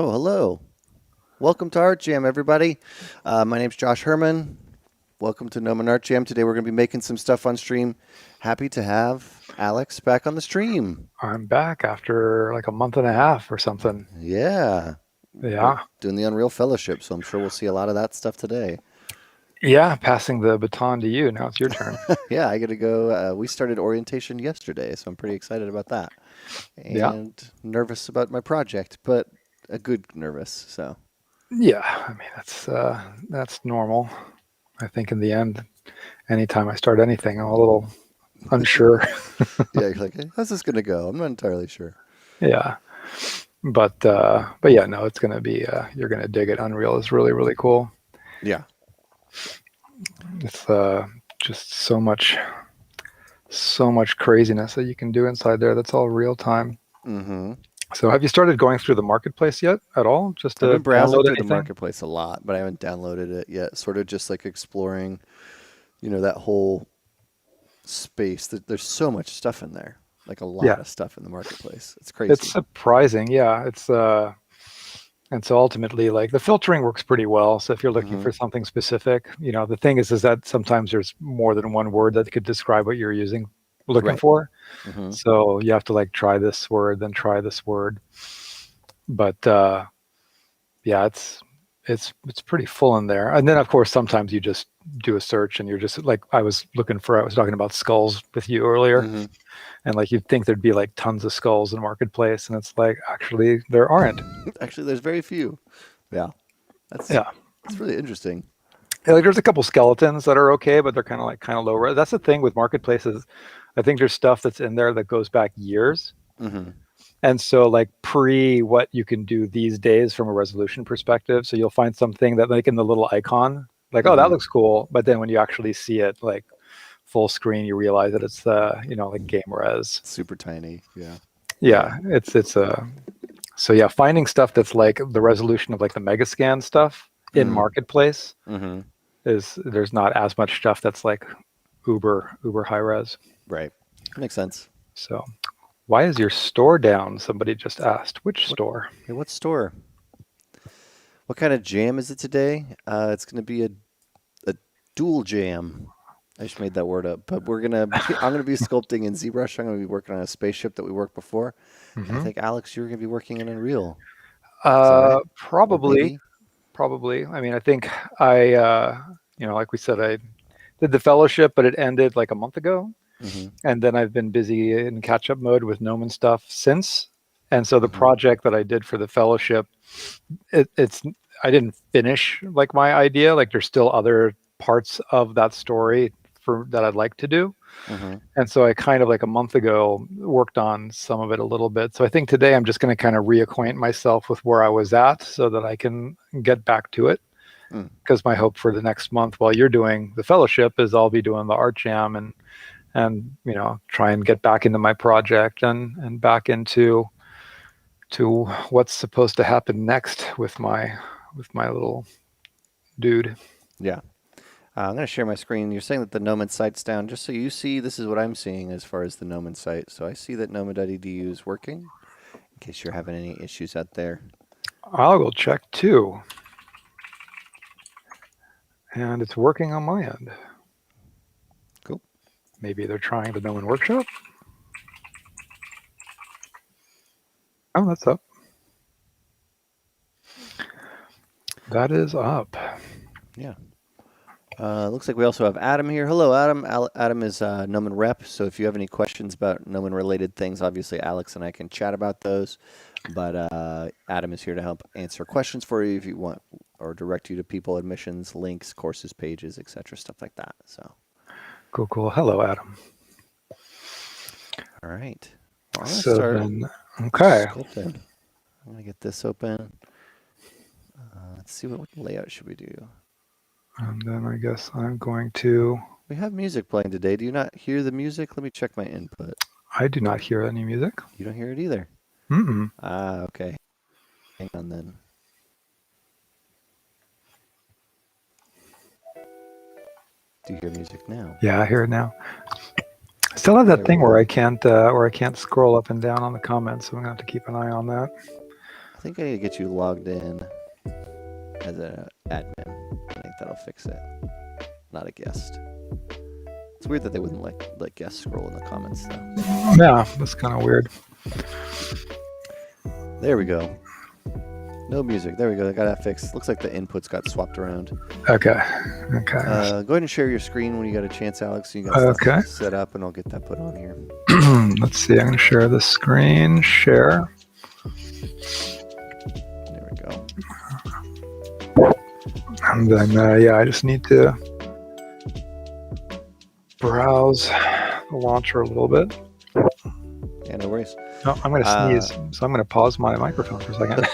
Oh, hello. Welcome to Art Jam, everybody. My name's Josh Herman. Welcome to Gnomon Art Jam. Today we're going to be making some stuff on stream. Happy to have Alex back on the stream. I'm back after like a month and a half or something. Yeah. We're Yeah. doing the Unreal Fellowship, so I'm sure we'll see a lot of that stuff today. Yeah, passing the baton to you. Now it's your turn. Yeah, I got to go. We started orientation yesterday, so I'm pretty excited about that. Yeah. And nervous about my project, but a good nervous, so. Yeah. I mean, that's normal. I think in the end, anytime I start anything, I'm a little unsure. Yeah, you're like, hey, how's this going to go? I'm not entirely sure. Yeah. But yeah, no, it's gonna be you're gonna dig it. Unreal is really, really cool. Yeah. It's just so much craziness that you can do inside there. That's all real time. Mm-hmm. So have you started going through the marketplace yet at all? Just I've to been browsing download through the anything? marketplace a lot, but I haven't downloaded it yet. Sort of just like exploring, that whole space. There's so much stuff in there, like a lot Yeah, of stuff in the marketplace. It's it's crazy. surprising. Yeah, it's and so ultimately, like the filtering works pretty well. So if you're looking Mm-hmm. for something specific, the thing is that sometimes there's more than one word that could describe what you're looking Right. for. Mm-hmm. So you have to like try this word, then try this word. But yeah, it's pretty full in there. And then of course sometimes you just do a search and you're just like I was talking about skulls with you earlier. Mm-hmm. And like you'd think there'd be like tons of skulls in marketplace, and it's like actually there aren't. Actually, there's very few. Yeah, Yeah. that's really interesting. Yeah, like there's a couple skeletons that are okay, but they're kind of low res. That's the thing with marketplaces. I think there's stuff that's in there that goes back years. Mm-hmm. And so like pre what you can do these days from a resolution perspective. So you'll find something that like in the little icon, like, oh, that Mm-hmm. looks cool. But then when you actually see it like full screen, you realize that it's like game res. Super tiny. Yeah. Yeah. Yeah, it's so yeah, finding stuff that's like the resolution of like the Megascan stuff in Mm. marketplace Mm-hmm. is there's not as much stuff that's like uber high res. Right. Makes sense. So why is your store down? Somebody just asked. Which What? store? Hey, what store? What kind of jam is it today? It's going to be a dual jam. I just made that word up, but I'm gonna be sculpting in ZBrush. I'm gonna be working on a spaceship that we worked before. And I Hmm. think Alex, you're gonna be working in Unreal. Is that right? Or Probably, maybe? probably. I mean, I think like we said, I did the fellowship, but it ended like a month ago. Mm-hmm. And then I've been busy in catch up mode with Gnomon stuff since. And so the Mm-hmm. project that I did for the fellowship, it's I didn't finish like my idea. Like there's still other parts of that story that I'd like to do. Mm-hmm. And so I kind of like a month ago worked on some of it a little bit. So I think today I'm just going to kind of reacquaint myself with where I was at so that I can get back to it. Mm. Because my hope for the next month while you're doing the fellowship is I'll be doing the art jam and try and get back into my project and back into what's supposed to happen next with my little dude. Yeah. I'm gonna share my screen. You're saying that the Gnomon site's down. Just so you see, this is what I'm seeing as far as the Gnomon site. So I see that gnomon.edu is working. In case you're having any issues out there. I'll go check too. And it's working on my end. Cool. Maybe they're trying the Gnomon workshop. Oh, that's up. That is up. Yeah. Looks like we also have Adam here. Hello, Adam. Adam is Gnomon rep. So if you have any questions about Gnomon related things, obviously Alex and I can chat about those. But Adam is here to help answer questions for you if you want, or direct you to people, admissions, links, courses, pages, etc., stuff like that. So. Cool. Hello, Adam. All right. Well, I'm gonna So start then, okay. sculpting. I'm gonna get this open. Let's see what layout should we do. And then I guess I'm going to. We have music playing today. Do you not hear the music? Let me check my input. I do not hear any music. You don't hear it either. Mm-mm. Okay. Hang on then. Do you hear music now? Yeah, I hear it now. I still have that thing where I can't scroll up and down on the comments, so I'm gonna have to keep an eye on that. I think I need to get you logged in as an admin. I think that'll fix it. Not a guest. It's weird that they wouldn't let guests scroll in the comments, though. Yeah, that's kind of weird. There we go. No music. There we go. I got that fixed. Looks like the inputs got swapped around. Okay. Go ahead and share your screen when you got a chance, Alex. You got stuff set up, and I'll get that put on here. Let's see. I'm going to share the screen. Share. There we go. And then, I just need to browse the launcher a little bit. Yeah, no worries. Oh, I'm going to sneeze, so I'm going to pause my microphone for a second.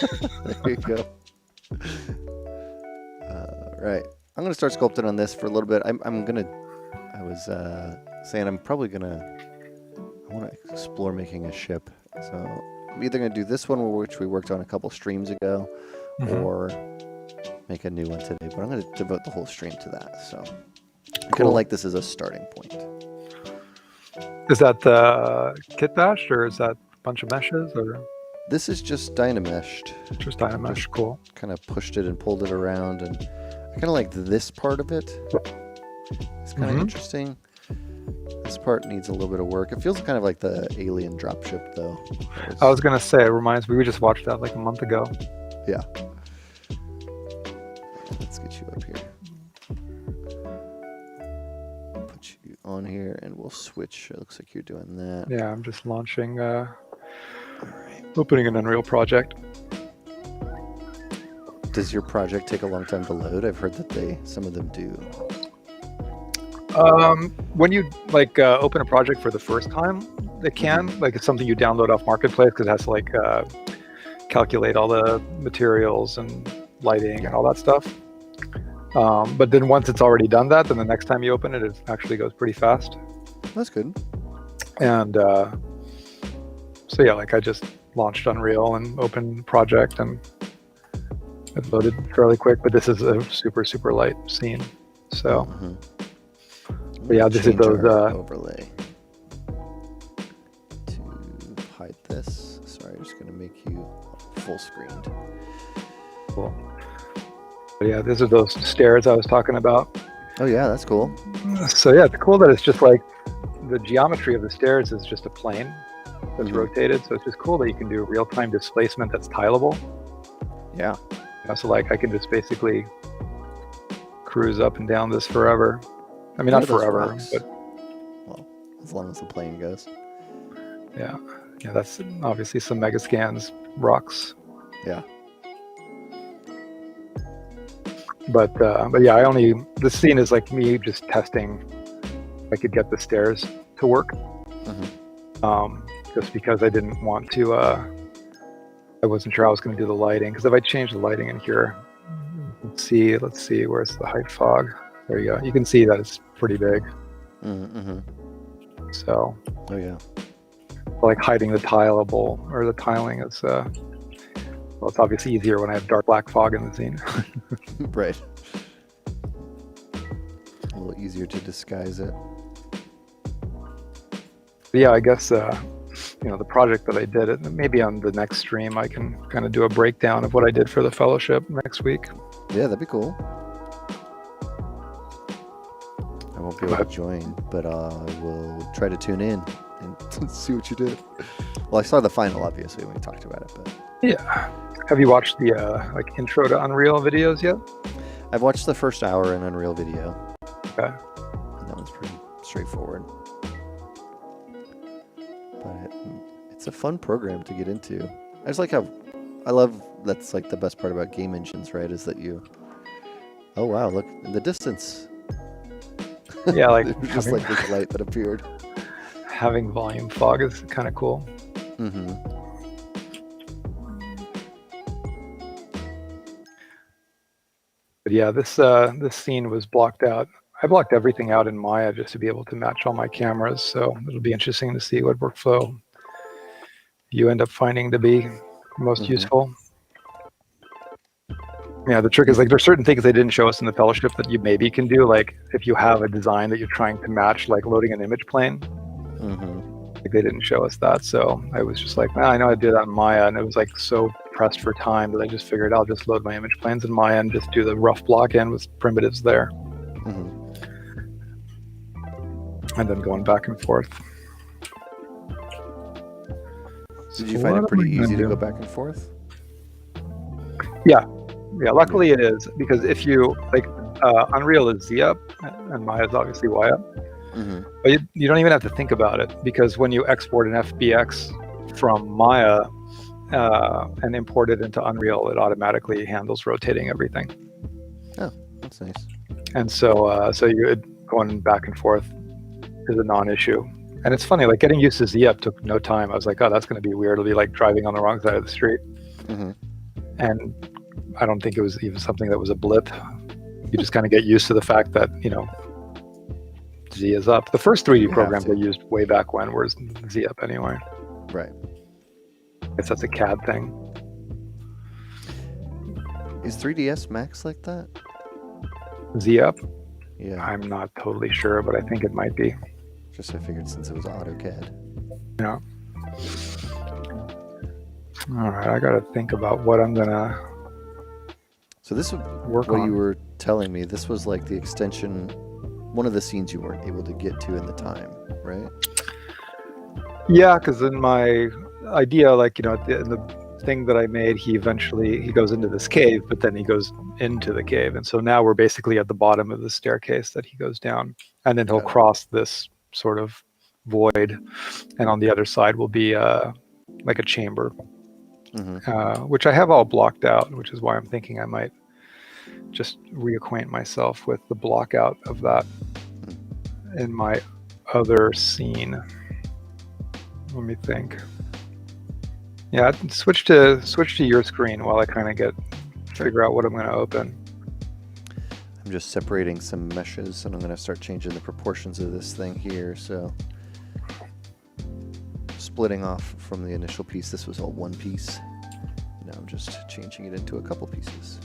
There you go. Right. I'm going to start sculpting on this for a little bit. I was saying I'm probably going to, I want to explore making a ship. So I'm either going to do this one, which we worked on a couple streams ago, or make a new one today. But I'm going to devote the whole stream to that. So I kind of like this as a starting point. Is that the kit bash, or is that a bunch of meshes, or? This is just Dynameshed. Just Dynamesh, cool. Kind of pushed it and pulled it around, and I kind of like this part of it. It's kind of interesting. This part needs a little bit of work. It feels kind of like the Alien dropship, though. I was going to say, it reminds me, we just watched that like a month ago. Yeah. Let's get you up here. Put you on here, and we'll switch. It looks like you're doing that. Yeah, I'm just launching, opening an Unreal project. Does your project take a long time to load? I've heard that some of them do. When you open a project for the first time, it can. It's something you download off Marketplace because it has to calculate all the materials and lighting and all that stuff. But then once it's already done that, then the next time you open it, it actually goes pretty fast. That's good. And so yeah, I just launched Unreal and opened the project, and it loaded fairly quick. But this is a super, super light scene. So, but yeah, this is those overlay to hide this. Sorry, I'm just going to make you full screened. Cool. But yeah, these are those stairs I was talking about. Oh yeah, that's cool. So yeah, it's cool that it's just like the geometry of the stairs is just a plane that's rotated. So it's just cool that you can do real-time displacement that's tileable. Yeah. So I can just basically cruise up and down this forever. I mean, not forever, but well, as long as the plane goes. Yeah. Yeah, that's obviously some Megascans rocks. Yeah. But yeah, this scene is like me just testing if I could get the stairs to work. Just because I didn't want to, I wasn't sure I was going to do the lighting, because if I change the lighting in here, let's see, where's the height fog? There you go. You can see that it's pretty big. So. Oh yeah. Hiding the tileable, or the tiling is, well, it's obviously easier when I have dark black fog in the scene. Right. A little easier to disguise it. But yeah, I guess, the project that I did, maybe on the next stream, I can kind of do a breakdown of what I did for the fellowship next week. Yeah, that'd be cool. I won't be able to join, but I will try to tune in and see what you did. Well, I saw the final, obviously, when we talked about it, but... Yeah. Have you watched the intro to Unreal videos yet? I've watched the first hour in Unreal video. Okay. And that one's pretty straightforward. But it's a fun program to get into. I just like how... I love... That's the best part about game engines, right? Is that you... Oh, wow, look in the distance. Yeah, just this light that appeared. Having volume fog is kind of cool. But yeah, this scene was blocked out. I blocked everything out in Maya just to be able to match all my cameras. So it'll be interesting to see what workflow you end up finding to be most useful. Yeah, the trick is there's certain things they didn't show us in the fellowship that you maybe can do. If you have a design that you're trying to match, loading an image plane. They didn't show us that. So I was just I know I did that in Maya, and it was so pressed for time that I just figured I'll just load my image planes in Maya and just do the rough block in with primitives there. And then going back and forth. Did you find it pretty easy to go back and forth? Yeah, luckily it is, because if you like Unreal is Z up and Maya is obviously Y up, but you don't even have to think about it, because when you export an FBX from Maya and import it into Unreal, it automatically handles rotating everything. Oh, that's nice. And so you going back and forth is a non-issue. And it's funny, like getting used to Z up took no time. I was like, oh, that's going to be weird. It'll be like driving on the wrong side of the street. And I don't think it was even something that was a blip. You just kind of get used to the fact that, you know, Z is up. The first 3D programs I used way back when were Z up anyway. Right. I guess that's a CAD thing. Is 3ds Max like that? Z up? Yeah. I'm not totally sure, but I think it might be. Just I figured since it was AutoCAD. Yeah. All right, I got to think about what I'm gonna. So this work what on. You were telling me. This was like the extension, one of the scenes you weren't able to get to in the time, right? Yeah, because in my idea, like, you know, in the thing that I made, he goes into this cave, but then he goes into the cave, and so now we're basically at the bottom of the staircase that he goes down, and then he'll cross this sort of void, and on the other side will be like a chamber, which I have all blocked out, which is why I'm thinking I might just reacquaint myself with the block out of that in my other scene. Let me think. Yeah, switch to your screen while I kind of figure out what I'm going to open. I'm just separating some meshes, and I'm going to start changing the proportions of this thing here. So splitting off from the initial piece. This was all one piece. Now I'm just changing it into a couple pieces.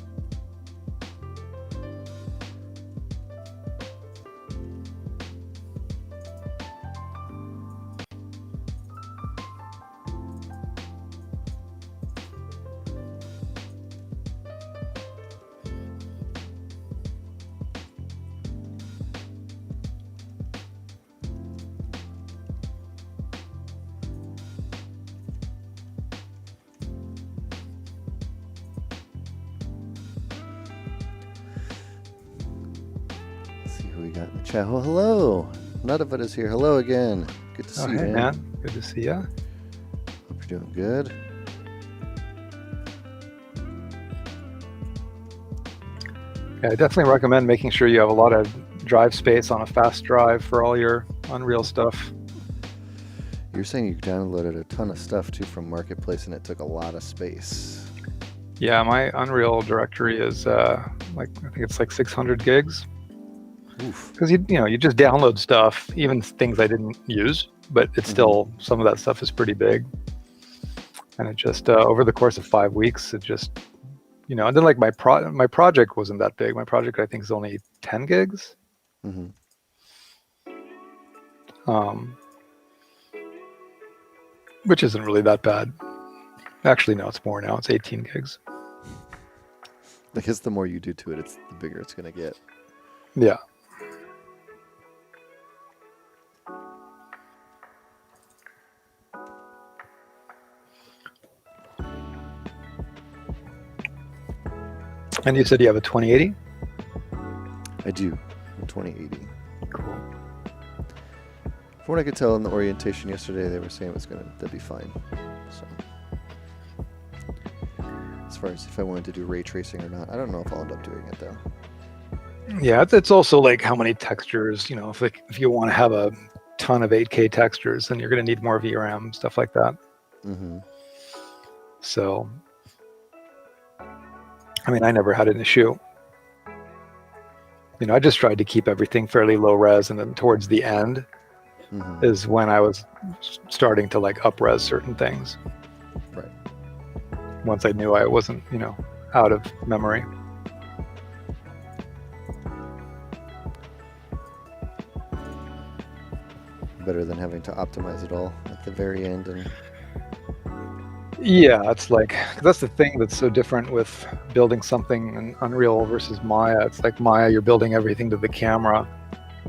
Chat. Well, hello. None of it is here. Hello again. Good to see you, man. Good to see you. Hope you're doing good. Yeah, I definitely recommend making sure you have a lot of drive space on a fast drive for all your Unreal stuff. You're saying you downloaded a ton of stuff too from Marketplace, and it took a lot of space. Yeah, my Unreal directory is I think it's like 600 gigs. Because you just download stuff, even things I didn't use, but it's still, some of that stuff is pretty big. And it just over the course of 5 weeks, it just, and then like my project wasn't that big. My project I think is only 10 gigs. Which isn't really that bad. Actually, no, it's more now. It's 18 gigs. I guess the more you do to it, the bigger it's going to get. Yeah. And you said you have a 2080? I do, a 2080. Cool. From what I could tell in the orientation yesterday, they were saying that'd be fine. So, as far as if I wanted to do ray tracing or not, I don't know if I'll end up doing it though. Yeah, it's also like how many textures. If you want to have a ton of 8K textures, then you're going to need more VRAM, stuff like that. So. I mean, I never had an issue. I just tried to keep everything fairly low res, and then towards the end is when I was starting to like up res certain things. Right. Once I knew I wasn't, out of memory. Better than having to optimize it all at the very end and Yeah, it's like, 'cause that's the thing that's so different with building something in Unreal versus Maya. It's like Maya, you're building everything to the camera.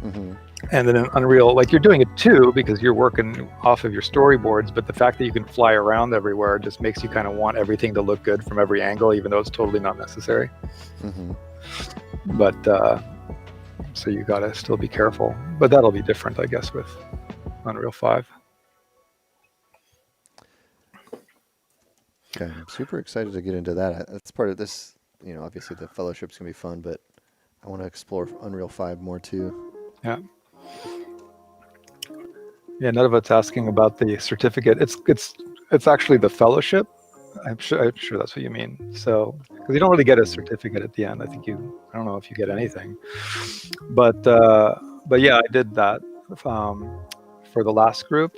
Mm-hmm. And then in Unreal, like you're doing it too because you're working off of your storyboards, but the fact that you can fly around everywhere just makes you kind of want everything to look good from every angle, even though it's totally not necessary. Mm-hmm. But so you gotta still be careful. But that'll be different, I guess, with Unreal 5. Okay, I'm super excited to get into that. That's part of this. Obviously the fellowship's gonna be fun, but I want to explore Unreal 5 more too. Yeah. Yeah, none of it's asking about the certificate. It's actually the fellowship. I'm sure that's what you mean. So, because you don't really get a certificate at the end. I don't know if you get anything, but yeah, I did that for the last group.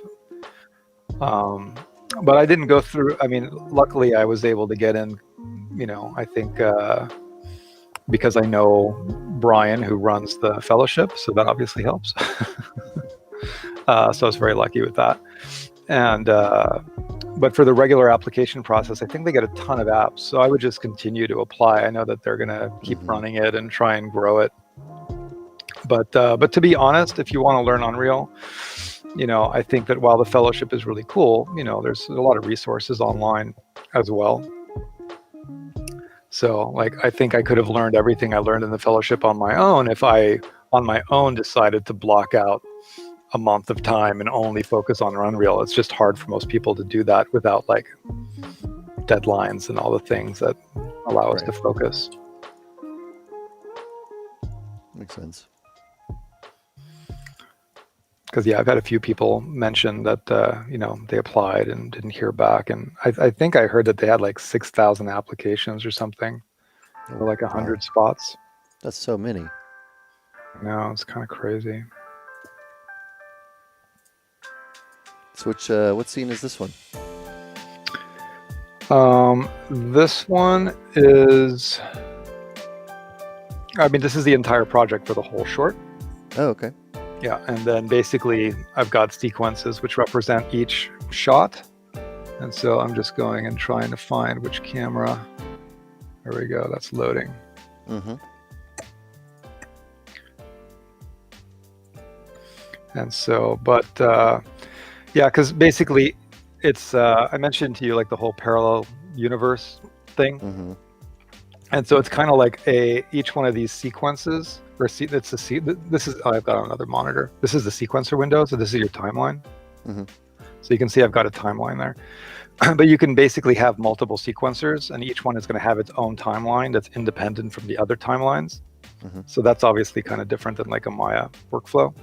But I didn't go through. I mean, luckily I was able to get in. I think because I know Brian, who runs the fellowship, so that obviously helps. So I was very lucky with that. And but for the regular application process, I think they get a ton of apps. So I would just continue to apply. I know that they're going to keep running it and try and grow it. But to be honest, if you want to learn Unreal, I think that while the fellowship is really cool, there's a lot of resources online as well. So like, I think I could have learned everything I learned in the fellowship on my own if I, on my own, decided to block out a month of time and only focus on Unreal. It's just hard for most people to do that without like deadlines and all the things that allow us to focus. Makes sense. Because yeah, I've had a few people mention that they applied and didn't hear back, and I think I heard that they had like 6,000 applications or something, or like 100 spots. That's so many. No, it's kind of crazy. So what scene is this one? This one is, this is the entire project for the whole short. Oh, okay. Yeah, and then basically I've got sequences which represent each shot. And so I'm just going and trying to find which camera. There we go, that's loading. Mm-hmm. And so, but yeah, because basically it's, I mentioned to you like the whole parallel universe thing. Mm-hmm. And so it's kind of like each one of these sequences, this is, I've got another monitor. This is the sequencer window, so this is your timeline. Mm-hmm. So you can see I've got a timeline there. But you can basically have multiple sequencers, and each one is going to have its own timeline that's independent from the other timelines. Mm-hmm. So that's obviously kind of different than like a Maya workflow.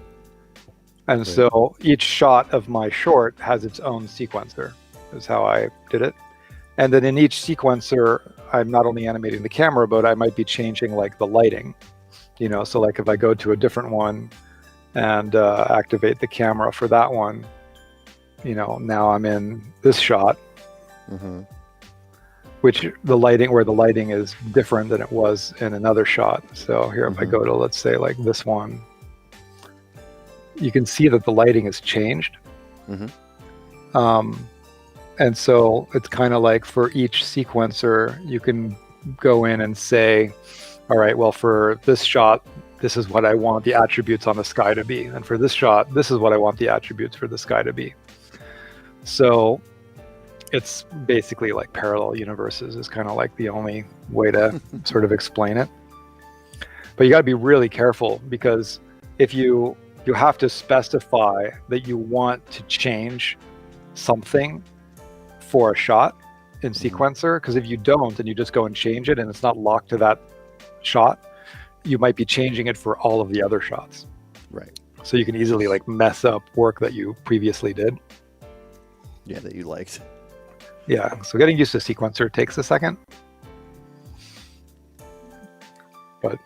And so each shot of my short has its own sequencer, is how I did it. And then in each sequencer, I'm not only animating the camera, but I might be changing like the lighting. So like if I go to a different one and activate the camera for that one, now I'm in this shot, Mm-hmm. which the lighting is different than it was in another shot. So here, if I go to, let's say like this one, you can see that the lighting has changed. Mm-hmm. And so it's kind of like for each sequencer, you can go in and say, all right, well, for this shot, this is what I want the attributes on the sky to be. And for this shot, this is what I want the attributes for the sky to be. So it's basically like parallel universes is kind of like the only way to sort of explain it. But you got to be really careful, because if you have to specify that you want to change something for a shot in sequencer, because if you don't and you just go and change it and it's not locked to that shot, you might be changing it for all of the other shots. Right. So you can easily like mess up work that you previously did. Yeah, that you liked. Yeah, so getting used to sequencer takes a second. But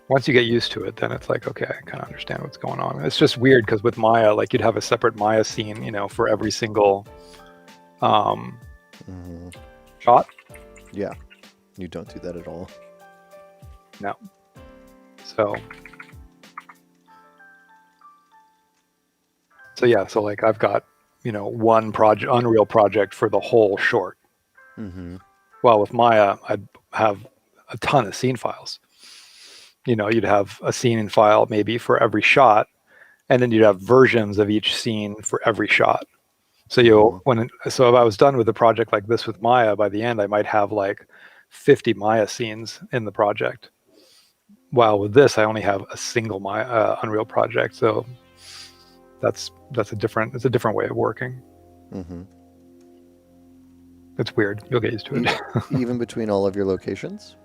once you get used to it, then it's like, okay, I kind of understand what's going on. It's just weird because with Maya, like you'd have a separate Maya scene, for every single shot. Yeah, you don't do that at all. No. So yeah, so like I've got, one project, Unreal project for the whole short. Mm-hmm. Well, with Maya, I'd have a ton of scene files. You'd have a scene file maybe for every shot, and then you'd have versions of each scene for every shot. So if I was done with a project like this with Maya, by the end I might have like 50 Maya scenes in the project. While with this, I only have a single Maya Unreal project. So it's a different way of working. Mm-hmm. It's weird. You'll get used to it. Even between all of your locations?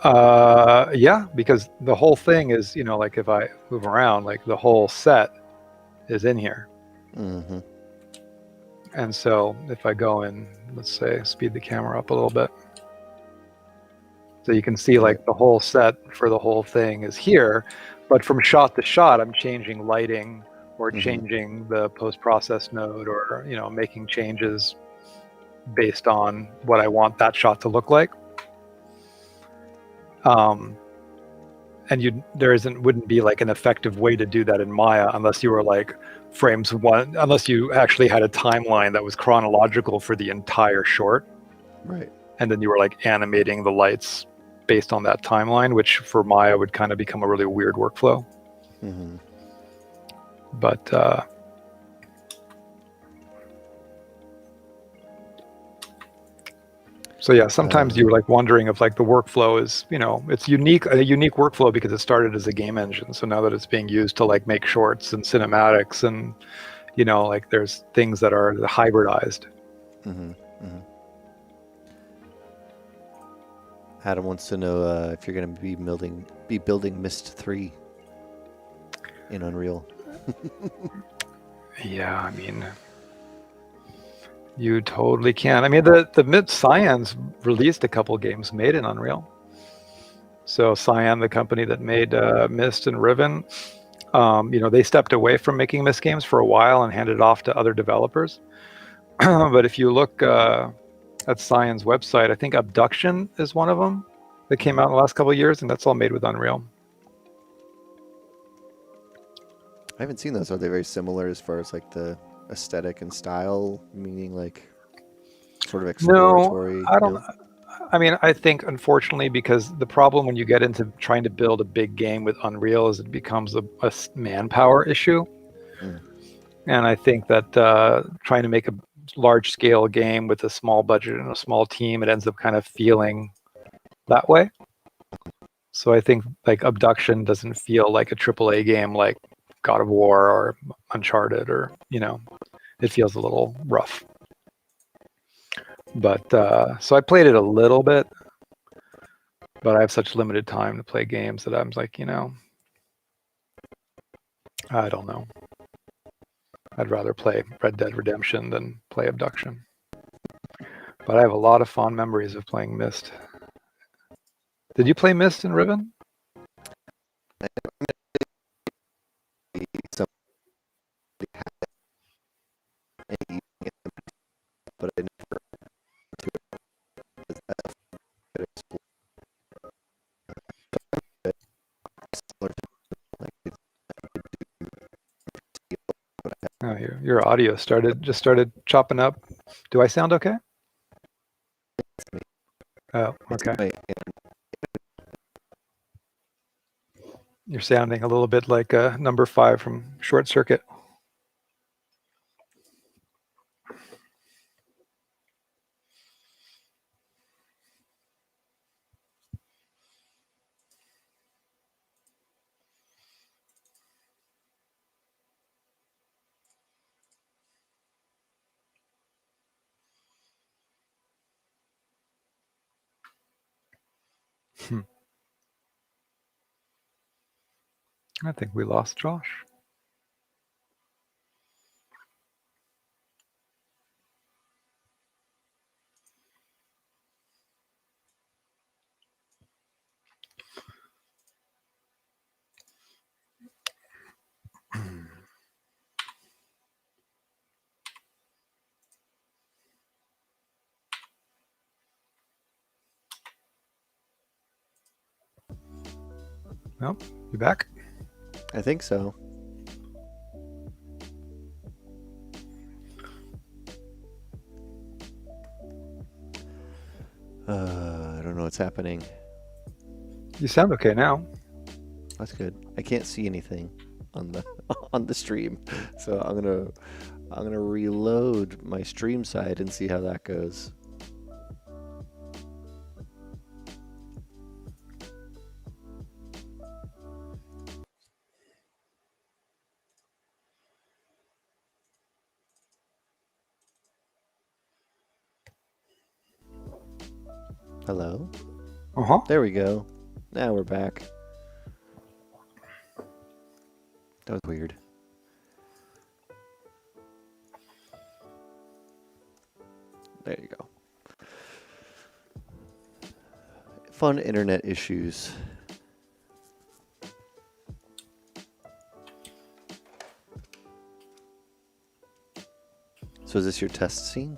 Yeah, because the whole thing is, like if I move around, like the whole set is in here. Mm-hmm. And so if I go in, let's say, speed the camera up a little bit. So you can see like the whole set for the whole thing is here, but from shot to shot, I'm changing lighting or changing the post-process node or, making changes based on what I want that shot to look like. And wouldn't be like an effective way to do that in Maya unless you were like unless you actually had a timeline that was chronological for the entire short. Right. And then you were like animating the lights based on that timeline, which for Maya would kind of become a really weird workflow. Mm-hmm. But so yeah, sometimes you're like wondering if like the workflow is, it's a unique workflow because it started as a game engine. So now that it's being used to like make shorts and cinematics and, like there's things that are hybridized. Mm-hmm. Mm-hmm. Adam wants to know if you're going to be building Myst 3 in Unreal. Yeah, I mean, you totally can. I mean, the Myst Cyan's released a couple games made in Unreal. So Cyan, the company that made Myst and Riven, they stepped away from making Myst games for a while and handed it off to other developers. But if you look at Cyan's website, I think Abduction is one of them that came out in the last couple of years, and that's all made with Unreal. I haven't seen those. Are they very similar as far as like the aesthetic and style, meaning like sort of exploratory? No, I don't. I mean, I think unfortunately, because the problem when you get into trying to build a big game with Unreal is it becomes a manpower issue. And I think that trying to make a large scale game with a small budget and a small team, it ends up kind of feeling that way. So I think like Abduction doesn't feel like a AAA game like God of War or Uncharted, or it feels a little rough. But so I played it a little bit, but I have such limited time to play games that I'm like, I don't know. I'd rather play Red Dead Redemption than play Abduction. But I have a lot of fond memories of playing Myst. Did you play Myst and Riven? But I never Oh, your audio just started chopping up. Do I sound okay? Oh, okay. You're sounding a little bit like number 5 from Short Circuit. I think we lost Josh. Well, you back? I think so. what's happening. You sound okay now. That's good. I can't see anything on the on the stream, so I'm gonna reload my stream side and see how that goes. Hello? There we go. Now we're back. That was weird. There you go. Fun internet issues. So is this your test scene?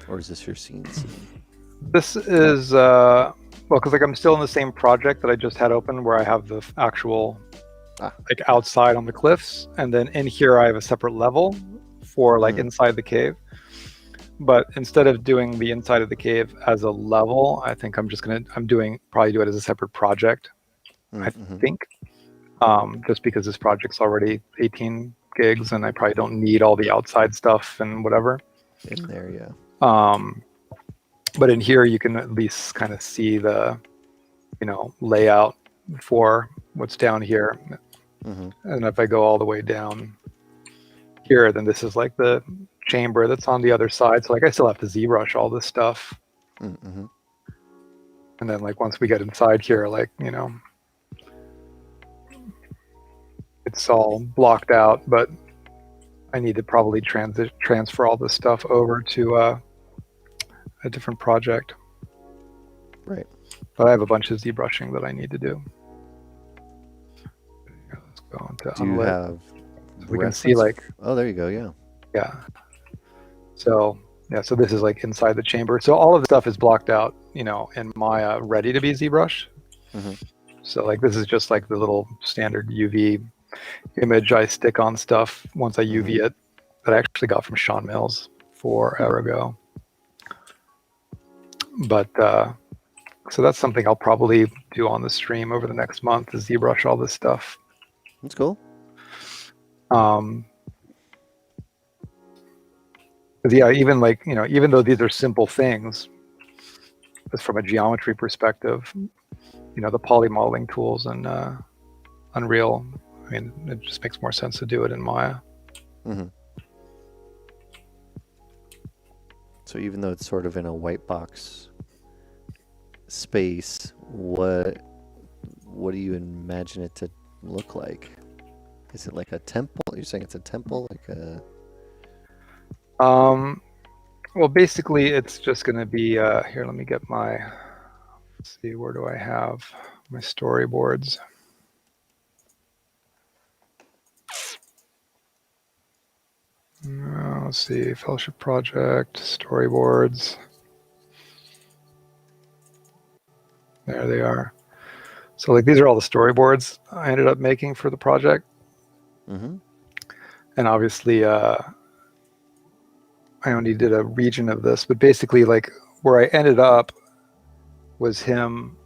Or is this your scene? This is, well, because like I'm still in the same project that I just had open where I have the actual, like outside on the cliffs. And then in here I have a separate level for like inside the cave. But instead of doing the inside of the cave as a level, I think I'm just probably do it as a separate project, I think. Just because this project's already 18 gigs and I probably don't need all the outside stuff and whatever. In there, yeah. But in here you can at least kind of see the, layout for what's down here. And if I go all the way down here, then this is like the chamber that's on the other side. So like I still have to ZBrush all this stuff. And then like once we get inside here, like, it's all blocked out, but I need to probably transfer all this stuff over to a different project. Right. But I have a bunch of ZBrushing that I need to do. Let's go into Do you have so we can see like, oh, there you go. Yeah. Yeah. So this is like inside the chamber. So all of the stuff is blocked out, in Maya, ready to be ZBrush. So like this is just like the little standard UV image I stick on stuff once I UV it, that I actually got from Sean Mills forever ago. But so that's something I'll probably do on the stream over the next month, is ZBrush all this stuff. That's cool. Yeah, even like, even though these are simple things, just from a geometry perspective, the polymodeling tools and Unreal, I mean, it just makes more sense to do it in Maya. So even though it's sort of in a white box space, what do you imagine it to look like? Is it like a temple? You're saying it's a temple, like a... Well, basically, it's just going to be here. Let me get my. Let's see, where do I have my storyboards? Let's see, Fellowship Project, Storyboards. There they are. So like these are all the storyboards I ended up making for the project. And obviously I only did a region of this, but basically like where I ended up was him.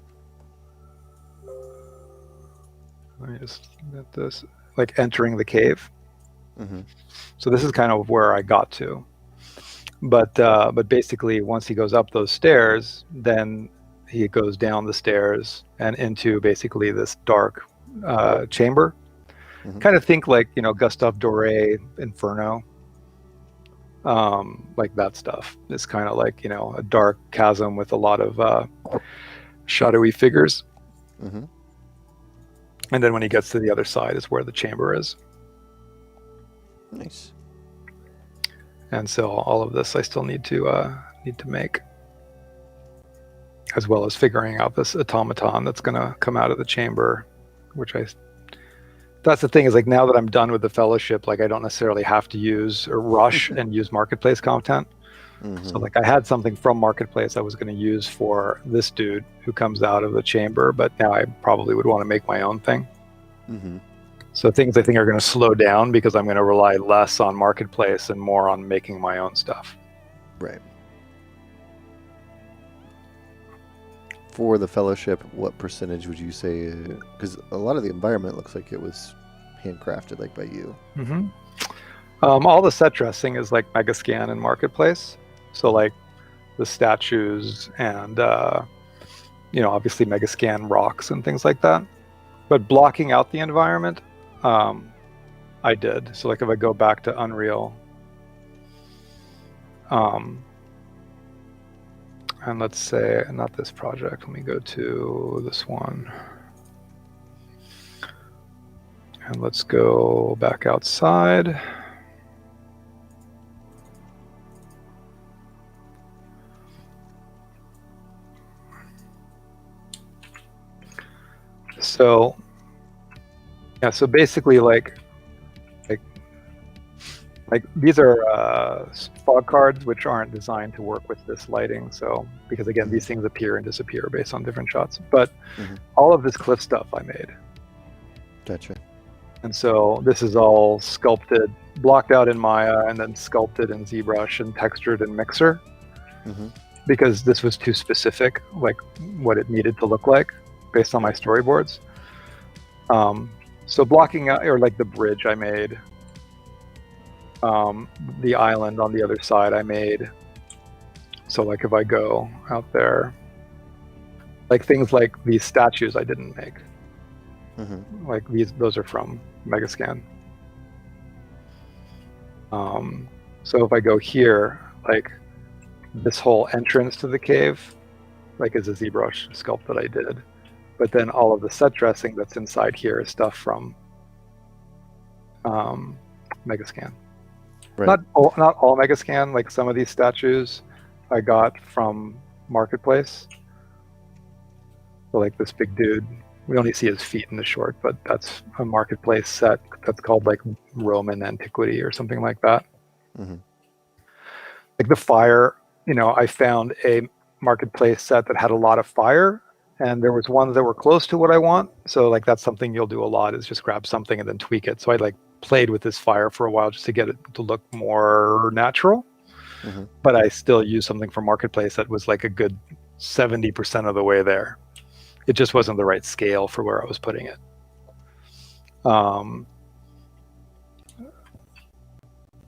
Let me just get this, like entering the cave. So this is kind of where I got to, but basically once he goes up those stairs, then he goes down the stairs and into basically this dark chamber. Kind of think like, Gustave Doré Inferno, like that stuff. It's kind of like, a dark chasm with a lot of shadowy figures. And then when he gets to the other side is where the chamber is. Nice. And so all of this I still need to make, as well as figuring out this automaton that's going to come out of the chamber, that's the thing, is like now that I'm done with the fellowship, like I don't necessarily have to use or rush and use marketplace content. So like I had something from marketplace I was going to use for this dude who comes out of the chamber, but now I probably would want to make my own thing. So things I think are going to slow down because I'm going to rely less on marketplace and more on making my own stuff. Right. for the fellowship, what percentage would you say? Because a lot of the environment looks like it was handcrafted, like by you. Mm-hmm. All the set dressing is like Megascan and Marketplace. So like the statues and obviously Megascan rocks and things like that. But blocking out the environment, I did. So like if I go back to Unreal, and let's say, not this project, let me go to this one. And let's go back outside. So, yeah, so basically like these are fog cards, which aren't designed to work with this lighting. So, because again, these things appear and disappear based on different shots. But all of this cliff stuff I made. Gotcha. And so this is all sculpted, blocked out in Maya, and then sculpted in ZBrush and textured in Mixer. Because this was too specific, like what it needed to look like based on my storyboards. So blocking out, or like the bridge I made, the island on the other side I made. So like if I go out there, like things like these statues I didn't make. Like those are from Megascan. So if I go here, like this whole entrance to the cave, like is a ZBrush sculpt that I did. But then all of the set dressing that's inside here is stuff from Megascan. Right. Not all Megascan, like some of these statues I got from Marketplace. So like this big dude, we only see his feet in the short, but that's a Marketplace set that's called like Roman Antiquity or something like that. Like the fire, I found a Marketplace set that had a lot of fire, and there was ones that were close to what I want. So like that's something you'll do a lot, is just grab something and then tweak it. So I like played with this fire for a while just to get it to look more natural. But I still used something from Marketplace that was like a good 70% of the way there. It just wasn't the right scale for where I was putting it.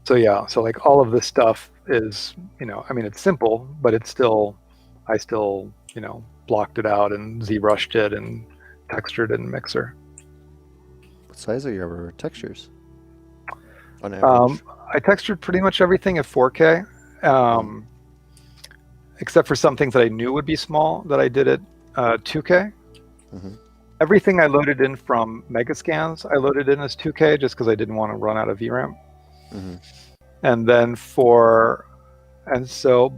So yeah, so like all of this stuff is, it's simple, but I still, blocked it out and ZBrushed it and textured it in Mixer. What size are your textures on average? I textured pretty much everything at 4K, except for some things that I knew would be small that I did at 2K. Everything I loaded in from Megascans, I loaded in as 2K just because I didn't want to run out of VRAM. And then so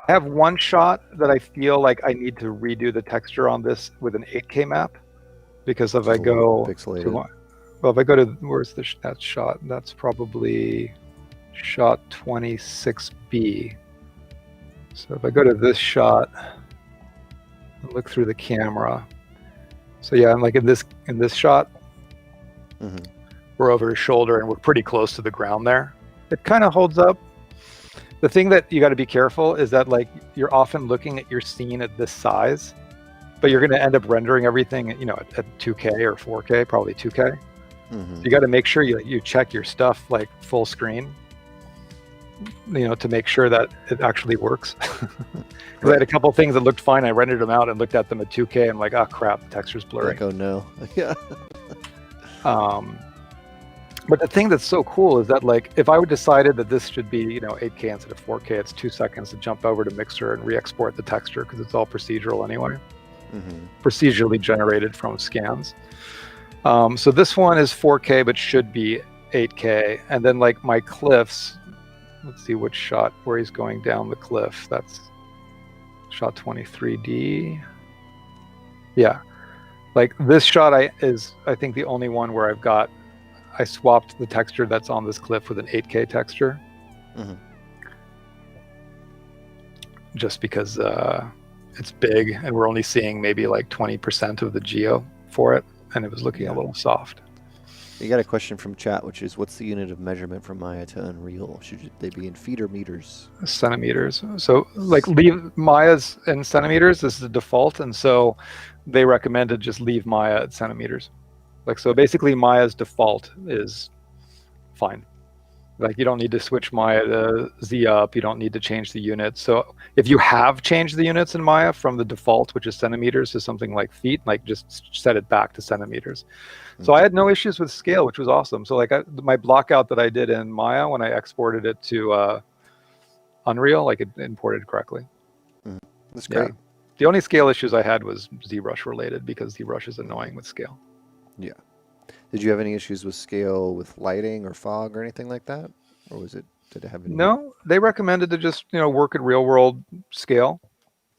I have one shot that I feel like I need to redo the texture on this with an 8K map, because if I go to, where's that shot? That's probably shot 26B. So if I go to this shot and look through the camera, so yeah, and like in this shot, we're over his shoulder and we're pretty close to the ground there. It kind of holds up. The thing that you got to be careful is that like you're often looking at your scene at this size, but you're going to end up rendering everything, at 2K or 4K, probably 2K. So you got to make sure you check your stuff like full screen, to make sure that it actually works. Because I had a couple things that looked fine. I rendered them out and looked at them at 2K. I'm like, oh crap, the texture's blurry. Like, oh no. Yeah. But the thing that's so cool is that like if I would decided that this should be 8K instead of 4K, it's 2 seconds to jump over to Mixer and re-export the texture, because it's all procedural anyway, procedurally generated from scans. So this one is 4K but should be 8K, and then like my cliffs, let's see which shot where he's going down the cliff. That's shot 23D. Yeah, like this shot is I think the only one where I swapped the texture that's on this cliff with an 8K texture. Just because it's big and we're only seeing maybe like 20% of the geo for it, and it was looking a little soft. You got a question from chat, which is, what's the unit of measurement from Maya to Unreal? Should they be in feet or meters? Centimeters. So like leave Maya's in centimeters. This is the default, and so they recommended just leave Maya at centimeters. Like, so basically Maya's default is fine. Like, you don't need to switch Maya to Z up. You don't need to change the units. So if you have changed the units in Maya from the default, which is centimeters, to something like feet, like just set it back to centimeters. So I had no issues with scale, which was awesome. So like my blockout that I did in Maya, when I exported it to Unreal, like it imported correctly. That's great. Yeah. The only scale issues I had was ZBrush related, because ZBrush is annoying with scale. Yeah. Did you have any issues with scale with lighting or fog or anything like that? Or did it have any? No, they recommended to just, work at real world scale.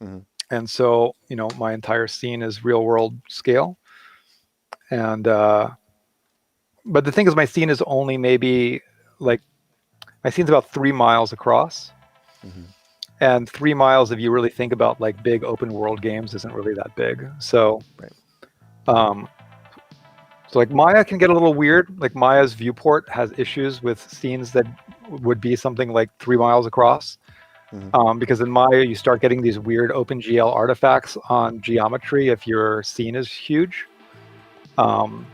Mm-hmm. And so, my entire scene is real world scale. And, but the thing is, my scene is only maybe like, my scene's about 3 miles across. Mm-hmm. And 3 miles, if you really think about like big open world games, isn't really that big. So, Right. So like Maya can get a little weird. Like Maya's viewport has issues with scenes that would be something like 3 miles across. Mm-hmm. Because in Maya, you start getting these weird OpenGL artifacts on geometry if your scene is huge. But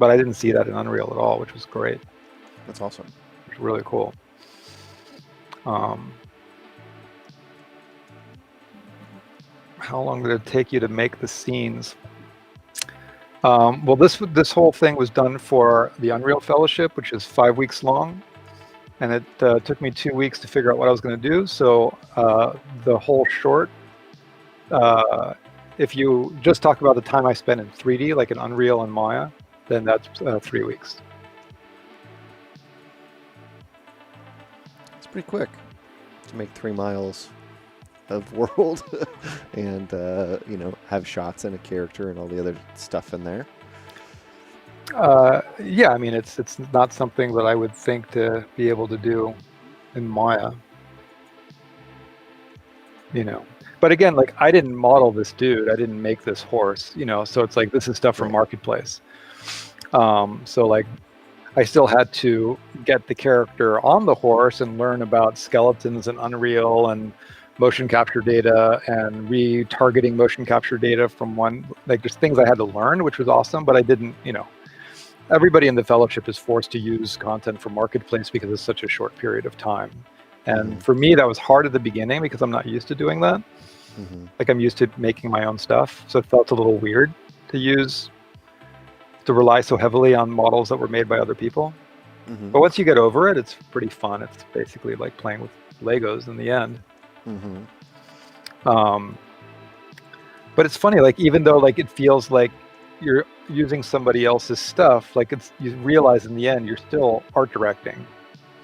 I didn't see that in Unreal at all, which was great. That's awesome. It's really cool. How long did it take you to make the scenes? Well, this whole thing was done for the Unreal Fellowship, which is 5 weeks long. And it took me 2 weeks to figure out what I was going to do. So the whole short, if you just talk about the time I spent in 3D, like in Unreal and Maya, then that's 3 weeks. It's pretty quick to make 3 miles of world and have shots and a character and all the other stuff in there. Yeah, I mean, it's not something that I would think to be able to do in Maya, But again, like, I didn't model this dude, I didn't make this horse, so it's like, this is stuff from Marketplace. So like, I still had to get the character on the horse and learn about skeletons and Unreal and motion capture data and retargeting motion capture data from one, like, there's things I had to learn, which was awesome, but I didn't, everybody in the fellowship is forced to use content from Marketplace because it's such a short period of time. And for me, that was hard at the beginning because I'm not used to doing that. Like, I'm used to making my own stuff. So it felt a little weird to rely so heavily on models that were made by other people. But once you get over it, it's pretty fun. It's basically like playing with Legos in the end. But it's funny, like, even though like it feels like you're using somebody else's stuff, like, you realize in the end you're still art directing,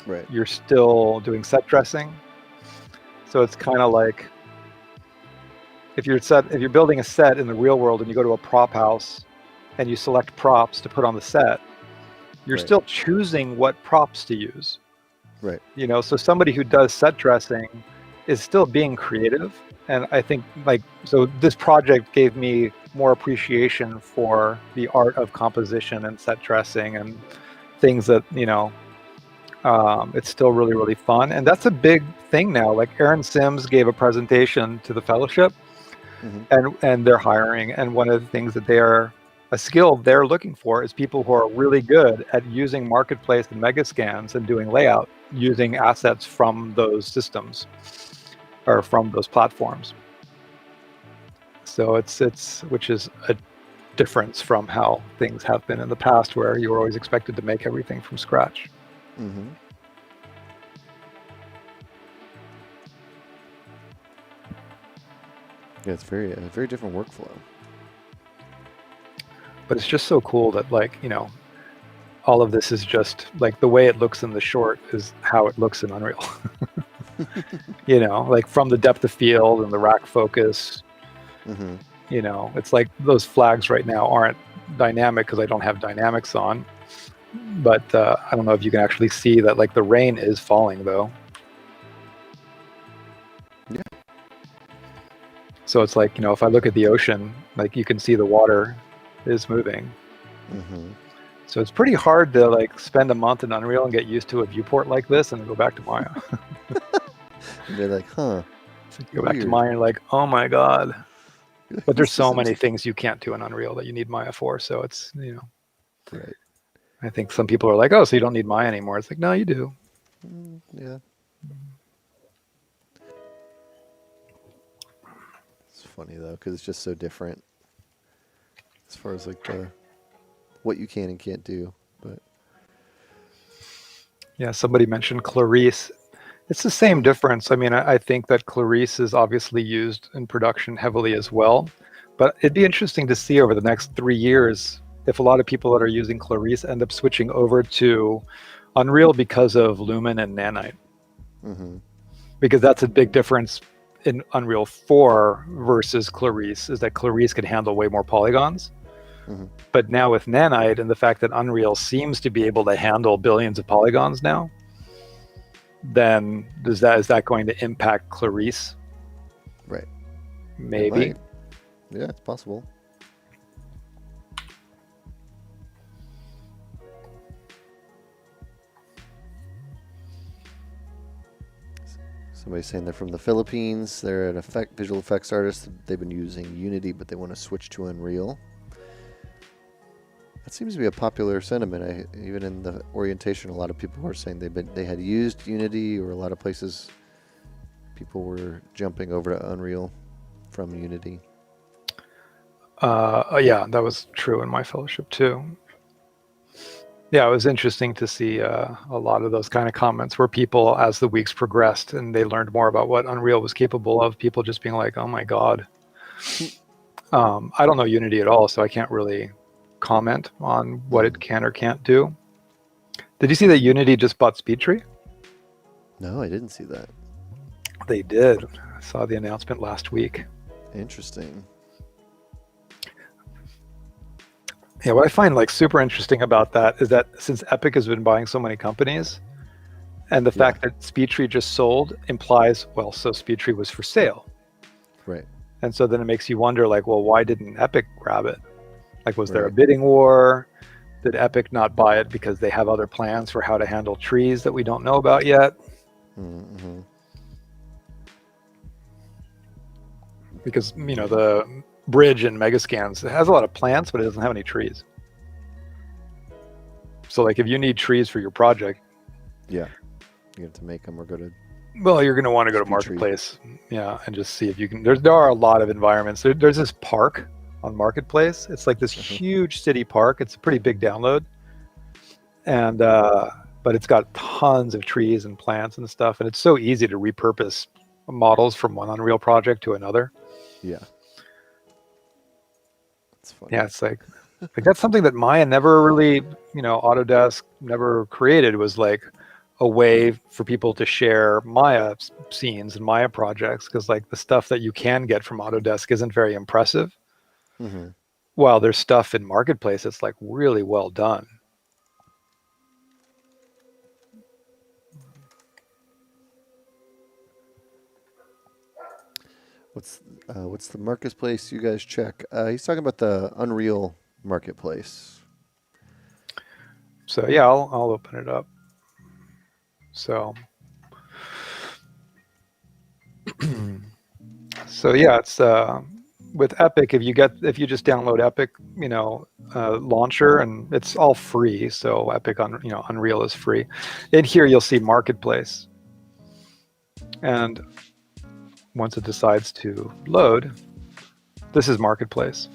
Right. You're still doing set dressing. So it's kind of like, if you're building a set in the real world and you go to a prop house and you select props to put on the set, you're still choosing what props to use. Right. So somebody who does set dressing is still being creative. And I think, like, so this project gave me more appreciation for the art of composition and set dressing and things that, it's still really, really fun. And that's a big thing now. Like, Aaron Sims gave a presentation to the fellowship, and they're hiring. And one of the things that a skill they're looking for is people who are really good at using Marketplace and Megascans and doing layout using assets from those systems or from those platforms. So which is a difference from how things have been in the past, where you were always expected to make everything from scratch. Yeah, it's a very different workflow. But it's just so cool that, like, all of this is just like the way it looks in the short is how it looks in Unreal. Like, from the depth of field and the rack focus, it's like those flags right now aren't dynamic because I don't have dynamics on. But I don't know if you can actually see that, like, the rain is falling though. Yeah. So it's like, if I look at the ocean, like, you can see the water is moving. So it's pretty hard to like spend a month in Unreal and get used to a viewport like this and then go back to Maya. And be like, huh. So you go back to Weird. Maya and you're like, oh my God. But there's This so doesn't- many things you can't do in Unreal that you need Maya for. So it's, Right. I think some people are like, oh, so you don't need Maya anymore. It's like, no, you do. Yeah. It's funny though, because it's just so different as far as like what you can and can't do. But Yeah, somebody mentioned Clarice. It's the same difference. I mean, I think that Clarice is obviously used in production heavily as well. But it'd be interesting to see over the next 3 years if a lot of people that are using Clarice end up switching over to Unreal because of Lumen and Nanite. mm-hmm. Because that's a big difference in Unreal 4 versus Clarice, is that Clarice can handle way more polygons. Mm-hmm. But now with Nanite and the fact that Unreal seems to be able to handle billions of polygons now, then is that going to impact Clarice? Right. Maybe. Yeah, it's possible. Somebody's saying they're from the Philippines. They're an visual effects artist. They've been using Unity, but they want to switch to Unreal. That seems to be a popular sentiment. Even in the orientation, a lot of people were saying they had used Unity, or a lot of places people were jumping over to Unreal from Unity. Yeah, that was true in my fellowship too. Yeah, it was interesting to see a lot of those kind of comments where people, as the weeks progressed and they learned more about what Unreal was capable of, people just being like, oh my God. I don't know Unity at all, so I can't really comment on what it can or can't do. Did you see that Unity just bought SpeedTree? No, I didn't see that. They did. I saw the announcement last week. Interesting. Yeah, what I find like super interesting about that is that since Epic has been buying so many companies, and the fact that SpeedTree just sold implies, well, so SpeedTree was for sale. Right. And so then it makes you wonder, like, well, why didn't Epic grab it? Like, was there a bidding war? Did Epic not buy it because they have other plans for how to handle trees that we don't know about yet? Mm-hmm. Because, the bridge in Megascans, it has a lot of plants, but it doesn't have any trees. So, like, if you need trees for your project, you have to make them or go to. Well, you're going to want to go to Marketplace, and just see if you can. There are a lot of environments. There's this park on Marketplace. It's like this huge city park. It's a pretty big download, and but it's got tons of trees and plants and stuff, and it's so easy to repurpose models from one Unreal project to another. Yeah. That's funny. Yeah, it's like that's something that Maya never really, Autodesk never created, was like a way for people to share Maya scenes and Maya projects, because like the stuff that you can get from Autodesk isn't very impressive. Mm-hmm. While there's stuff in Marketplace that's like really well done. What's the marketplace you guys check? He's talking about the Unreal marketplace. So yeah, I'll open it up. So yeah, it's with Epic. If you just download Epic, launcher, and it's all free. So Epic on Unreal is free. In here you'll see Marketplace, and once it decides to load, this is Marketplace.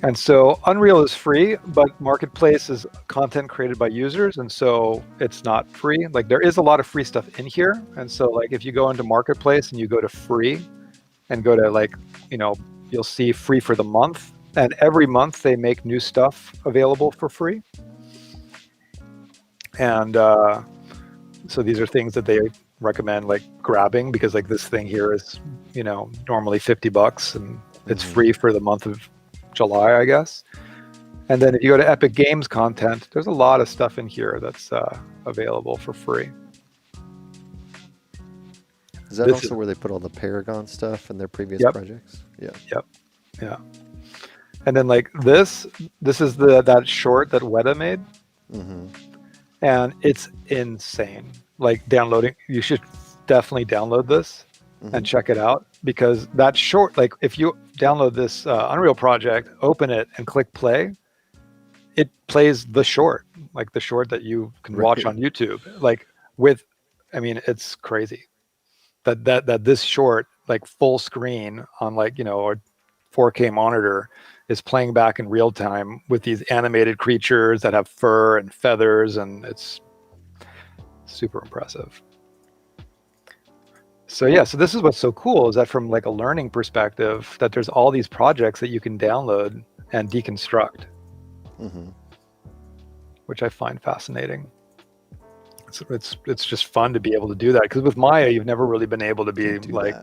And so Unreal is free, but Marketplace is content created by users, and so it's not free. Like, there is a lot of free stuff in here, and so like if you go into Marketplace and you go to free and go to you'll see free for the month, and every month they make new stuff available for free. And so these are things that they recommend like grabbing, because like this thing here is normally $50 and it's free for the month of July, I guess. And then if you go to Epic Games content, there's a lot of stuff in here that's available for free. Is that also where they put all the Paragon stuff and their previous projects? Yeah. Yep. Yeah. And then like this is that short that Weta made, and it's insane. Like downloading, you should definitely download this and check it out, because that short, like if you download this Unreal project, open it and click play, it plays the short, like the short that you can watch on YouTube. Like with, I mean, it's crazy that this short, like full screen on like, you know, a 4K monitor, is playing back in real time with these animated creatures that have fur and feathers, and it's super impressive. So yeah, so this is what's so cool, is that from like a learning perspective, that there's all these projects that you can download and deconstruct, which I find fascinating. It's just fun to be able to do that, because with Maya, you've never really been able to be like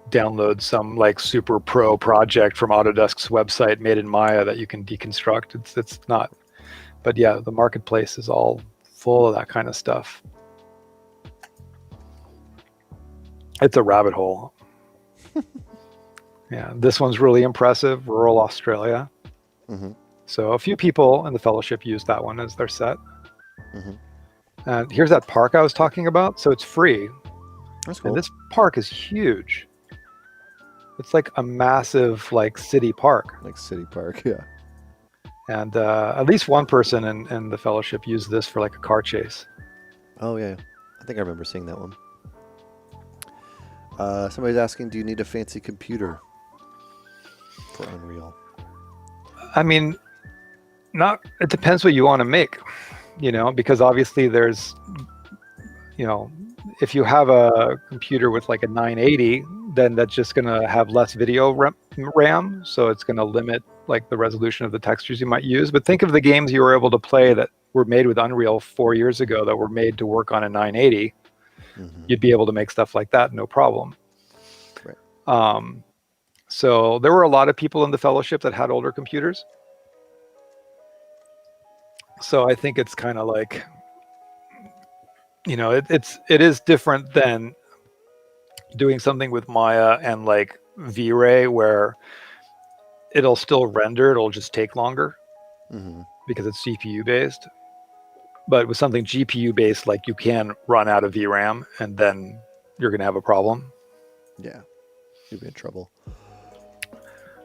download some like super pro project from Autodesk's website made in Maya that you can deconstruct. It's not, but yeah, the marketplace is all full of that kind of stuff. It's a rabbit hole. Yeah, this one's really impressive. Rural Australia. So a few people in the fellowship use that one as their set. And here's that park I was talking about. So it's free. That's cool. And this park is huge. It's like a massive like city park. Like city park, yeah. And at least one person in the fellowship used this for like a car chase. Oh yeah, I think I remember seeing that one. Somebody's asking, do you need a fancy computer for Unreal? I mean, it depends what you want to make, you know, because obviously there's, you know, if you have a computer with like a 980, then that's just going to have less video RAM. So it's going to limit like the resolution of the textures you might use. But think of the games you were able to play that were made with Unreal 4 years ago that were made to work on a 980. You'd be able to make stuff like that, no problem. Right. So there were a lot of people in the fellowship that had older computers. So I think it's kind of like, you know, it is different than doing something with Maya and like V-Ray, where it'll still render, it'll just take longer because it's CPU based. But with something GPU based, like you can run out of VRAM and then you're going to have a problem. Yeah, you'll be in trouble.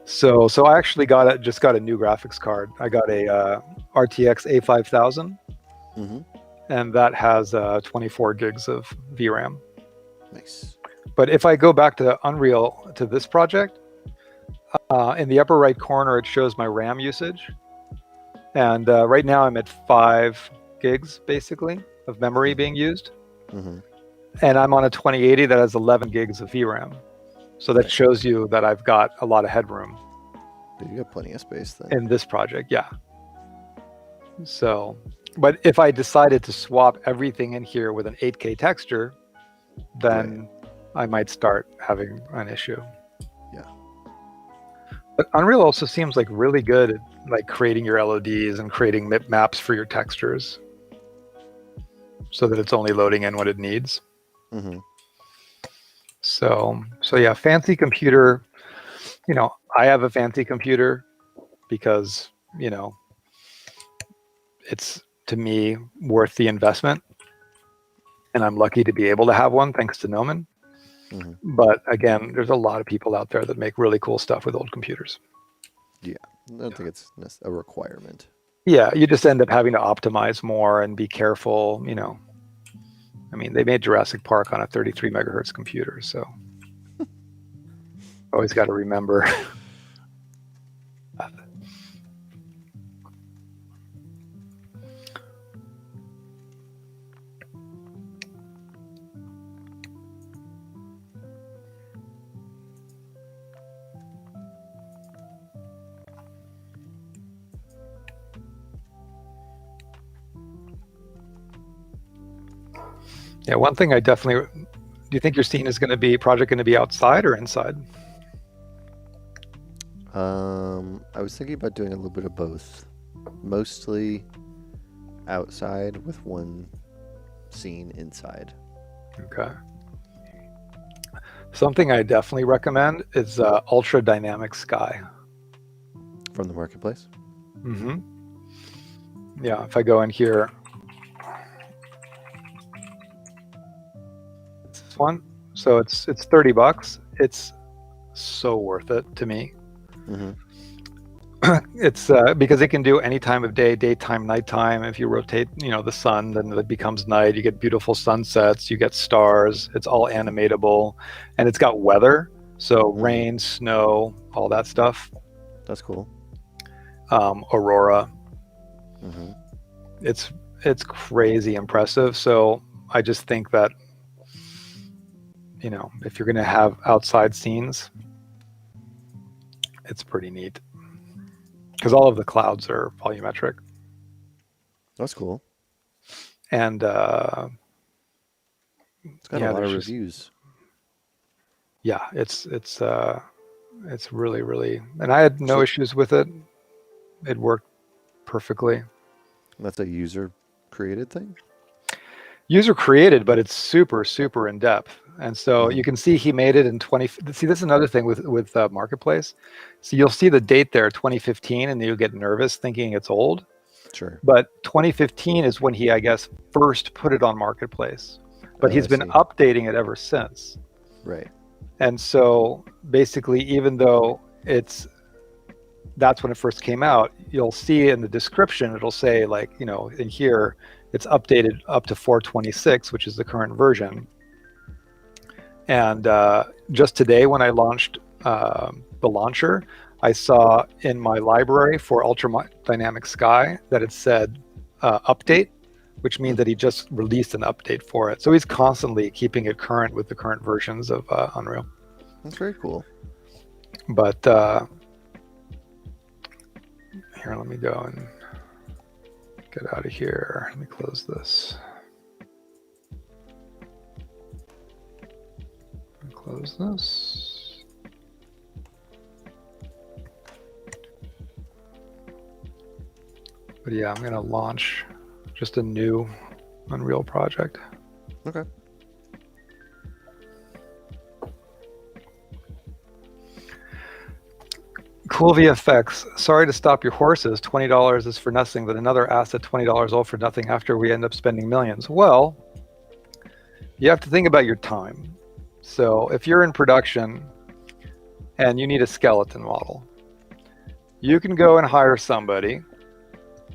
So I actually just got a new graphics card. I got a RTX A5000, and that has 24 gigs of VRAM. Nice. But if I go back to Unreal, to this project, in the upper right corner, it shows my RAM usage. And right now I'm at 5 gigs, basically, of memory being used. And I'm on a 2080 that has 11 gigs of VRAM. So that shows you that I've got a lot of headroom. Dude, you got plenty of space then. In this project, yeah. So, but if I decided to swap everything in here with an 8K texture, then I might start having an issue. Yeah. But Unreal also seems like really good at like creating your LODs and creating maps for your textures, so that it's only loading in what it needs. So yeah, fancy computer. You know, I have a fancy computer because, you know, it's, to me, worth the investment. And I'm lucky to be able to have one thanks to Gnomon. But again, there's a lot of people out there that make really cool stuff with old computers. Yeah, I don't think it's a requirement. Yeah, you just end up having to optimize more and be careful, you know. I mean, they made Jurassic Park on a 33 megahertz computer, so always got to remember. Yeah, one thing I definitely, do you think your scene is going to be, project going to be outside or inside? I was thinking about doing a little bit of both. Mostly outside with one scene inside. Okay. Something I definitely recommend is ultra dynamic sky. from the marketplace. Mm-hmm. Yeah, if I go in here, this one, so it's $30. It's so worth it to me. Mm-hmm. It's because it can do any time of day, daytime, nighttime. If you rotate, the sun, then it becomes night. You get beautiful sunsets. You get stars. It's all animatable, and it's got weather, so rain, snow, all that stuff. That's cool. Aurora. Mm-hmm. It's crazy impressive. So I just think that if you're going to have outside scenes, it's pretty neat. Because all of the clouds are volumetric. That's cool. And it's got a lot of reviews. Yeah, it's really, really, and I had no issues with it. It worked perfectly. That's a user created thing? User created, but it's super, super in depth. And so you can see he made it in 20. See, this is another thing with Marketplace. So you'll see the date there, 2015, and you'll get nervous thinking it's old. Sure. But 2015 is when he, I guess, first put it on Marketplace. But he's been updating it ever since. Right. And so basically, even though that's when it first came out, you'll see in the description, it'll say in here, it's updated up to 426, which is the current version. And just today, when I launched the launcher, I saw in my library for Ultra Dynamic Sky that it said update, which means that he just released an update for it. So he's constantly keeping it current with the current versions of Unreal. That's very cool. But here, let me go and get out of here. Let me close this. Close this. But yeah, I'm going to launch just a new Unreal project. Okay. Cool VFX. Sorry to stop your horses. $20 is for nothing, but another asset, $20 all for nothing after we end up spending millions. Well, you have to think about your time. So if you're in production and you need a skeleton model, you can go and hire somebody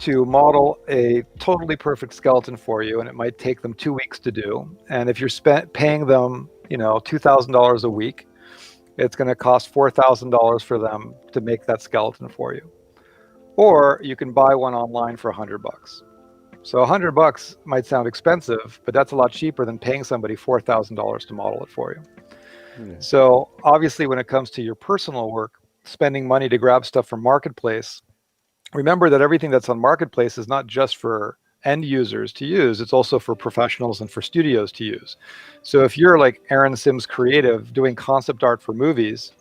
to model a totally perfect skeleton for you, and it might take them 2 weeks to do. And if you're paying them, $2,000 a week, it's going to cost $4,000 for them to make that skeleton for you. Or you can buy one online for $100. So $100 might sound expensive, but that's a lot cheaper than paying somebody $4,000 to model it for you. Yeah. So obviously, when it comes to your personal work, spending money to grab stuff from Marketplace, remember that everything that's on Marketplace is not just for end users to use, it's also for professionals and for studios to use. So if you're like Aaron Sims Creative doing concept art for movies,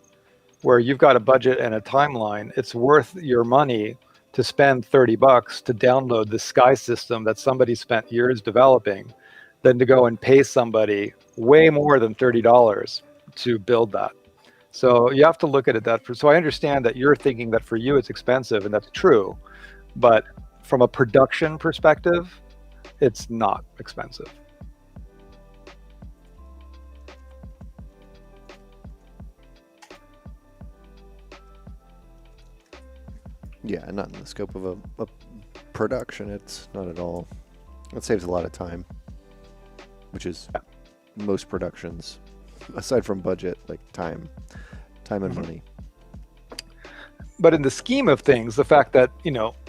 where you've got a budget and a timeline, it's worth your money to spend $30 to download the Sky system that somebody spent years developing than to go and pay somebody way more than $30 to build that. So you have to look at it so I understand that you're thinking that for you it's expensive, and that's true, but from a production perspective, it's not expensive. Yeah, not in the scope of a production. It's not at all. It saves a lot of time, which is most productions, aside from budget, like time and money. But in the scheme of things, the fact that,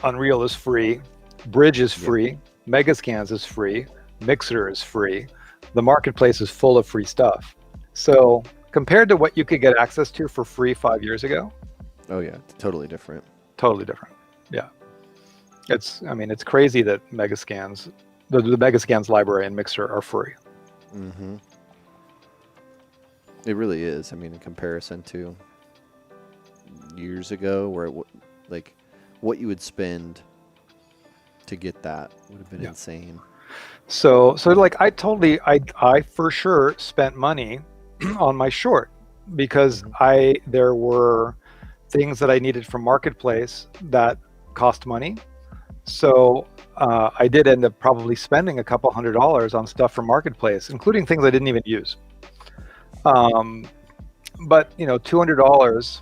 Unreal is free, Bridge is free, Megascans is free, Mixer is free, the Marketplace is full of free stuff. So compared to what you could get access to for free 5 years ago. Oh yeah, totally different. Totally different. Yeah. It's crazy that Megascans, the Megascans library and Mixer are free. Mm-hmm. It really is. In comparison to years ago, where what you would spend to get that would have been insane. So I for sure spent money on my short, because there were things that I needed from Marketplace that cost money. So I did end up probably spending a couple $100 on stuff from Marketplace, including things I didn't even use. But you know, $200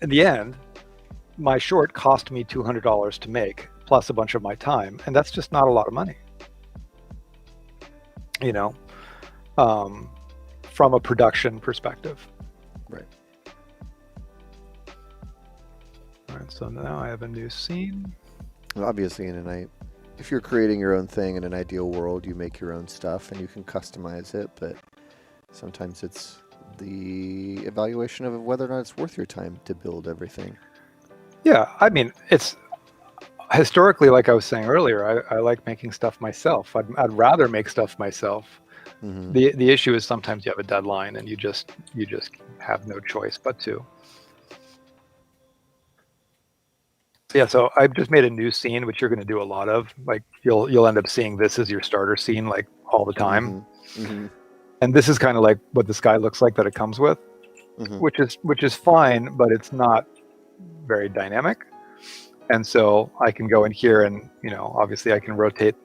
in the end, my short cost me $200 to make, plus a bunch of my time, and that's just not a lot of money. You know, from a production perspective. Right. All right, so now I have a new scene. Well, obviously, if you're creating your own thing in an ideal world, you make your own stuff and you can customize it, but sometimes it's the evaluation of whether or not it's worth your time to build everything. Yeah, I mean, it's historically, like I was saying earlier, I like making stuff myself. I'd rather make stuff myself. Mm-hmm. The issue is sometimes you have a deadline and you just have no choice but to. Yeah, so I've just made a new scene, which you're going to do a lot of. Like you'll end up seeing this as your starter scene like all the time. Mm-hmm. Mm-hmm. And this is kind of like what the sky looks like that it comes with, Mm-hmm. which is fine, but it's not very dynamic. And so I can go in here and, you know, obviously I can rotate,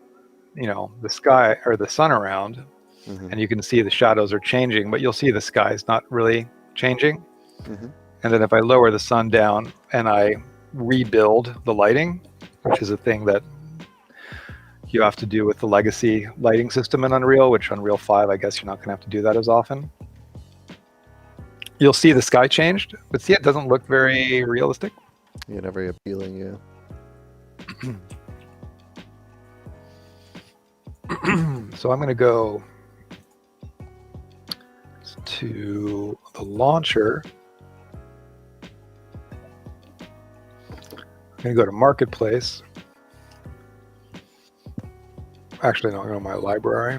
you know, the sky or the sun around, Mm-hmm. and you can see the shadows are changing, but you'll see the sky is not really changing. Mm-hmm. And then if I lower the sun down and I rebuild the lighting, which is a thing that you have to do with the legacy lighting system in Unreal, which Unreal 5, I guess you're not going to have to do that as often. You'll see the sky changed, but see, it doesn't look very realistic. Yeah, not very appealing, yeah. So I'm going to go to the launcher. I'm going to go to Marketplace. Actually, no, I'm going to my library.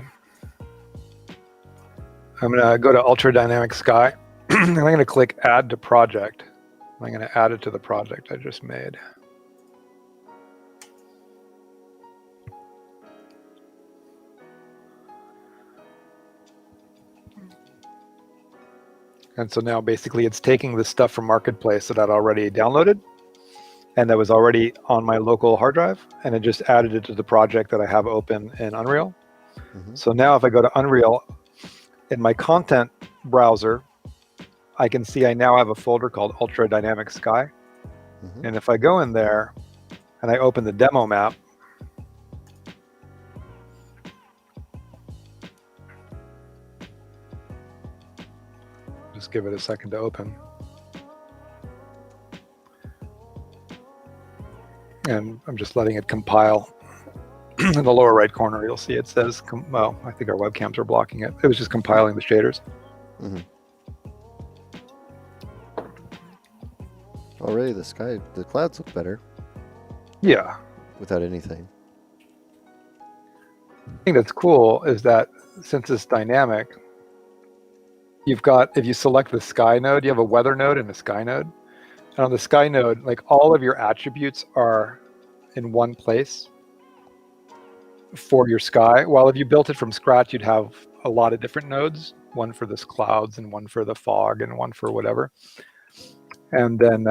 I'm going to go to Ultra Dynamic Sky. And I'm going to click Add to Project. I'm going to add it to the project I just made. And so now basically it's taking the stuff from Marketplace that I'd already downloaded and that was already on my local hard drive, and it just added it to the project that I have open in Unreal. Mm-hmm. So now if I go to Unreal, in my content browser, I can see I now have a folder called Ultra Dynamic Sky. Mm-hmm. And if I go in there and I open the demo map, just give it a second to open. And I'm just letting it compile. In the lower right corner, you'll see it says, well, I think our webcams are blocking it. It was just compiling the shaders. Mm-hmm. Already the clouds look better. Yeah. Without anything. The thing that's cool is that since it's dynamic, you've got, if you select the sky node, you have a weather node and a sky node. And on the sky node, like all of your attributes are in one place for your sky. While if you built it from scratch, you'd have a lot of different nodes, one for the clouds and one for the fog and one for whatever. And then,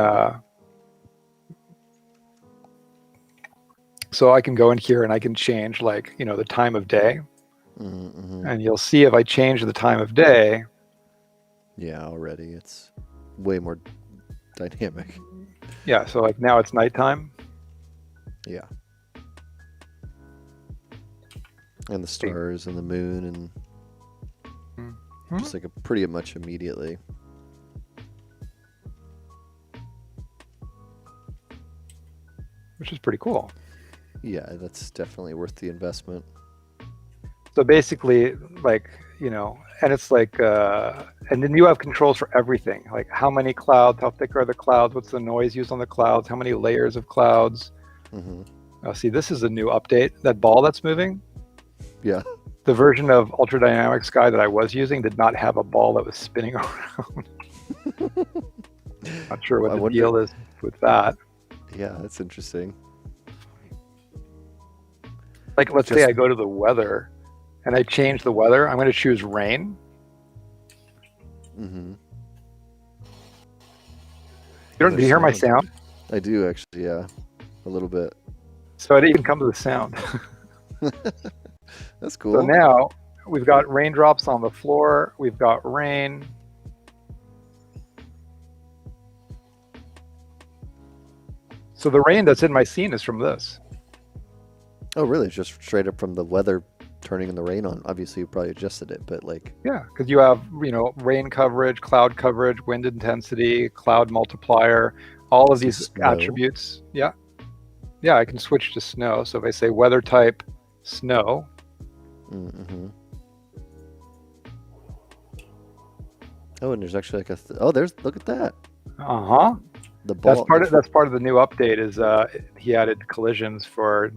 so I can go in here and I can change, like, you know, the time of day. Mm-hmm. And you'll see if I change the time of day. Yeah, already it's way more dynamic. Yeah, so like now it's nighttime. Yeah. And the stars and the moon and just like pretty much immediately. Which is pretty cool. Yeah, that's definitely worth the investment. So basically, like, you know, and it's like, and then you have controls for everything. Like how many clouds, how thick are the clouds, what's the noise used on the clouds, how many layers of clouds. Mm-hmm. Oh, see, this is a new update. That ball that's moving. Yeah. The version of Ultra Dynamic Sky that I was using did not have a ball that was spinning around. Not sure what the deal is with that. Yeah, that's interesting. Like, let's say I go to the weather and I change the weather. I'm going to choose rain. Mm-hmm. Do you hear my sound? I do actually, yeah, a little bit. So it even comes with sound. That's cool. So now we've got raindrops on the floor. We've got rain. So the rain that's in my scene is from this. Oh, really? It's just straight up from the weather turning the rain on. Obviously, you probably adjusted it, but like... Yeah, because you have, rain coverage, cloud coverage, wind intensity, cloud multiplier, all of these attributes. Yeah. Yeah, I can switch to snow. So if I say weather type snow. Mm-hmm. Oh, and there's actually like look at that. Uh-huh. The ball. That's part of the new update is he added collisions for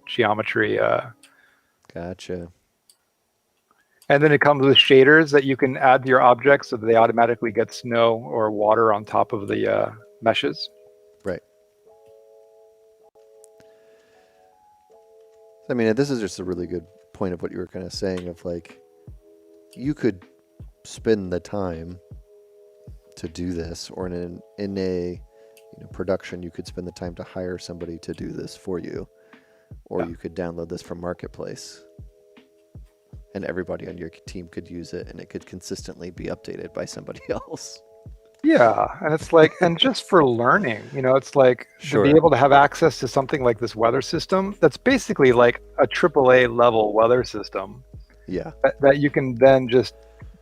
geometry. Gotcha. And then it comes with shaders that you can add to your objects so that they automatically get snow or water on top of the meshes. Right. I mean, this is just a really good point of what you were kind of saying of like, you could spend the time to do this, or in a production, you could spend the time to hire somebody to do this for you, or you could download this from Marketplace, and everybody on your team could use it, and it could consistently be updated by somebody else. Yeah, and it's like, and just for learning, it's like to be able to have access to something like this weather system that's basically like a AAA level weather system. Yeah. That you can then just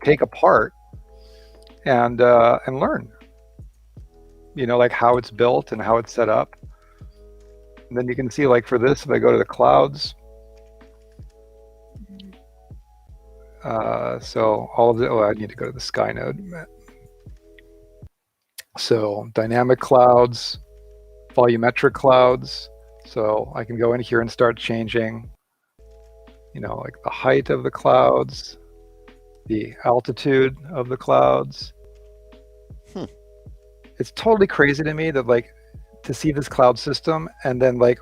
take apart and learn. Like how it's built and how it's set up. And then you can see, like for this, if I go to the clouds, so all of I need to go to the sky node. So dynamic clouds, volumetric clouds. So I can go in here and start changing, like the height of the clouds, the altitude of the clouds. It's totally crazy to me that like to see this cloud system, and then like,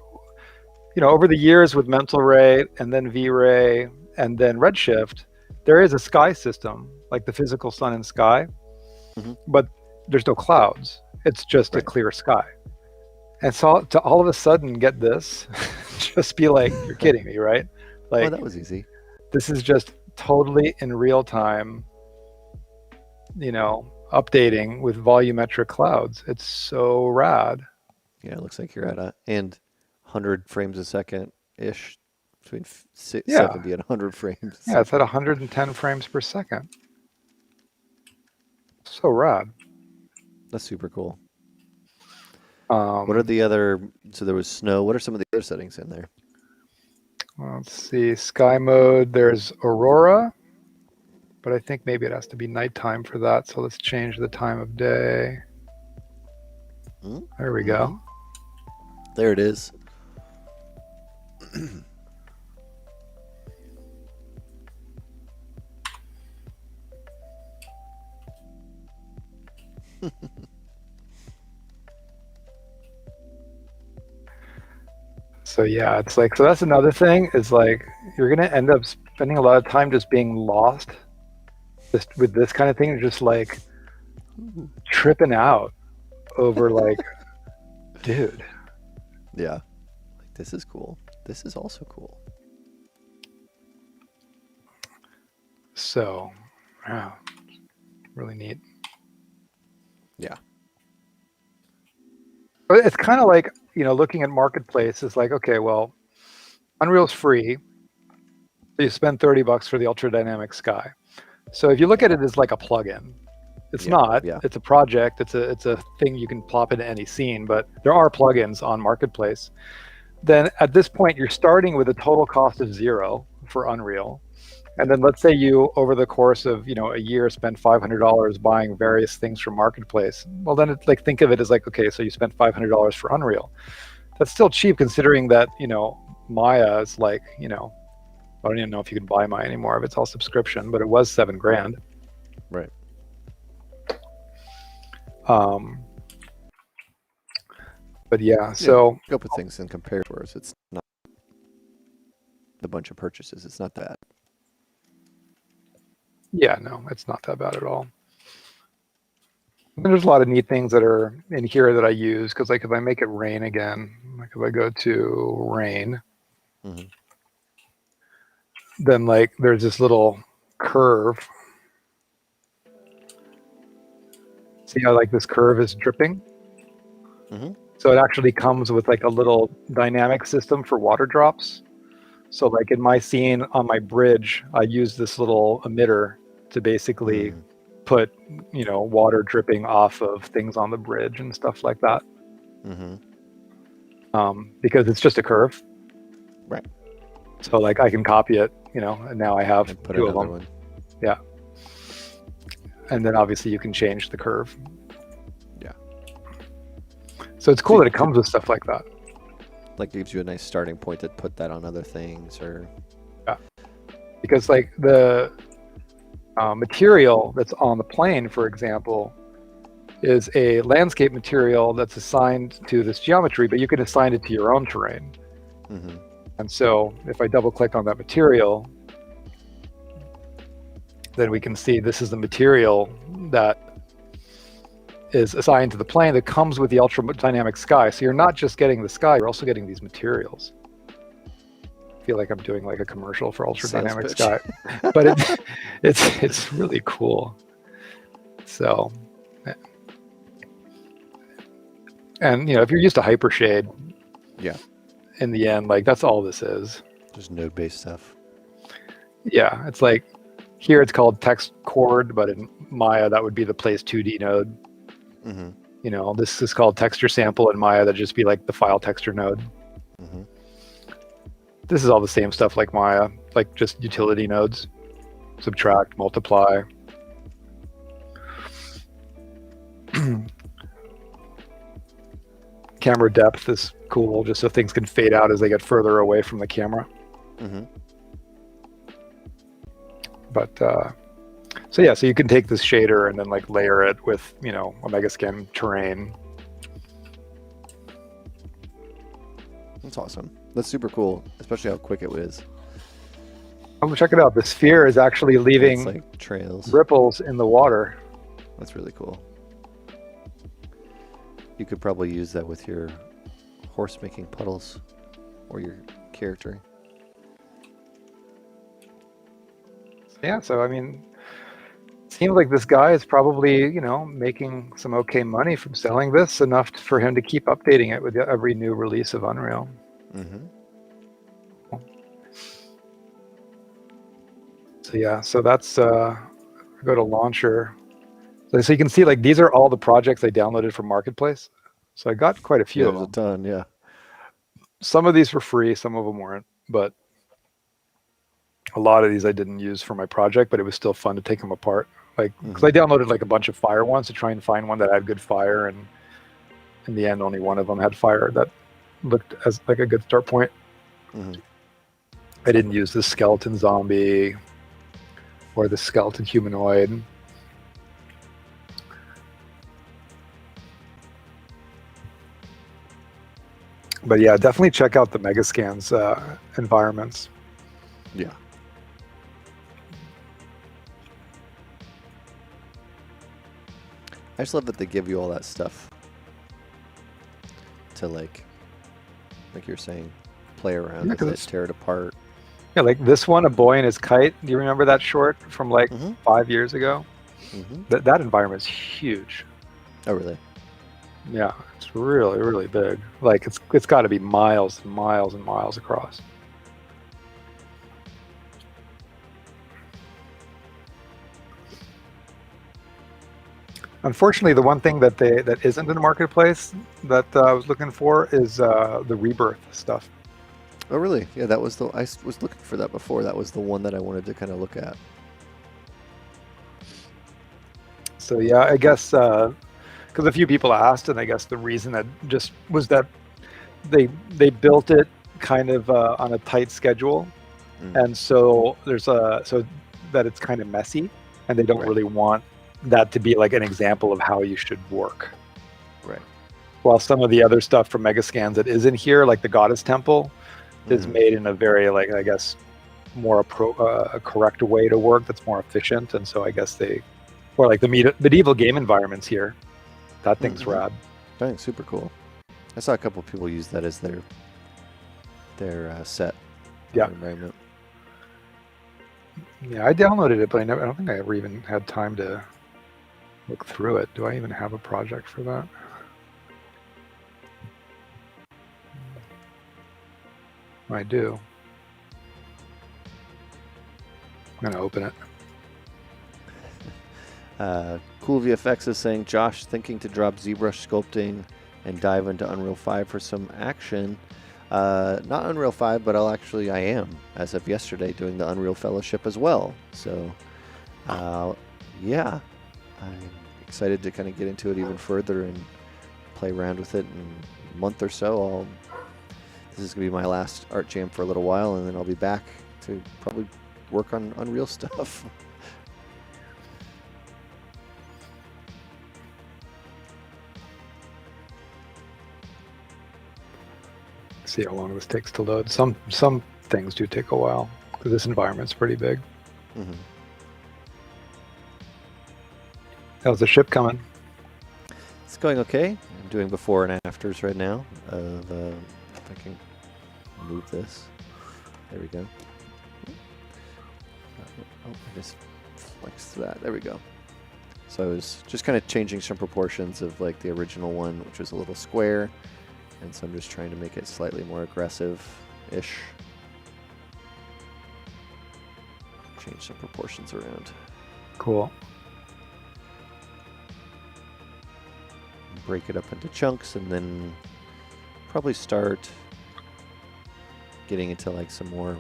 over the years with Mental Ray and then V-Ray and then Redshift, there is a sky system, like the physical sun and sky, but there's no clouds. It's just a clear sky. And so to all of a sudden get this, just be like, you're kidding me, right? Like, that was easy. This is just totally in real time, updating with volumetric clouds. It's so rad. Yeah, it looks like you're at 100 frames a second ish, between 70 and 100 frames. Yeah, it's at 110 frames per second. So rad. That's super cool. What are the other? So there was snow. What are some of the other settings in there? Let's see. Sky mode. There's aurora, but I think maybe it has to be nighttime for that. So let's change the time of day. There we go. There it is. So yeah, it's like, so that's another thing is like, you're going to end up spending a lot of time just being lost just with this kind of thing, just like tripping out over like, dude. Yeah. Like, this is cool. This is also cool. So, wow, really neat. Yeah. But it's kind of like, looking at Marketplace is like, okay, well, Unreal's free. So you spend $30 for the Ultra Dynamic Sky. So if you look at it as like a plugin, it's not. Yeah. It's a project. It's a thing you can plop into any scene. But there are plugins on Marketplace. Then at this point, you're starting with a total cost of $0 for Unreal. And then let's say you, over the course of a year, spend $500 buying various things from Marketplace. Well, then it's like, think of it as like, okay, so you spent $500 for Unreal. That's still cheap considering that Maya is like I don't even know if you can buy Maya anymore if it's all subscription, but it was $7,000. Right. But yeah, so scope of things and compare to ours. It's not a bunch of purchases. It's not that. Yeah, no, it's not that bad at all. And there's a lot of neat things that are in here that I use, because like if I make it rain again, like if I go to rain, then like there's this little curve. See how like this curve is dripping? So it actually comes with like a little dynamic system for water drops. So like in my scene on my bridge, I use this little emitter to basically put, you know, water dripping off of things on the bridge and stuff like that. Because it's just a curve. Right. So like I can copy it, you know, and now I have And put two of another them. one. Yeah. And then obviously you can change the curve. Yeah. So it's cool that it comes with stuff like that. Like gives you a nice starting point to put that on other things, or because like the material that's on the plane, for example, is a landscape material that's assigned to this geometry, but you can assign it to your own terrain. And so if I double click on that material, then we can see this is the material that is assigned to the plane that comes with the ultra dynamic sky. So you're not just getting the sky, you're also getting these materials. I feel like I'm doing like a commercial for ultra dynamic sky, but it's really cool. So, and you know, if you're used to hypershade, in the end, like that's all this is. Just node-based stuff. Yeah, it's like here it's called text chord, but in Maya that would be the place 2D node. You know, this is called texture sample in Maya. That'd just be like the file texture node. This is all the same stuff like Maya, like just utility nodes. Subtract, multiply. Camera depth is cool, just so things can fade out as they get further away from the camera. But so yeah, so you can take this shader and then like layer it with, you know, a Megascan terrain. That's awesome. That's super cool, especially how quick it is. Oh, check it out. The sphere is actually leaving like trails, ripples in the water. That's really cool. You could probably use that with your horse making puddles or your character. Yeah, so I mean, it seems like this guy is probably, you know, making some okay money from selling this, enough for him to keep updating it with every new release of Unreal. So yeah, so that's go to launcher. So you can see like these are all the projects I downloaded from Marketplace. So I got quite a few of them. There's a ton, yeah. Some of these were free, some of them weren't, but a lot of these I didn't use for my project, but it was still fun to take them apart. Like, because I downloaded like a bunch of fire ones to try and find one that had good fire, and in the end, only one of them had fire that looked as like a good start point. I didn't use the skeleton zombie or the skeleton humanoid. But yeah, definitely check out the Megascan's environments. Yeah. I just love that they give you all that stuff to like you're saying, play around with it, tear it apart. Yeah, like this one, A Boy and His Kite. Do you remember that short from like 5 years ago? That environment is huge. Oh, really? Yeah, it's really, really big. Like it's got to be miles and miles and miles across. Unfortunately, the one thing that isn't in the marketplace that I was looking for is the Rebirth stuff. Oh, really? Yeah, that was I was looking for that before. That was the one that I wanted to kind of look at. So yeah, I guess because a few people asked, and I guess the reason that just was that they built it kind of on a tight schedule, and so there's so that it's kind of messy, and they don't really want that to be like an example of how you should work. Right. While some of the other stuff from Megascans that is in here, like the Goddess Temple, is made in a very, like, I guess, more a correct way to work that's more efficient. And so I guess or like the medieval game environments here, That thing's Mhm. rad. I think super cool. I saw a couple of people use that as their set Yeah. environment. Yeah, I downloaded it, but I don't think I ever even had time to look through it. Do I even have a project for that? I do. I'm gonna open it. Cool VFX is saying, Josh thinking to drop ZBrush sculpting and dive into Unreal 5 for some action. Not Unreal 5, but I am, as of yesterday, doing the Unreal Fellowship as well. So, yeah, I'm excited to kind of get into it even further and play around with it in a month or so. This is going to be my last art jam for a little while, and then I'll be back to probably work on Unreal stuff. See how long this takes to load. Some things do take a while because this environment's pretty big. Mm-hmm. How's the ship coming? It's going okay. I'm doing before and afters right now of if I can move this. There we go. Oh, I just flexed that. There we go. So I was just kind of changing some proportions of like the original one, which was a little square. And so I'm just trying to make it slightly more aggressive-ish. Change some proportions around. Cool. Break it up into chunks and then probably start getting into like some more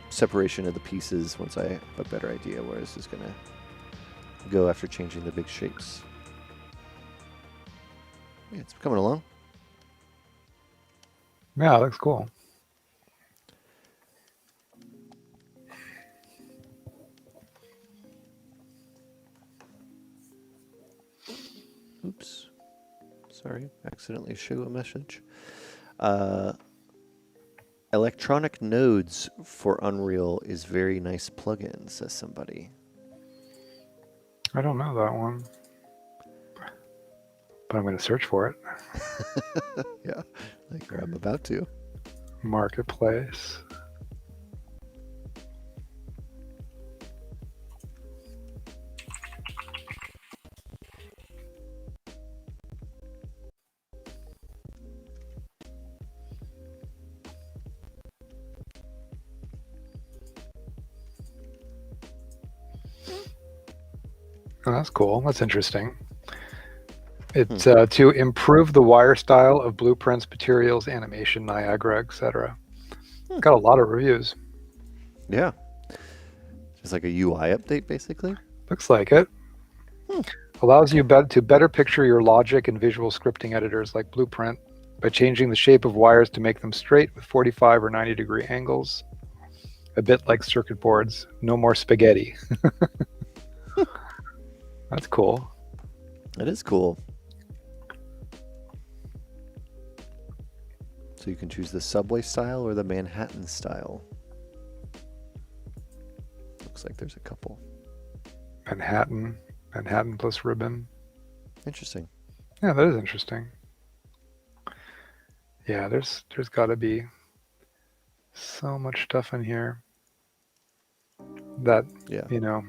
separation of the pieces once I have a better idea where this is going to go after changing the big shapes. Yeah, it's coming along. Yeah, it looks cool. Oops. Sorry, accidentally show a message. Electronic nodes for Unreal is very nice plugin, says somebody. I don't know that one, but I'm going to search for it. Yeah, like I'm about to. Marketplace. Oh, that's cool. That's interesting. It's to improve the wire style of blueprints, materials, animation, Niagara, etc. Got a lot of reviews. Yeah. Just like a UI update, basically. Looks like it. Allows you to better picture your logic in visual scripting editors like Blueprint by changing the shape of wires to make them straight with 45 or 90-degree angles. A bit like circuit boards. No more spaghetti. That's cool. It is cool. So you can choose the subway style or the Manhattan style. Looks like there's a couple. Manhattan plus ribbon. Interesting. Yeah, that is interesting. Yeah, there's got to be so much stuff in here that, Yeah. you know,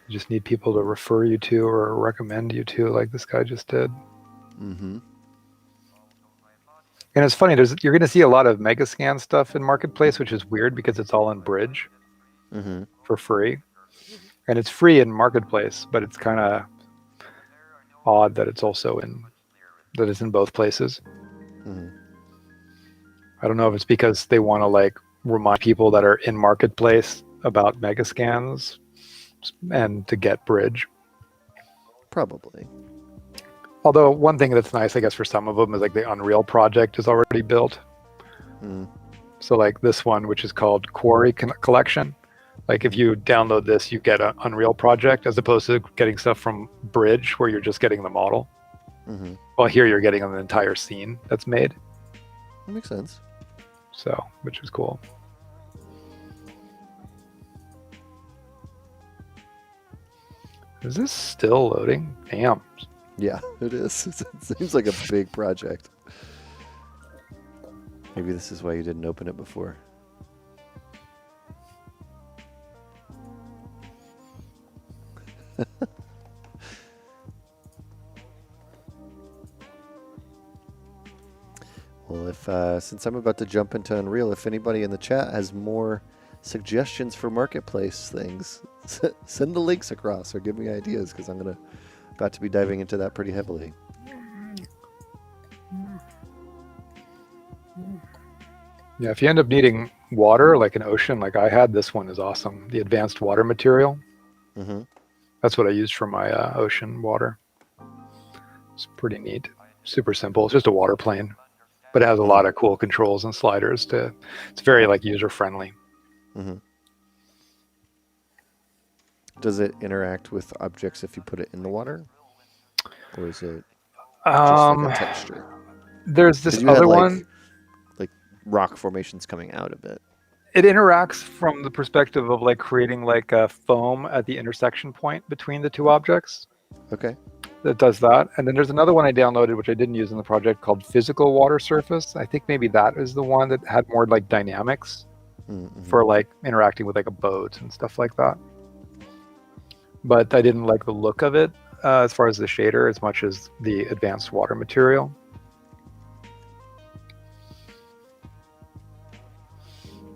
you just need people to refer you to or recommend you to, like this guy just did. Mm-hmm. And it's funny, you're going to see a lot of Megascan stuff in Marketplace, which is weird because it's all in Bridge for free. And it's free in Marketplace, but it's kind of odd that it's in both places. I don't know if it's because they want to like remind people that are in Marketplace about Megascans and to get Bridge. Probably. Although one thing that's nice, I guess, for some of them is like the Unreal project is already built. So like this one, which is called Quarry Collection, like if you download this, you get an Unreal project as opposed to getting stuff from Bridge where you're just getting the model. Well, here you're getting an entire scene that's made. That makes sense. So, which is cool. Is this still loading? Damn. Yeah, it is. It seems like a big project. Maybe this is why you didn't open it before. Well, if since I'm about to jump into Unreal, if anybody in the chat has more suggestions for marketplace things, send the links across or give me ideas because I'm about to be diving into that pretty heavily. Yeah, if you end up needing water, like an ocean, like I had, this one is awesome. The advanced water material. Mm-hmm. That's what I used for my ocean water. It's pretty neat. Super simple. It's just a water plane, but it has a lot of cool controls and sliders. It's very like user friendly. Mm-hmm. Does it interact with objects if you put it in the water, or is it just like a texture? There's this 'Cause you other had one. like rock formations coming out of it. It interacts from the perspective of like creating like a foam at the intersection point between the two objects. Okay. That does that. And then there's another one I downloaded, which I didn't use in the project, called Physical Water Surface. I think maybe that is the one that had more like dynamics for like interacting with like a boat and stuff like that. But I didn't like the look of it as far as the shader as much as the advanced water material.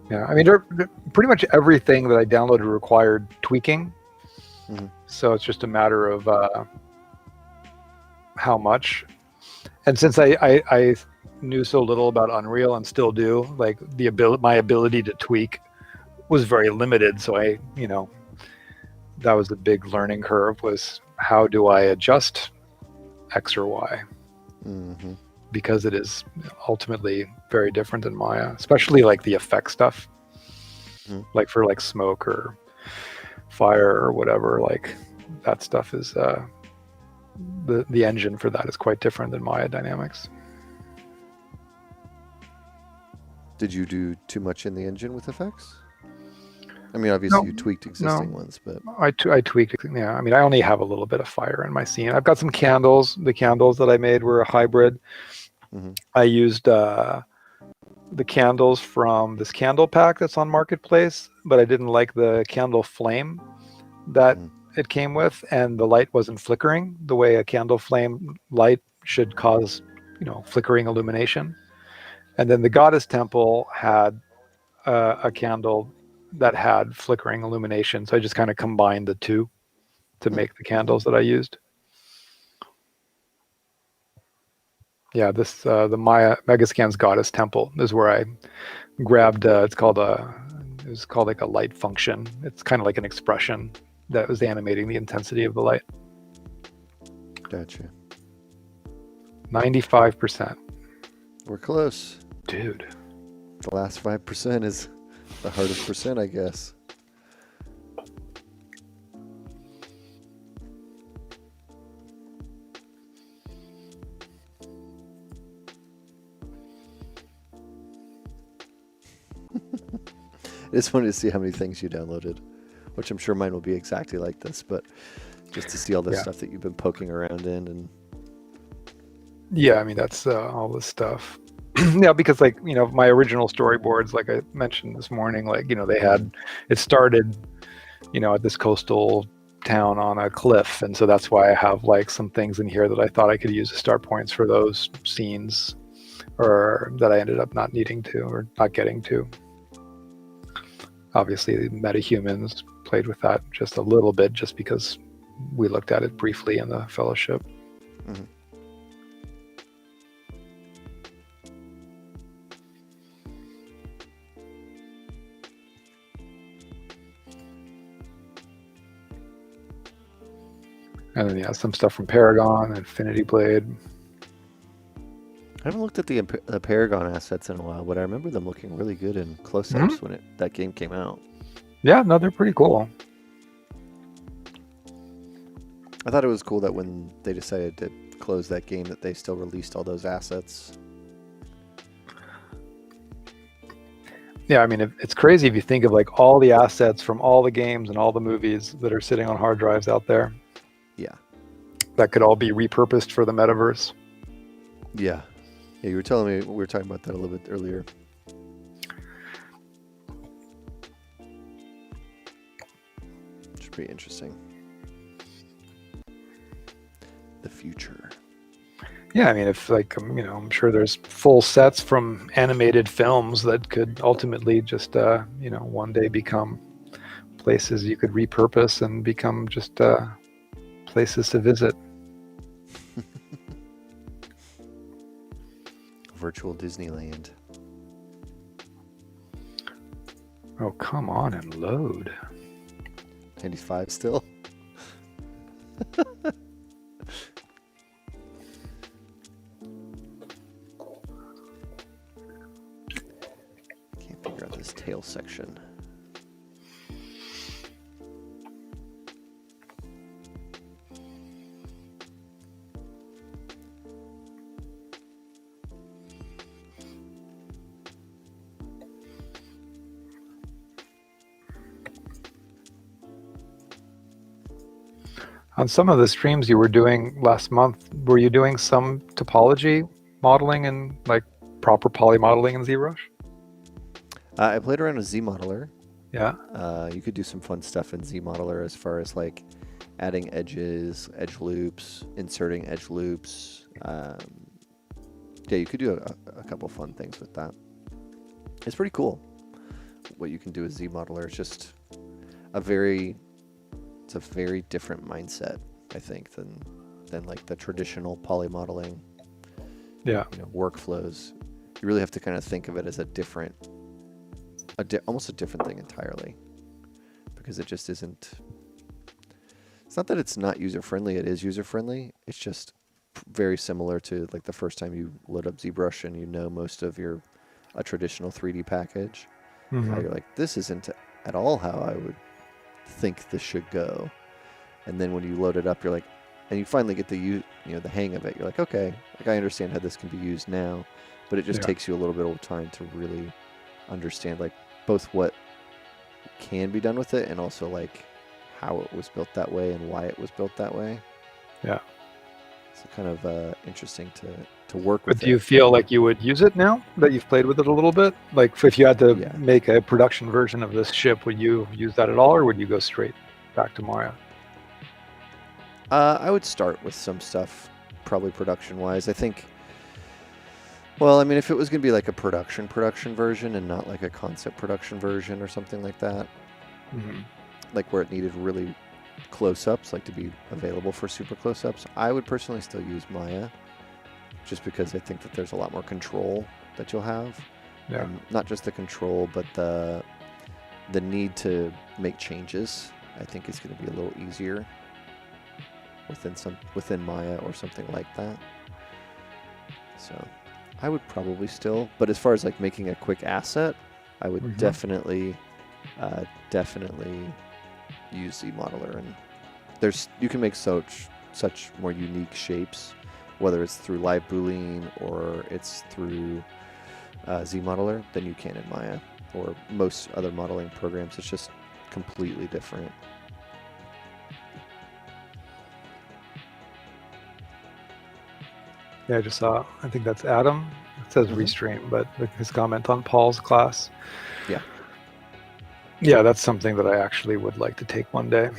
Yeah, I mean, pretty much everything that I downloaded required tweaking. So it's just a matter of how much. And since I knew so little about Unreal and still do, like my ability to tweak was very limited. So that was the big learning curve, was how do I adjust X or Y? Because it is ultimately very different than Maya, especially like the effect stuff, like for like smoke or fire or whatever. Like that stuff is the engine for that is quite different than Maya dynamics. Did you do too much in the engine with effects? I mean, obviously you tweaked existing ones, but I tweaked. Yeah, I mean, I only have a little bit of fire in my scene. I've got some candles. The candles that I made were a hybrid. I used the candles from this candle pack that's on Marketplace, but I didn't like the candle flame that it came with, and the light wasn't flickering the way a candle flame light should cause, flickering illumination. And then the Goddess Temple had a candle that had flickering illumination, so I just kind of combined the two to make the candles that I used. Yeah, this the Maya Megascan's Goddess Temple is where I grabbed. It was called like a light function. It's kind of like an expression that was animating the intensity of the light. Gotcha. 95%. We're close, dude. The last 5% is the hardest percent, I guess. I just wanted to see how many things you downloaded, which I'm sure mine will be exactly like this, but just to see all this stuff that you've been poking around in. And yeah, I mean, that's all this stuff. Yeah, because like, my original storyboards, like I mentioned this morning, like, it started, at this coastal town on a cliff. And so that's why I have like some things in here that I thought I could use as start points for those scenes, or that I ended up not needing to or not getting to. Obviously, the metahumans played with that just a little bit, just because we looked at it briefly in the fellowship. And then some stuff from Paragon, Infinity Blade. I haven't looked at the Paragon assets in a while, but I remember them looking really good in close-ups when that game came out. Yeah, no, they're pretty cool. I thought it was cool that when they decided to close that game, that they still released all those assets. Yeah, I mean, it's crazy if you think of like all the assets from all the games and all the movies that are sitting on hard drives out there. Yeah. that could all be repurposed for the metaverse. Yeah. Yeah, you were telling me, we were talking about that a little bit earlier. Which is pretty interesting. The future. Yeah, I mean, if like, I'm sure there's full sets from animated films that could ultimately just, one day become places you could repurpose and become just places to visit. Virtual Disneyland. Oh, come on and load. 95 still? Can't figure out this tail section. On some of the streams you were doing last month, were you doing some topology modeling and like proper poly modeling in ZBrush? I played around with ZModeler. Yeah. You could do some fun stuff in ZModeler as far as like adding edges, edge loops, inserting edge loops. Yeah, you could do a couple fun things with that. It's pretty cool what you can do with ZModeler. It's just a very different mindset, I think, than like the traditional poly modeling. Yeah. Workflows. You really have to kind of think of it as almost a different thing entirely, because it just isn't. It's not that it's not user friendly. It is user friendly. It's just very similar to like the first time you load up ZBrush and most of a traditional 3D package. Mm-hmm. How you're like, this isn't at all how I would think this should go. And then when you load it up, you're like, and you finally get the hang of it. You're like, okay, like I understand how this can be used now, but it just takes you a little bit of time to really understand like both what can be done with it and also like how it was built that way and why it was built that way. Yeah. It's kind of interesting to work with. But do you feel like you would use it now that you've played with it a little bit? Like if you had to make a production version of this ship, would you use that at all, or would you go straight back to Maya? I would start with some stuff, probably production-wise. I think, well, I mean, if it was going to be like a production version and not like a concept production version or something like that, like where it needed really close-ups, like to be available for super close-ups, I would personally still use Maya, just because I think that there's a lot more control that you'll have. Yeah. Not just the control, but the need to make changes, I think is going to be a little easier within Maya or something like that. So I would probably still, but as far as like making a quick asset, I would definitely use ZModeler. And you can make such more unique shapes, whether it's through live Boolean or it's through ZModeler, than you can in Maya or most other modeling programs. It's just completely different. Yeah, I just saw, I think that's Adam. It says restream, but his comment on Paul's class. Yeah. Yeah, that's something that I actually would like to take one day.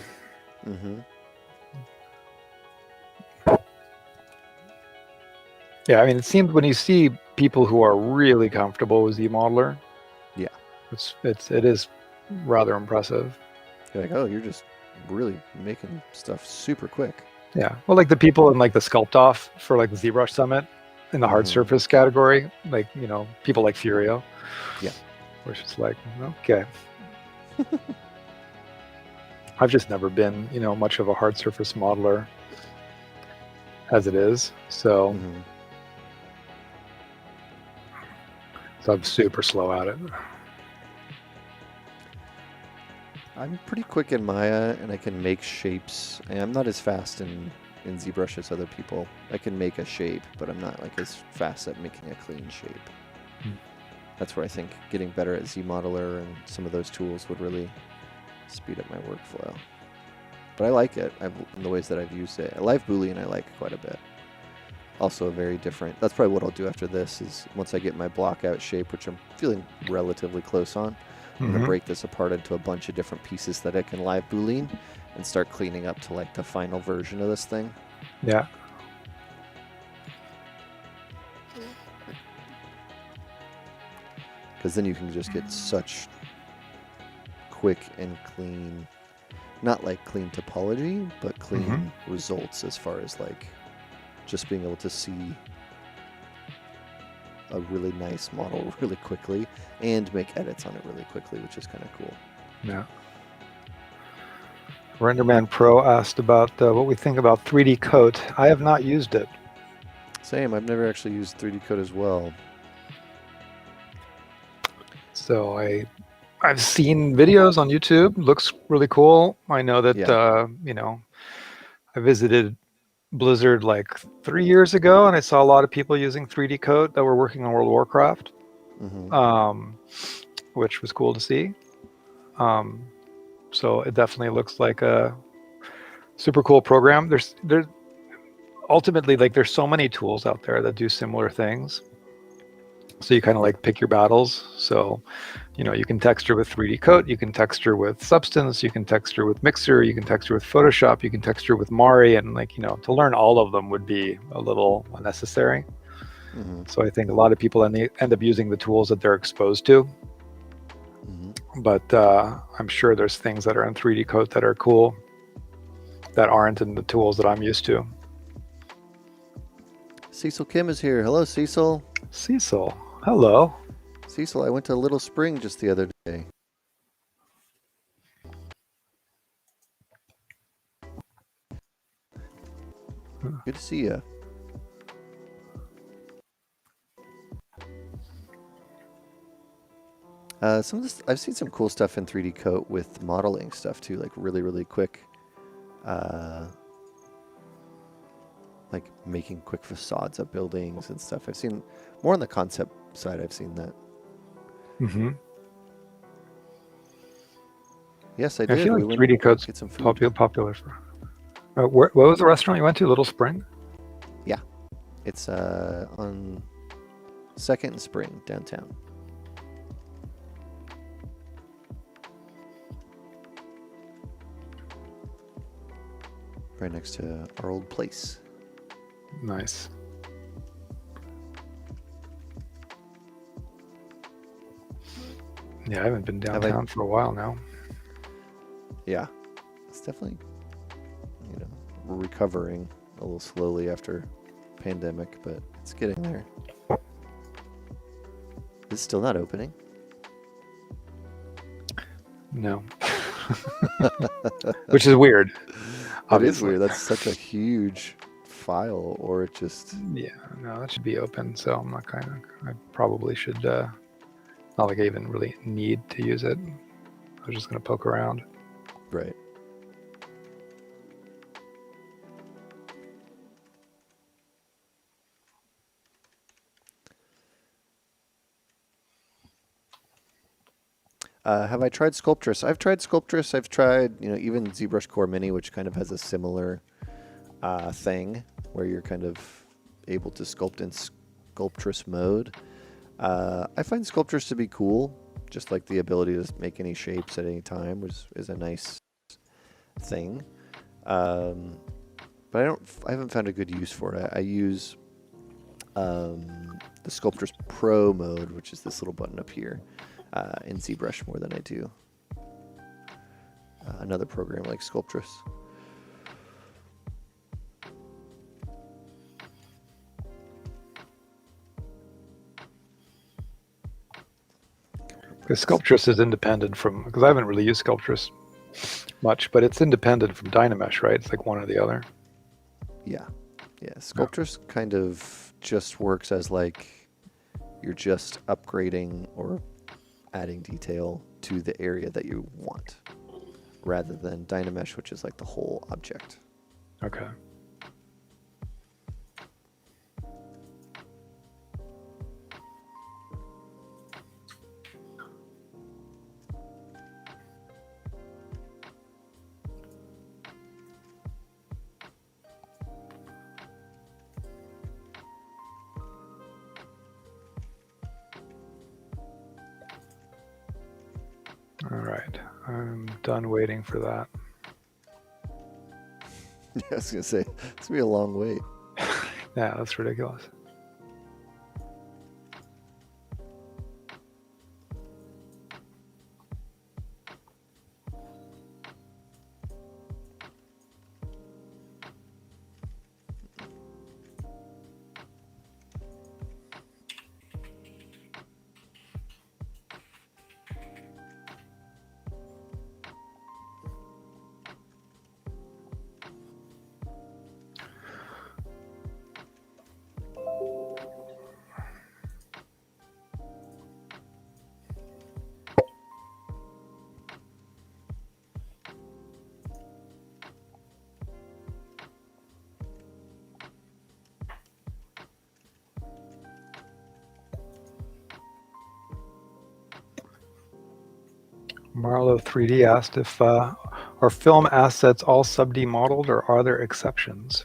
Yeah, I mean, it seems when you see people who are really comfortable with ZModeler, it is rather impressive. You're like, oh, you're just really making stuff super quick. Yeah, well, like the people in like the Sculpt Off for like the ZBrush Summit in the hard surface category, like, people like Furio. Yeah. Where it's just like, okay. I've just never been, much of a hard surface modeler as it is. So, so I'm super slow at it. I'm pretty quick in Maya, and I can make shapes. And I'm not as fast in ZBrush as other people. I can make a shape, but I'm not like as fast at making a clean shape. That's where I think getting better at ZModeler and some of those tools would really speed up my workflow. but I like it in the ways that I've used it. Live Boolean I like quite a bit. Also a very different. That's probably what I'll do after this is once I get my block out shape, which I'm feeling relatively close on, I'm going to break this apart into a bunch of different pieces that I can live Boolean and start cleaning up to like the final version of this thing. Yeah. Because then you can just get such quick and clean, not like clean topology, but clean results as far as like just being able to see a really nice model really quickly and make edits on it really quickly, which is kind of cool. Yeah. Renderman Pro asked about what we think about 3D Coat. I have not used it. Same. I've never actually used 3D Coat as well. So I've seen videos on YouTube. Looks really cool. I know that you know, I visited Blizzard like 3 years ago, and I saw a lot of people using 3D Coat that were working on World of Warcraft, which was cool to see. So it definitely looks like a super cool program. There's ultimately, like, there's so many tools out there that do similar things. So you kind of like pick your battles. So, you know, you can texture with 3D Coat, you can texture with Substance, you can texture with Mixer, you can texture with Photoshop, you can texture with Mari, and like, you know, to learn all of them would be a little unnecessary. So I think a lot of people end up using the tools that they're exposed to. But I'm sure there's things that are in 3D Coat that are cool that aren't in the tools that I'm used to. Cecil Kim is here. Hello, Cecil. Cecil, hello. Cecil, I went to Little Spring just the other day. Good to see you. Some of this, I've seen some cool stuff in 3D Coat with modeling stuff too, like really, really quick. Like making quick facades of buildings and stuff. I've seen more on the concept side. I've seen that. Yes, I did. I feel like we 3D Coat's get some food. popular for. What was the restaurant you went to? Little Spring? Yeah, it's on 2nd and Spring downtown. Right next to our old place. Nice. Yeah, I haven't been downtown for a while now. Yeah, it's definitely, you know, we're recovering a little slowly after pandemic, but it's getting there. It's still not opening. No. Which is weird. It is weird. That's such a huge file, or it just... Yeah, no, that should be open, so I'm not I probably should, not like I even really need to use it. I was just going to poke around. Right. Have I tried Sculptress? I've tried Sculptress. I've tried, you know, even ZBrush Core Mini, which kind of has a similar thing where you're kind of able to sculpt in Sculptress mode. I find Sculptress to be cool. Just like the ability to make any shapes at any time is a nice thing. But I haven't found a good use for it. I use the Sculptress Pro mode, which is this little button up here. In ZBrush more than I do another program like Sculptress. Because Sculptress is independent from, because I haven't really used Sculptress much, but it's independent from Dynamesh, right? It's like one or the other. Yeah. Sculptress kind of just works as like you're just upgrading or adding detail to the area that you want, rather than Dynamesh, which is like the whole object. Okay. All right, I'm done waiting for that. Yeah, I was gonna say it's gonna be a long wait. Yeah, that's ridiculous. Marlo 3D asked if are film assets all sub-D modeled, or are there exceptions?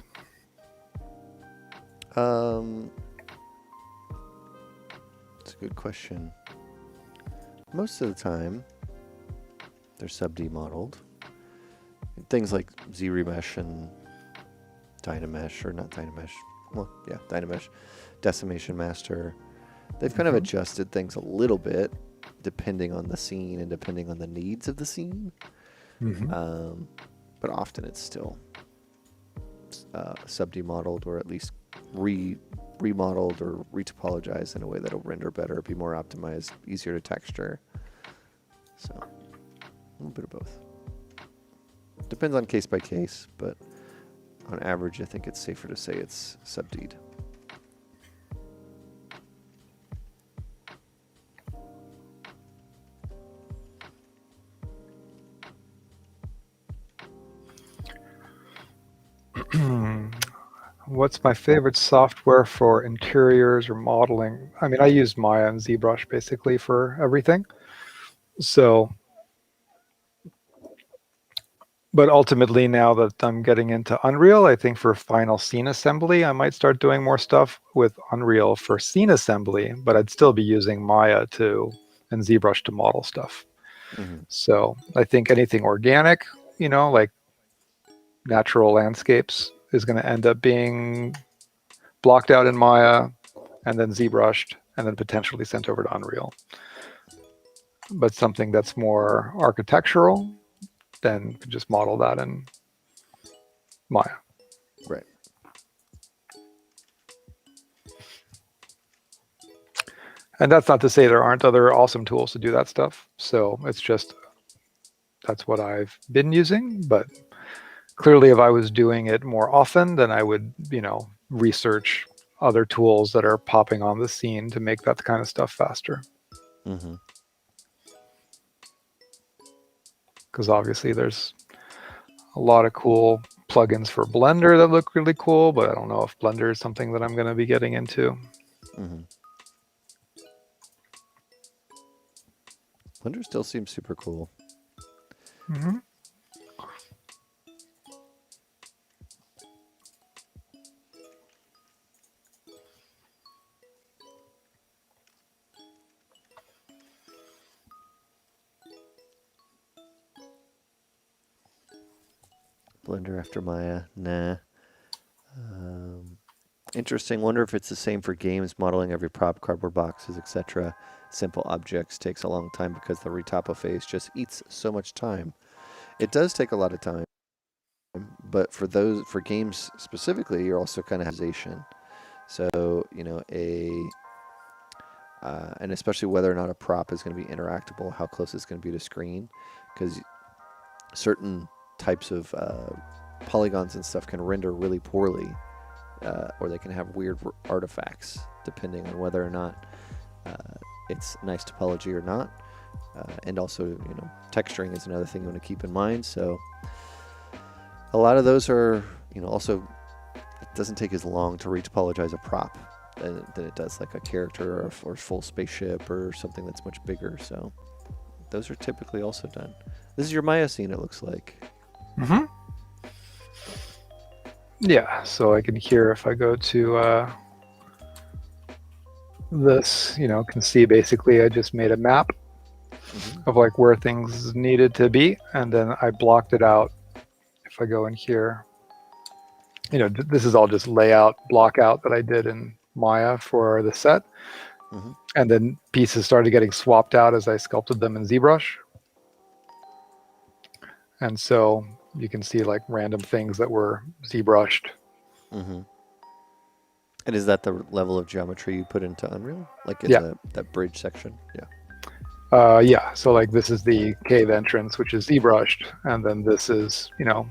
It's a good question. Most of the time, they're sub-D modeled. Things like ZRemesh and Dynamesh, or not Dynamesh. Well, yeah, Dynamesh, Decimation Master. They've kind of adjusted things a little bit depending on the scene and depending on the needs of the scene. But often it's still sub-D modeled, or at least remodeled or retopologized in a way that'll render better, be more optimized, easier to texture. So a little bit of both. Depends on case by case, but on average, I think it's safer to say it's sub-D'd. What's my favorite software for interiors or modeling? I mean, I use Maya and ZBrush basically for everything. So, but ultimately now that I'm getting into Unreal, I think for final scene assembly, I might start doing more stuff with Unreal for scene assembly, but I'd still be using Maya and ZBrush to model stuff. So I think anything organic, you know, like natural landscapes, is going to end up being blocked out in Maya and then ZBrushed and then potentially sent over to Unreal. But something that's more architectural, then you can just model that in Maya. Right. And that's not to say there aren't other awesome tools to do that stuff. So it's just, that's what I've been using. But clearly, if I was doing it more often, then I would, you know, research other tools that are popping on the scene to make that kind of stuff faster. Because obviously there's a lot of cool plugins for Blender that look really cool, but I don't know if Blender is something that I'm going to be getting into. Blender still seems super cool. Blender after Maya, nah. Interesting. Wonder if it's the same for games. Modeling every prop, cardboard boxes, etc. Simple objects takes a long time because the retopo phase just eats so much time. It does take a lot of time, but for games specifically, you're also kind of So, you know, and especially whether or not a prop is going to be interactable, how close it's going to be to screen, because certain types of polygons and stuff can render really poorly, or they can have weird artifacts depending on whether or not it's nice topology or not. And also, you know, texturing is another thing you want to keep in mind. So a lot of those are, you know, also it doesn't take as long to retopologize a prop than it does like a character or full spaceship or something that's much bigger. So those are typically also done. This is your Maya scene, it looks like. Yeah, so I can hear if I go to this, you know, can see basically I just made a map of like where things needed to be, and then I blocked it out. If I go in here, you know, this is all just layout block out that I did in Maya for the set. Mm-hmm. And then pieces started getting swapped out as I sculpted them in ZBrush. And so you can see like random things that were ZBrushed. Mm-hmm. And is that the level of geometry you put into Unreal? Like in Yeah. that bridge section? Yeah. Yeah. So like this is the cave entrance, which is ZBrushed. And then this is, you know,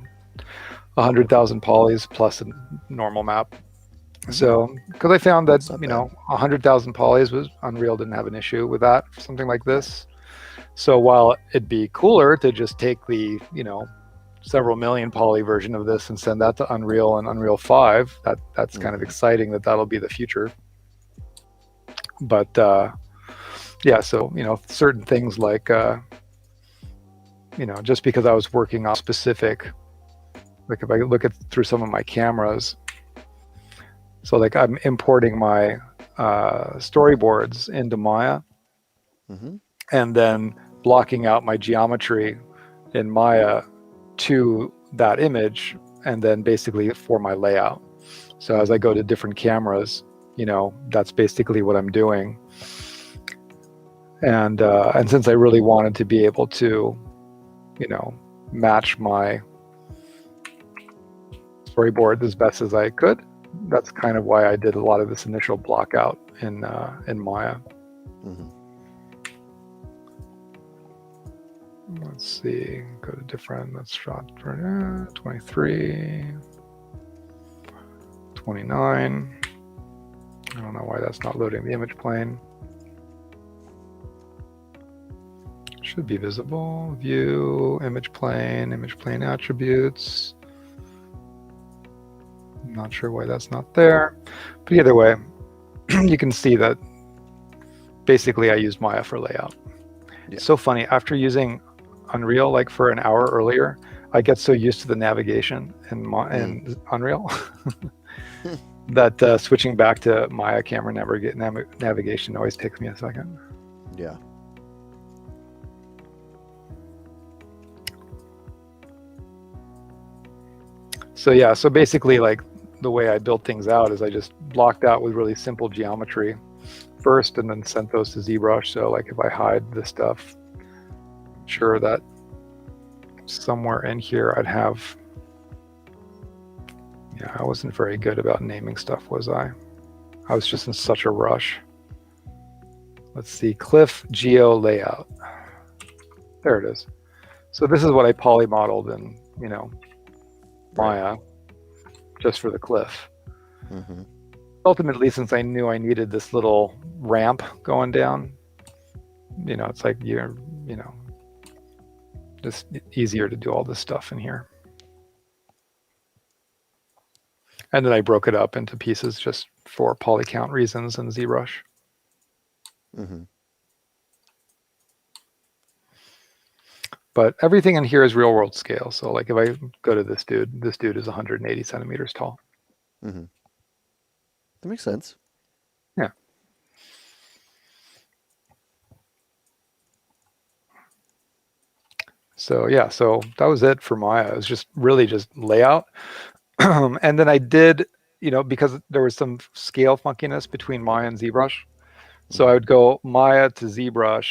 100,000 polys plus a normal map. Mm-hmm. So, because I found that, That's not you bad. know, 100,000 polys was Unreal didn't have an issue with that for something like this. So while it'd be cooler to just take the, you know, several million poly version of this and send that to Unreal and Unreal 5, that's kind of exciting that that'll be the future. But yeah, so, you know, certain things like, you know, just because I was working on specific, like if I look at through some of my cameras, so like I'm importing my storyboards into Maya, Mm-hmm. and then blocking out my geometry in Maya to that image, and then basically for my layout. So as I go to different cameras, you know, that's basically what I'm doing. And since I really wanted to be able to, you know, match my storyboard as best as I could, that's kind of why I did a lot of this initial block out in Maya. Mm-hmm. Let's see, go to different, let's shot for 23, 29. I don't know why that's not loading the image plane. Should be visible, view, image plane attributes. I'm not sure why that's not there, but either way, you can see that basically I used Maya for layout. Yeah. It's so funny, after using Unreal like for an hour earlier, I get so used to the navigation in Unreal that switching back to Maya camera navigation always takes me a second. Yeah. So yeah, so basically like the way I built things out is I just blocked out with really simple geometry first and then sent those to ZBrush. So like if I hide this stuff, I'm sure that somewhere in here I'd have, yeah, I wasn't very good about naming stuff, was I? I was just in such a rush. Let's see, cliff geo layout. There it is. So this is what I poly modeled in, you know, Maya, just for the cliff. Mm-hmm. Ultimately, since I knew I needed this little ramp going down, you know, it's like you're, you know, just easier to do all this stuff in here. And then I broke it up into pieces just for poly count reasons in ZBrush. Mm-hmm. But everything in here is real world scale. So like if I go to this dude is 180 centimeters tall. Mm-hmm. That makes sense. Yeah. So yeah, so that was it for Maya. It was just really just layout. And then I did, you know, because there was some scale funkiness between Maya and ZBrush. So I would go Maya to ZBrush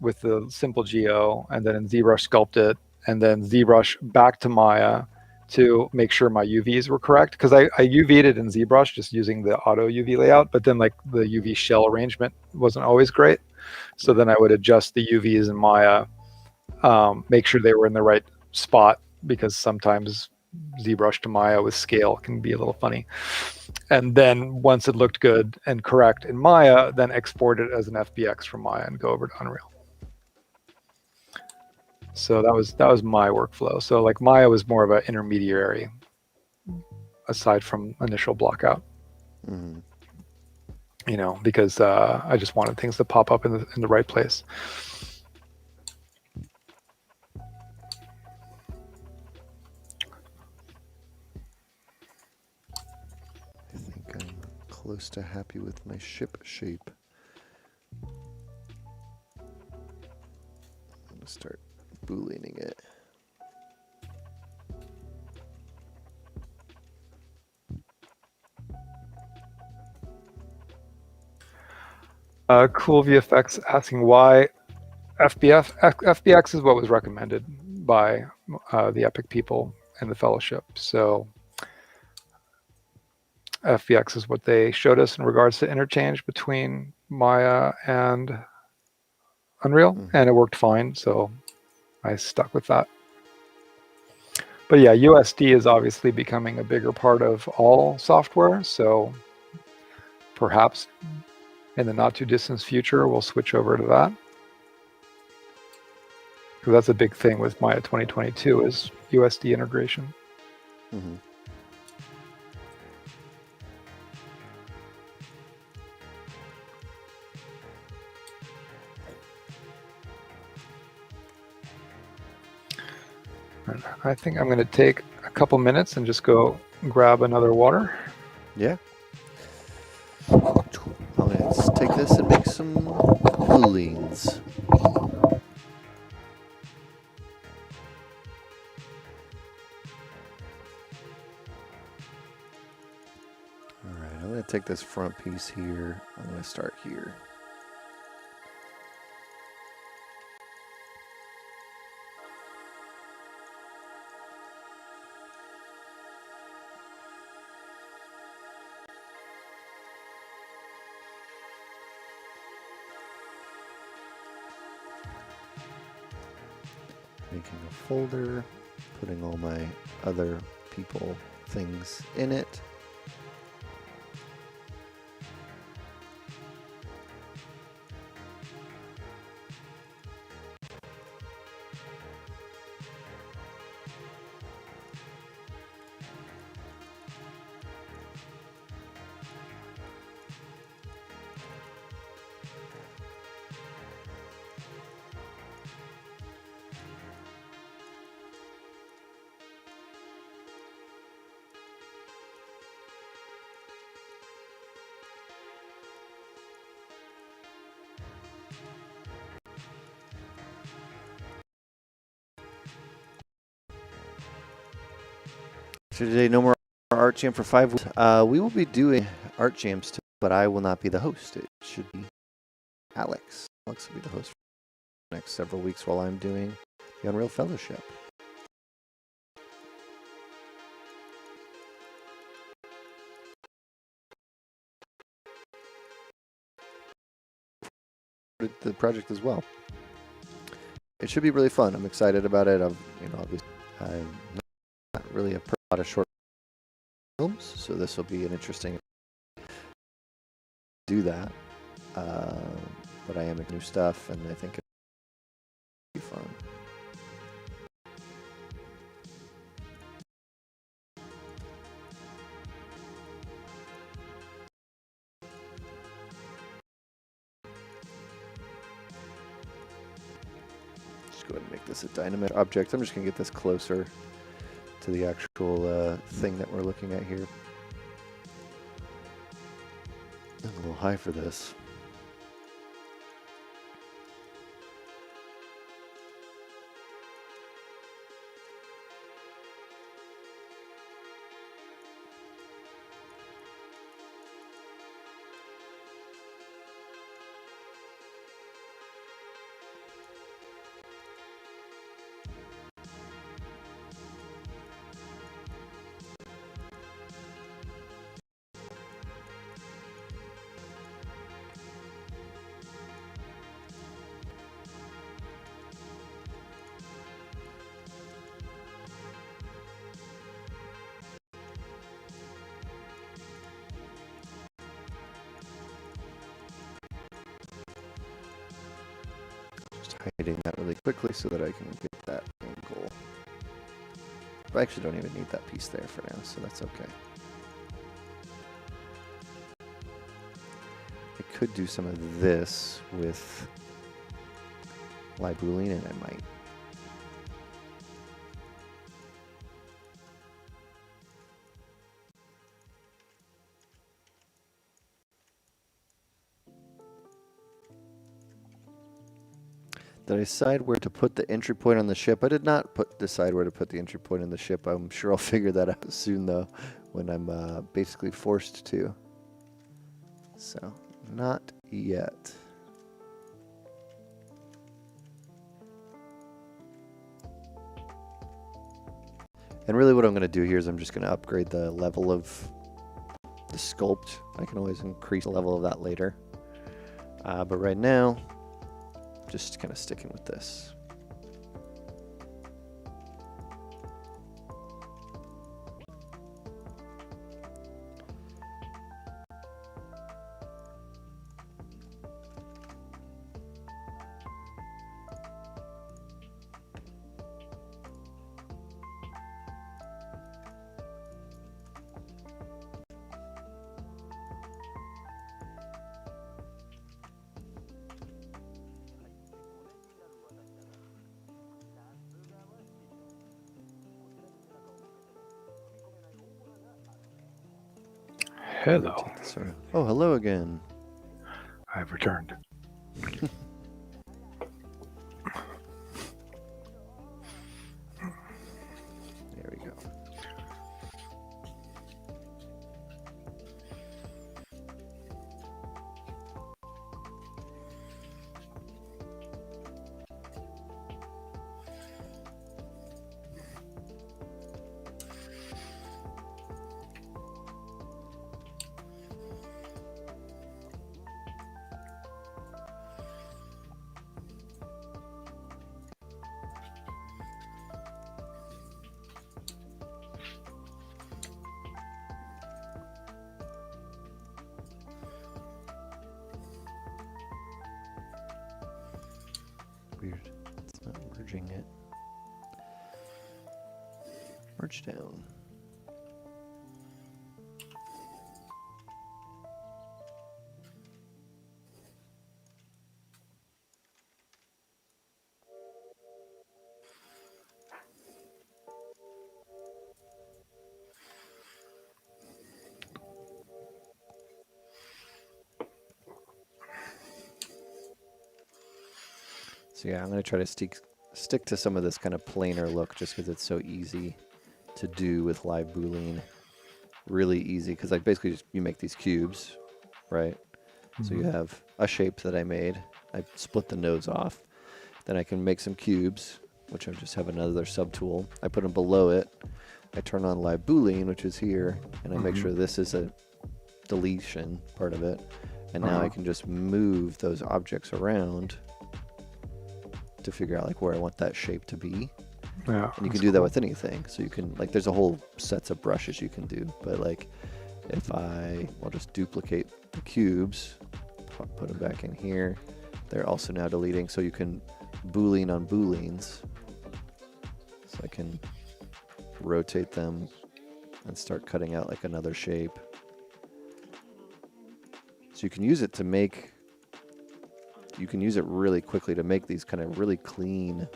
with the simple geo, and then in ZBrush sculpt it, and then ZBrush back to Maya to make sure my UVs were correct. Because I UV'd it in ZBrush just using the auto UV layout, but then like the UV shell arrangement wasn't always great. So then I would adjust the UVs in Maya, make sure they were in the right spot, because sometimes ZBrush to Maya with scale can be a little funny. And then once it looked good and correct in Maya, then export it as an FBX from Maya and go over to Unreal. So that was my workflow. So like Maya was more of an intermediary aside from initial blockout. Mm-hmm. You know, because I just wanted things to pop up in the right place. I think I'm close to happy with my ship shape. going to start Booleaning it. Cool VFX asking why FBX is what was recommended by the Epic people in the fellowship. So FBX is what they showed us in regards to interchange between Maya and Unreal, and it worked fine. So I stuck with that. But yeah, USD is obviously becoming a bigger part of all software. So perhaps in the not too distant future, we'll switch over to that. Because that's a big thing with Maya 2022 is USD integration. Mm-hmm. I think I'm going to take a couple minutes and just go grab another water. Yeah. Let's take this and make some booleans. Alright, I'm going to take this front piece here. I'm going to start here. Making a folder, putting all my other people things in it. So today, no more art jam for 5 weeks. We will be doing art jams too, but I will not be the host. It should be Alex. Alex will be the host for the next several weeks while I'm doing the Unreal Fellowship. The project as well. It should be really fun. I'm excited about it. Obviously, I'm not really a lot of short films, so this will be an interesting do that. But I am making new stuff, and I think it'll be fun. Just go ahead and make this a dynamite object. I'm just going to get this closer to the actual thing that we're looking at here. I'm a little high for this. Hiding that really quickly so that I can get that angle. I actually don't even need that piece there for now, so that's okay. I could do some of this with live Boolean, and I might. Did I decide where to put the entry point on the ship? I did not decide where to put the entry point on the ship. I'm sure I'll figure that out soon, though, when I'm basically forced to. So, not yet. And really what I'm going to do here is I'm just going to upgrade the level of the sculpt. I can always increase the level of that later. But right now, just kind of sticking with this. Hello. Oh, hello again. I've returned. There we go. Weird. It's not merging it. Merge down. So yeah, I'm going to try to stick to some of this kind of plainer look just because it's so easy to do with live Boolean. Really easy because like basically just you make these cubes, right? Mm-hmm. So you have a shape that I made. I split the nodes off. Then I can make some cubes, which I just have another subtool. I put them below it. I turn on live Boolean, which is here, and I make sure this is a deletion part of it. And now I can just move those objects around to figure out like where I want that shape to be. Yeah, and you can do that with anything. So you can like there's a whole sets of brushes you can do. But like if I'll just duplicate the cubes, put them back in here. They're also now deleting. So you can Boolean on Booleans. So I can rotate them and start cutting out like another shape. So you can use it to make, you can use it really quickly to make these kind of really clean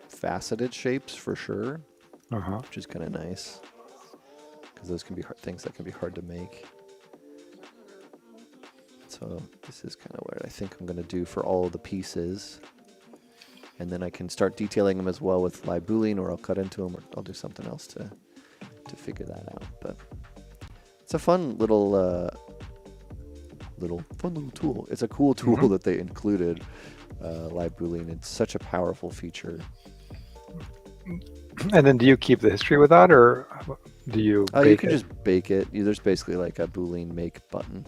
faceted shapes for sure, which is kind of nice because those can be things that can be hard to make. So this is kind of what I think I'm going to do for all of the pieces. And then I can start detailing them as well with live Boolean, or I'll cut into them, or I'll do something else to figure that out. But it's a fun little tool. It's a cool tool that they included, live Boolean. It's such a powerful feature. And then do you keep the history with that, or do you bake you can it? just bake it. There's basically like a Boolean make button.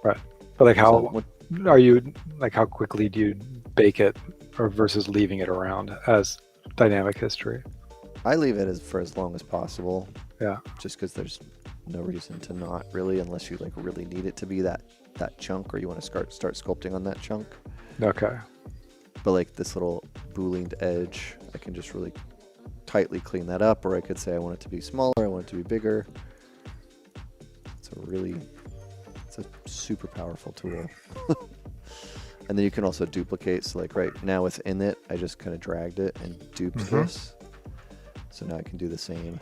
Right. But like how are you, like how quickly do you bake it or versus leaving it around as dynamic history? I leave it for as long as possible. Yeah. Just because there's no reason to not really, unless you like really need it to be that chunk, or you want to start sculpting on that chunk. Okay. But like this little Booleaned edge, I can just really tightly clean that up, or I could say I want it to be smaller, I want it to be bigger. It's a super powerful tool. And then you can also duplicate. So like right now within it, I just kind of dragged it and duped this. So now I can do the same.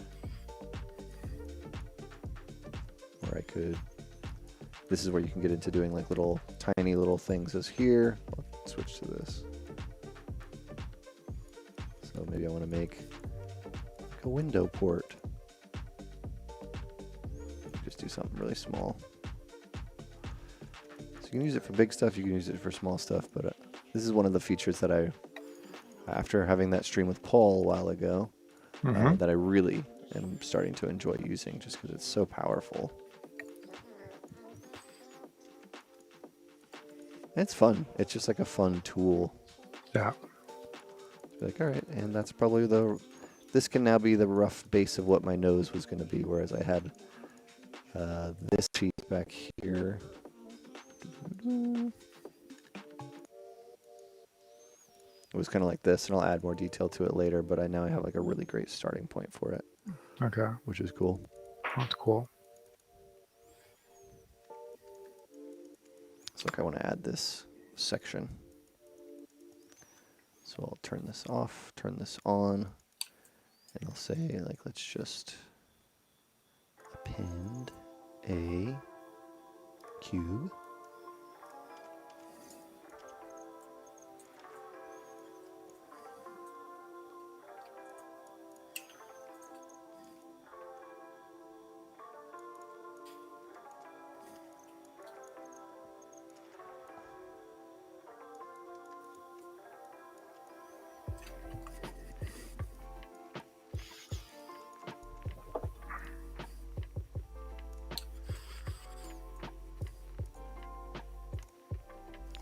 Or I could, this is where you can get into doing like tiny little things as here. I'll switch to this. So maybe I want to make a window port. Just do something really small. So you can use it for big stuff, you can use it for small stuff, but this is one of the features that after having that stream with Paul a while ago, that I really am starting to enjoy using just because it's so powerful. And it's fun. It's just like a fun tool. Yeah. Be like, all right, and that's probably this can now be the rough base of what my nose was going to be, whereas I had this piece back here. It was kind of like this, and I'll add more detail to it later, but now I have like a really great starting point for it. Okay. Which is cool. That's cool. So like I want to add this section. So I'll turn this off, turn this on, and I'll say like, let's just append a cube.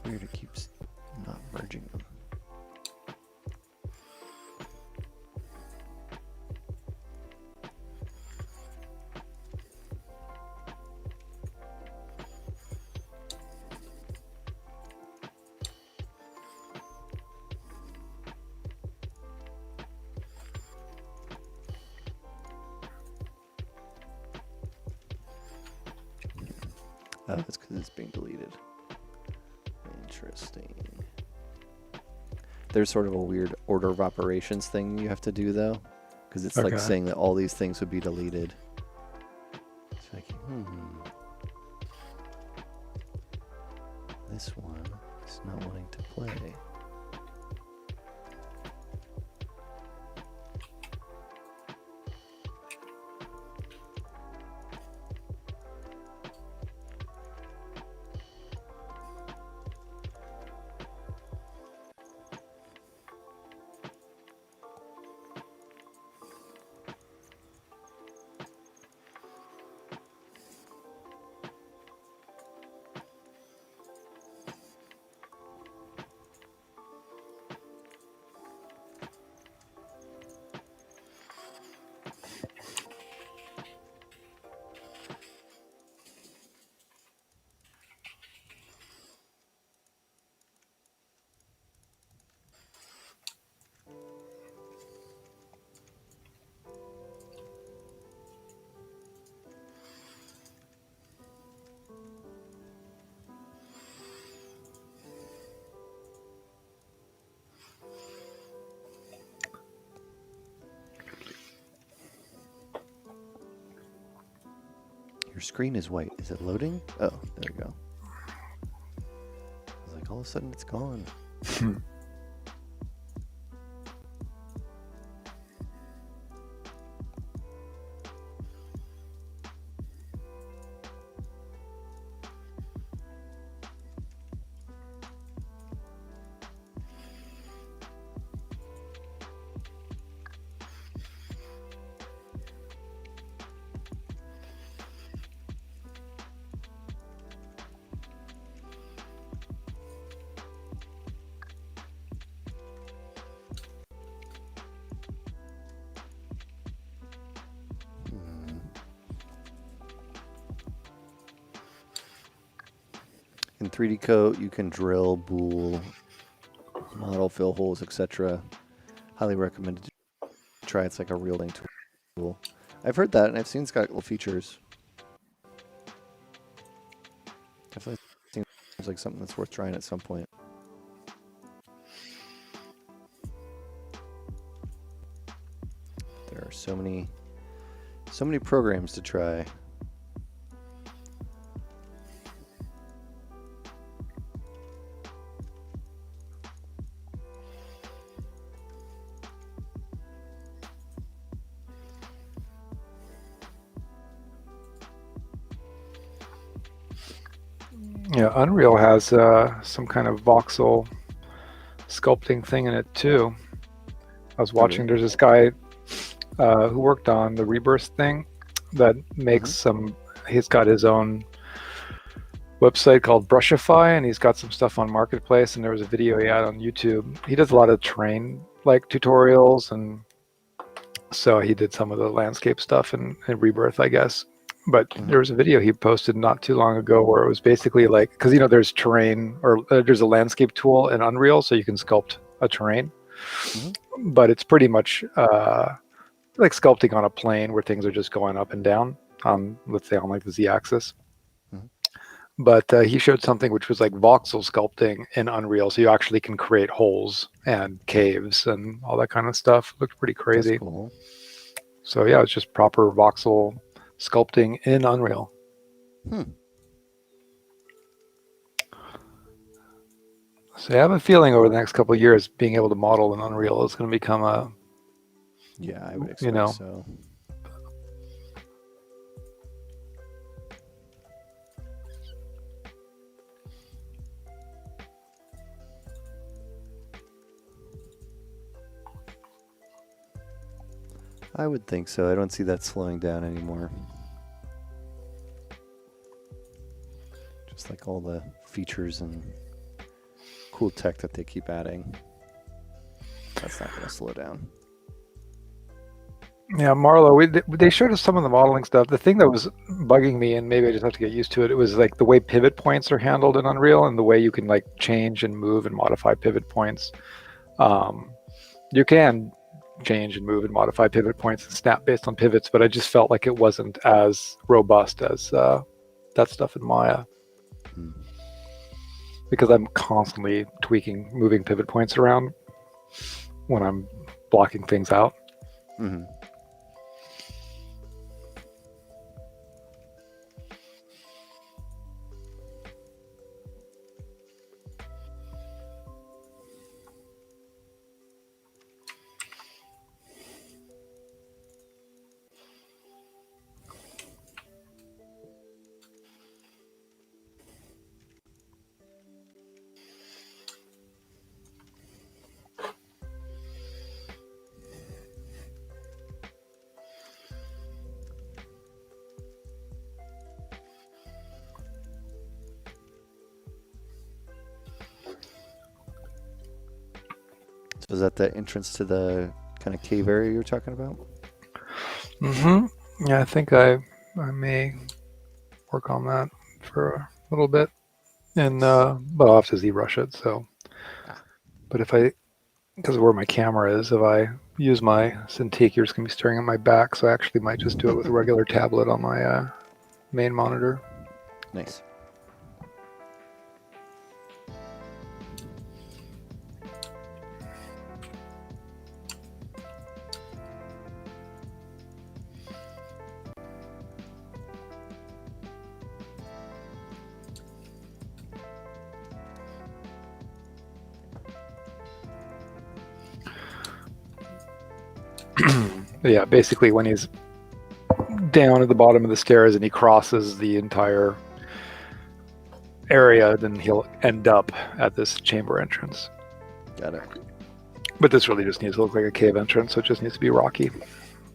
Weird, it keeps not merging them. Oh, that's because it's being deleted. Interesting. There's sort of a weird order of operations thing you have to do, though, because it's like saying that all these things would be deleted. It's like, this one is not wanting to play. Your screen is white. Is it loading? Oh, there we go. I was like, all of a sudden it's gone. In 3D Coat, you can drill, bool, model, fill holes, etc. Highly recommended to try. It's like a real tool. I've heard that, and I've seen it's got little features. Definitely seems like something that's worth trying at some point. There are so many programs to try. Yeah, Unreal has some kind of voxel sculpting thing in it too. I was watching. There's this guy who worked on the Rebirth thing that makes some. He's got his own website called Brushify, and he's got some stuff on Marketplace. And there was a video he had on YouTube. He does a lot of terrain like tutorials, and so he did some of the landscape stuff in Rebirth, I guess. But there was a video he posted not too long ago where it was basically like, because there's terrain, or there's a landscape tool in Unreal, so you can sculpt a terrain. But it's pretty much like sculpting on a plane where things are just going up and down on, let's say, on like the z-axis. But he showed something which was like voxel sculpting in Unreal, so you actually can create holes and caves and all that kind of stuff. It looked pretty crazy. That's cool. So yeah, it's just proper voxel sculpting in Unreal. So I have a feeling over the next couple of years, being able to model in Unreal is going to become a I would expect so. I would think so. I don't see that slowing down anymore. Just like all the features and cool tech that they keep adding. That's not going to slow down. Yeah, Marlo, they showed us some of the modeling stuff. The thing that was bugging me, and maybe I just have to get used to it, it was like the way pivot points are handled in Unreal and the way you can like change and move and modify pivot points. You can change and move and modify pivot points and snap based on pivots, but I just felt like it wasn't as robust as that stuff in Maya. Because I'm constantly tweaking, moving pivot points around when I'm blocking things out. So is that the entrance to the kind of cave area you're talking about? Yeah, I think I may work on that for a little bit, and but I'll have to ZBrush it. So, but because of where my camera is, if I use my Cintiq, you're just gonna be staring at my back. So I actually might just do it with a regular tablet on my main monitor. Nice. Yeah, basically when he's down at the bottom of the stairs and he crosses the entire area, then he'll end up at this chamber entrance. Got it. But this really just needs to look like a cave entrance, so it just needs to be rocky.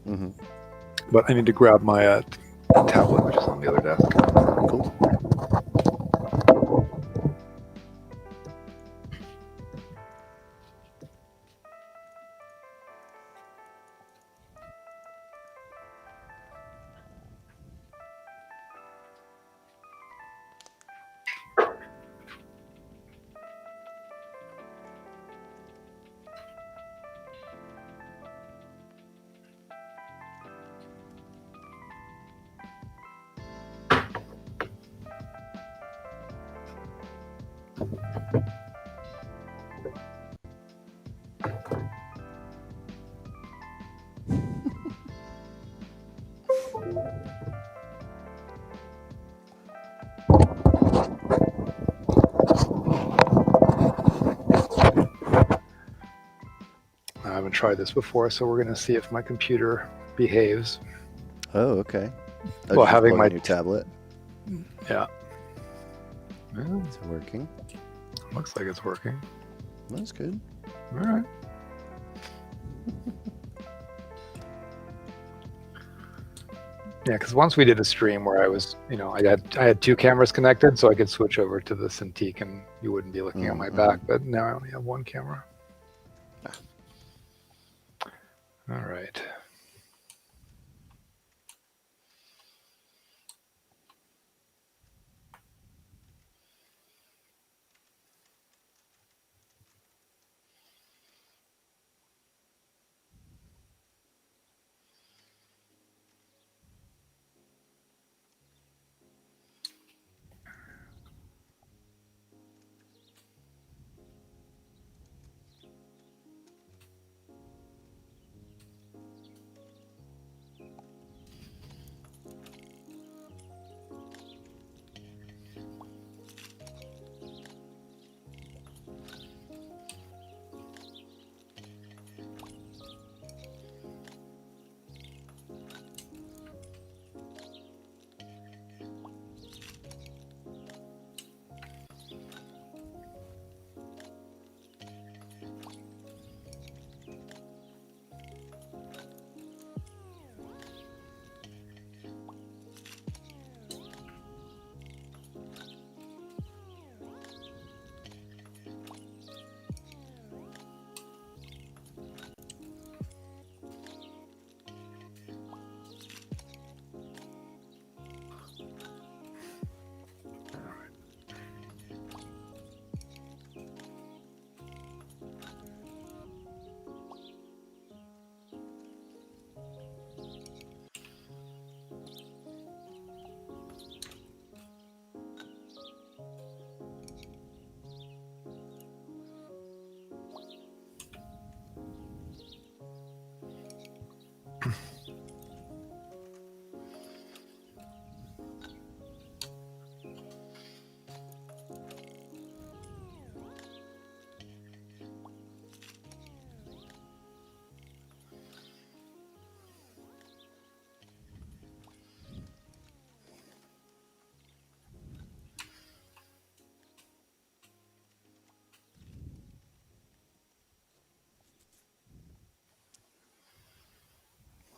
But I need to grab my tablet, which is on the other desk. Cool. I haven't tried this before, so we're going to see if my computer behaves. Oh, okay. Well, having my new tablet. Yeah. Yeah, It's working. looks like it's working. That's good. All right. Yeah, because once we did a stream where I was, I had two cameras connected, so I could switch over to the Cintiq, and you wouldn't be looking at my back. But now I only have one camera. All right.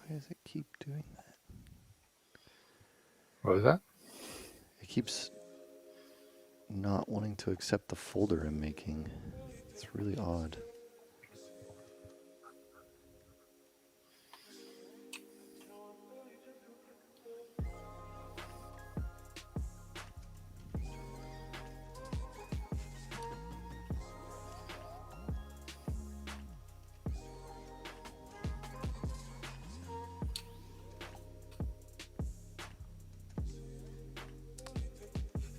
Why does it keep doing that? What was that? It keeps not wanting to accept the folder I'm making. It's really odd.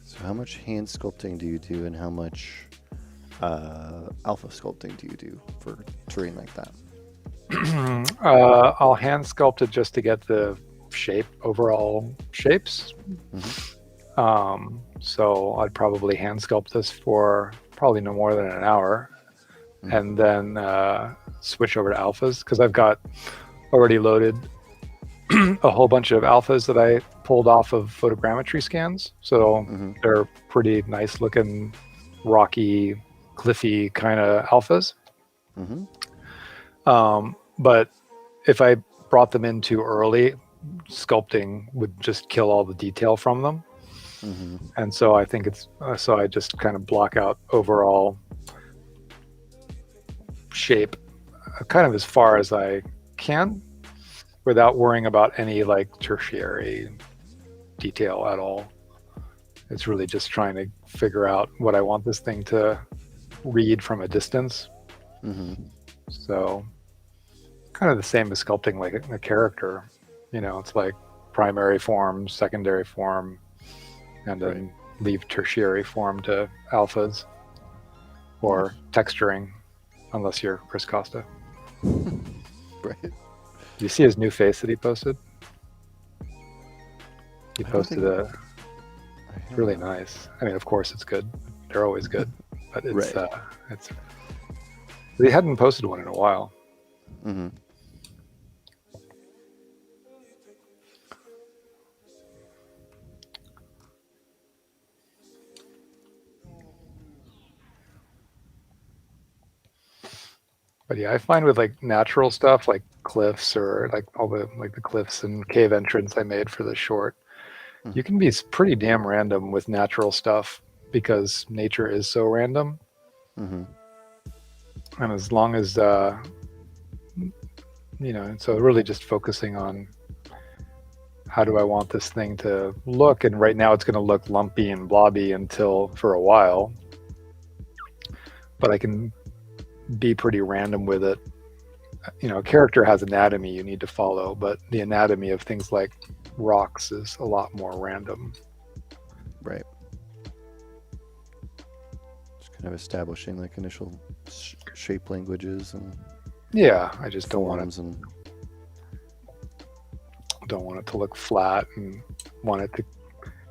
So how much hand sculpting do you do, and how much alpha sculpting do you do for terrain like that? I'll hand sculpt it just to get the overall shapes. So I'd probably hand sculpt this for probably no more than an hour, and then switch over to alphas, because I've got already loaded a whole bunch of alphas that I pulled off of photogrammetry scans. So they're pretty nice looking, rocky, cliffy kind of alphas. But if I brought them in too early, sculpting would just kill all the detail from them. And so I think so I just kind of block out overall shape kind of as far as I can, without worrying about any like tertiary detail at all. It's really just trying to figure out what I want this thing to read from a distance. So kind of the same as sculpting like a character. It's like primary form, secondary form, and then leave tertiary form to alphas, or texturing, unless you're Chris Costa. Right. Do you see his new face that he posted? He posted really nice. I mean, of course it's good. They're always good, but it's he hadn't posted one in a while. But yeah, I find with like natural stuff like cliffs or like all the cliffs and cave entrance I made for the short, you can be pretty damn random with natural stuff because nature is so random. Mm-hmm. And as long as so really just focusing on how do I want this thing to look, and right now it's going to look lumpy and blobby until for a while, but I can be pretty random with it. A character has anatomy you need to follow, but the anatomy of things like rocks is a lot more random. Right. Just kind of establishing like initial shape languages and yeah, I just don't want it to look flat and want it to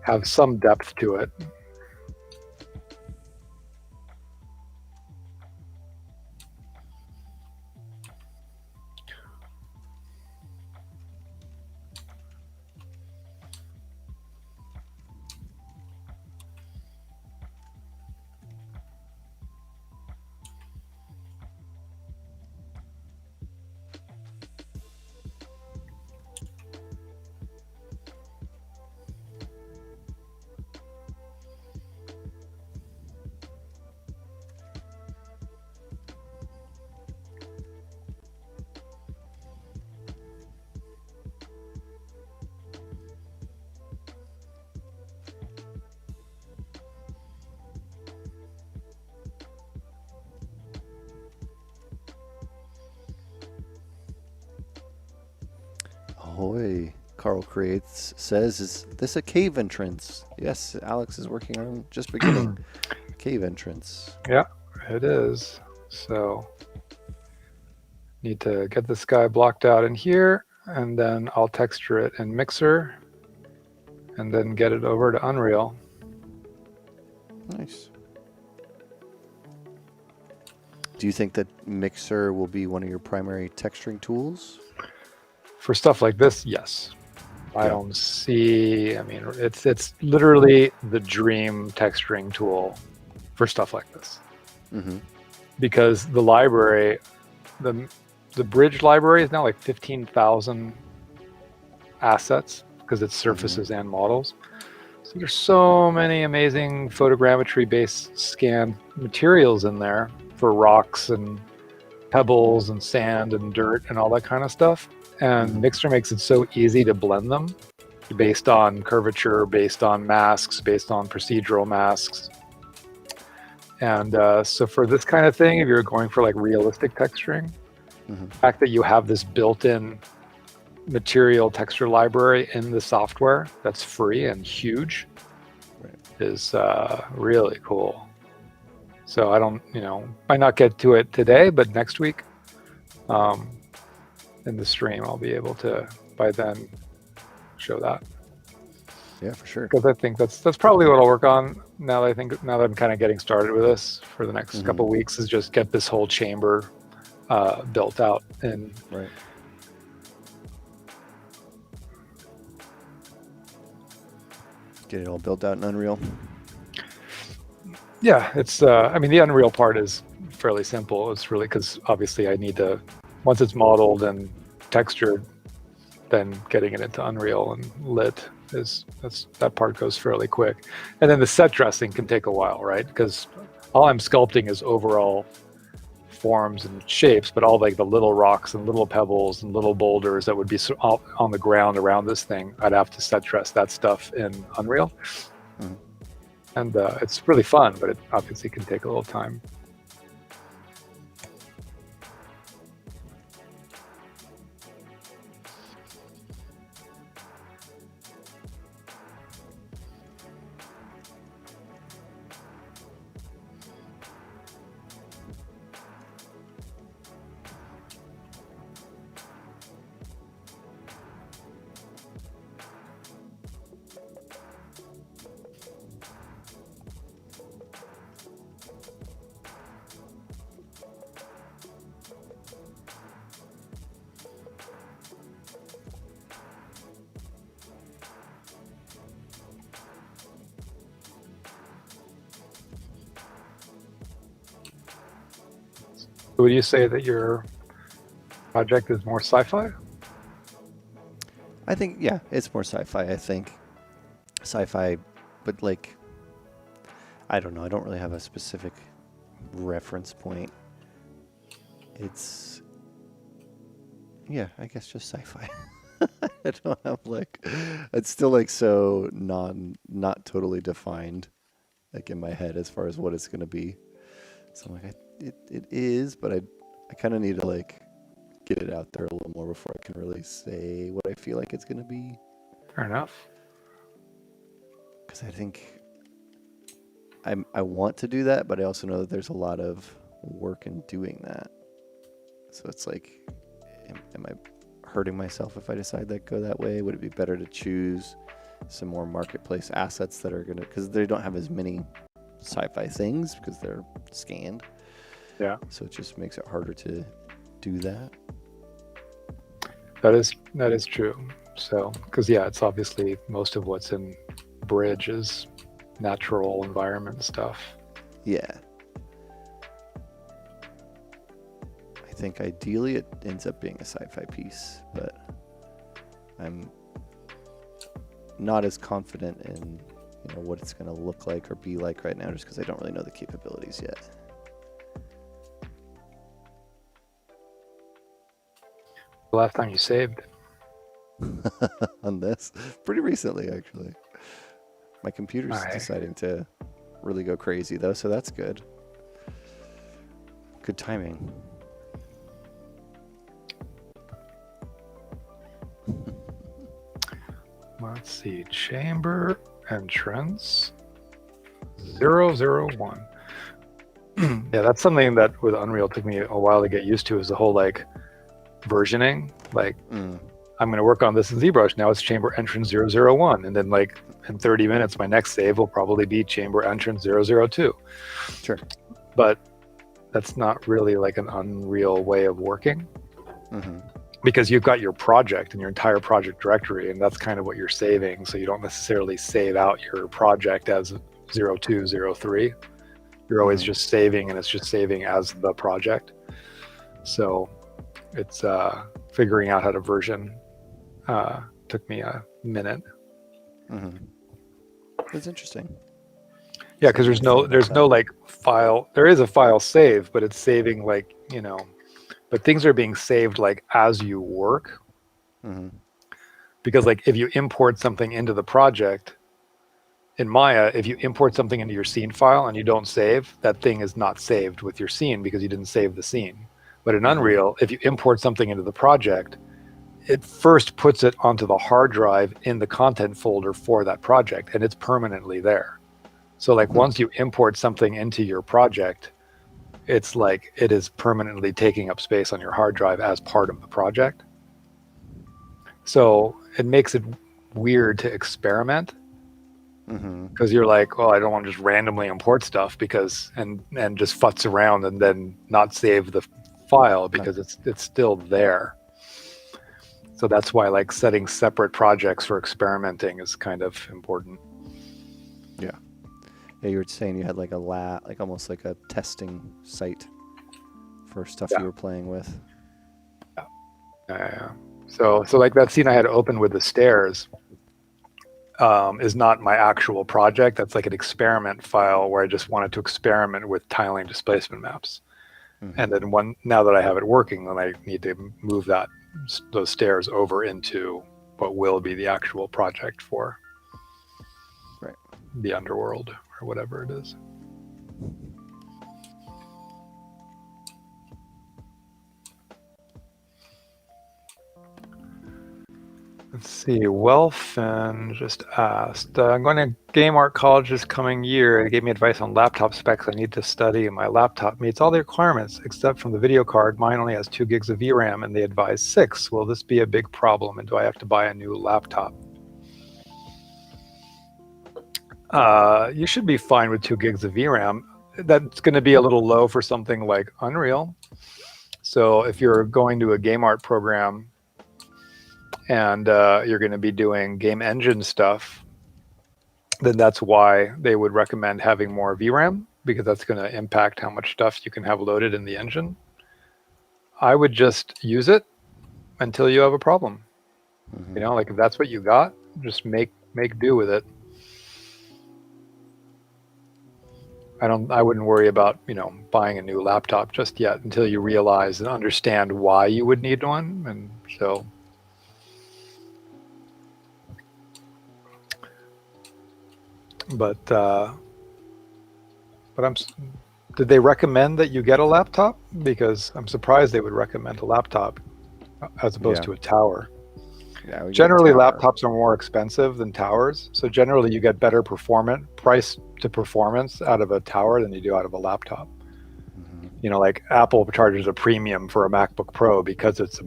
have some depth to it. Ahoy. Carl Creates says, is this a cave entrance? Yes, Alex is working on just beginning cave entrance. Yeah, it is. So need to get this guy blocked out in here, and then I'll texture it in Mixer and then get it over to Unreal. Nice. Do you think that Mixer will be one of your primary texturing tools? For stuff like this, yes. I don't see, it's literally the dream texturing tool for stuff like this. Mm-hmm. Because the library, the bridge library is now like 15,000 assets because it's surfaces and models. So there's so many amazing photogrammetry-based scan materials in there for rocks and pebbles and sand and dirt and all that kind of stuff. And Mixer makes it so easy to blend them based on curvature, based on masks, based on procedural masks. And so for this kind of thing, if you're going for like realistic texturing, the fact that you have this built-in material texture library in the software that's free and huge is really cool. So I don't, might not get to it today, but next week in the stream, I'll be able to, by then, show that. Yeah, for sure. Because I think that's probably what I'll work on now that I'm kind of getting started with this for the next couple of weeks, is just get this whole chamber built out. And get it all built out in Unreal. Yeah, it's the Unreal part is fairly simple. It's really because obviously I need to, once it's modeled and textured, then getting it into Unreal and lit that part goes fairly quick. And then the set dressing can take a while, right? Because all I'm sculpting is overall forms and shapes, but all like the little rocks and little pebbles and little boulders that would be on the ground around this thing, I'd have to set dress that stuff in Unreal. And it's really fun, but it obviously can take a little time. Would you say that your project is more sci-fi? I think, yeah, it's more sci-fi, I think. Sci-fi, but like, I don't know. I don't really have a specific reference point. It's, yeah, I guess just sci-fi. I don't have like, it's still like so not totally defined, like in my head as far as what it's gonna be. So I'm like, it is, but I kind of need to like get it out there a little more before I can really say what I feel like it's gonna be. Fair enough. Because I think I want to do that, but I also know that there's a lot of work in doing that. So it's like, am I hurting myself if I decide that go that way? Would it be better to choose some more marketplace assets that are gonna, because they don't have as many sci-fi things because they're scanned. Yeah. So it just makes it harder to do that. That is true. So, because yeah, it's obviously most of what's in Bridge is natural environment stuff. Yeah. I think ideally it ends up being a sci-fi piece, but I'm not as confident in what it's going to look like or be like right now, just because I don't really know the capabilities yet. The last time you saved? On this? Pretty recently, actually. My computer's deciding to really go crazy, though, so that's good. Good timing. Let's see. Chamber entrance 001. Yeah, that's something that with Unreal took me a while to get used to, is the whole like versioning. Like, I'm going to work on this in ZBrush. Now it's chamber entrance 001. And then like in 30 minutes, my next save will probably be chamber entrance 002. Sure. But that's not really like an Unreal way of working. Because you've got your project and your entire project directory, and that's kind of what you're saving. So you don't necessarily save out your project as 02, 03. You're always just saving, and it's just saving as the project. So it's figuring out how to version took me a minute. That's interesting. Yeah, because there's no like file. There is a file save, but it's saving like, but things are being saved like as you work. Because like if you import something into the project in Maya, if you import something into your scene file and you don't save, that thing is not saved with your scene because you didn't save the scene. But in Unreal, if you import something into the project, it first puts it onto the hard drive in the content folder for that project, and it's permanently there. So like once you import something into your project, it's like it is permanently taking up space on your hard drive as part of the project. So it makes it weird to experiment, because you're like, oh, I don't want to just randomly import stuff because and just futz around and then not save the file because it's still there. So that's why like setting separate projects for experimenting is kind of important. Yeah. Yeah, you were saying you had like a lab, like almost like a testing site for stuff you were playing with. Yeah. So like that scene I had open with the stairs is not my actual project. That's like an experiment file where I just wanted to experiment with tiling displacement maps. And then now that I have it working, then I need to move those stairs over into what will be the actual project for the underworld or whatever it is. Let's see, Welfin just asked, I'm going to Game Art College this coming year. They gave me advice on laptop specs I need to study, and my laptop meets all the requirements except from the video card. Mine only has 2 gigs of VRAM, and they advise 6. Will this be a big problem, and do I have to buy a new laptop? You should be fine with 2 gigs of VRAM. That's going to be a little low for something like Unreal. So if you're going to a game art program, and you're going to be doing game engine stuff, then that's why they would recommend having more VRAM, because that's going to impact how much stuff you can have loaded in the engine. I would just use it until you have a problem. Mm-hmm. You know, like if that's what you got, just make do with it. I wouldn't worry about, you know, buying a new laptop just yet until you realize and understand why you would need one. And so, but did they recommend that you get a laptop? Because I'm surprised they would recommend a laptop as opposed to a tower. Yeah, we get a Generally, tower. laptops are more expensive than towers. So generally, you get better price to performance out of a tower than you do out of a laptop. Mm-hmm. You know, like Apple charges a premium for a MacBook Pro because it's,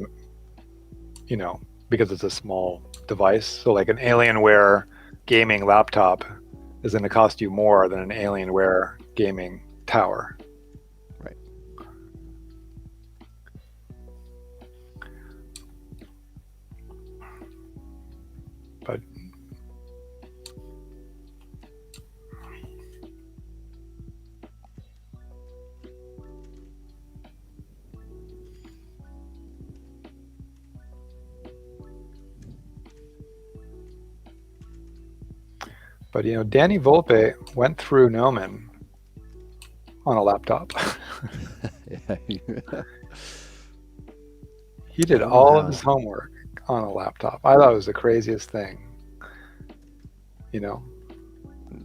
you know, because it's a small device. So like an Alienware gaming laptop is going to cost you more than an Alienware gaming tower. Right. But you know, Danny Volpe went through Gnomon on a laptop. Yeah. He did all of his homework on a laptop. I thought it was the craziest thing. You know,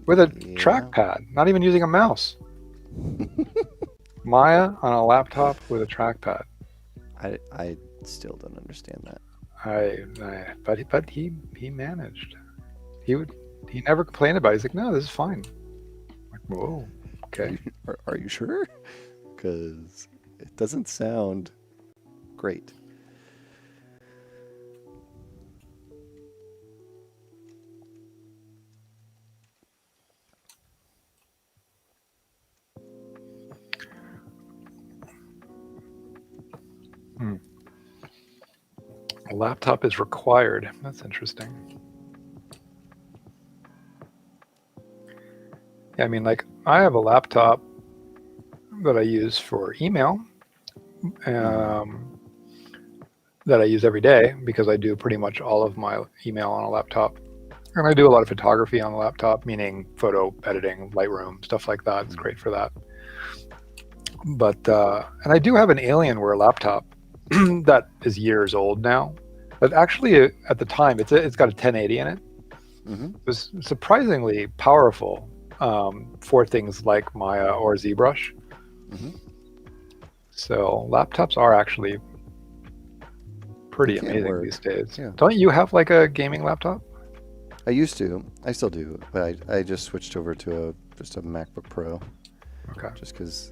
with a trackpad, not even using a mouse. Maya on a laptop with a trackpad. I still don't understand that. But he managed. He never complained about it. He's like, no, this is fine. I'm like, whoa, okay. Are you sure? Because it doesn't sound great. A laptop is required. That's interesting. Yeah, I mean, like, I have a laptop that I use for email, that I use every day because I do pretty much all of my email on a laptop. And I do a lot of photography on the laptop, meaning photo editing, Lightroom, stuff like that. It's great for that. But, and I do have an Alienware laptop that is years old now. But actually, at the time, it's got a 1080 in it. It was surprisingly powerful for things like Maya or ZBrush. So laptops are actually pretty amazing these days. Yeah. Don't you have like a gaming laptop? I used to. I still do, but I just switched over to just a MacBook Pro. Okay. Just because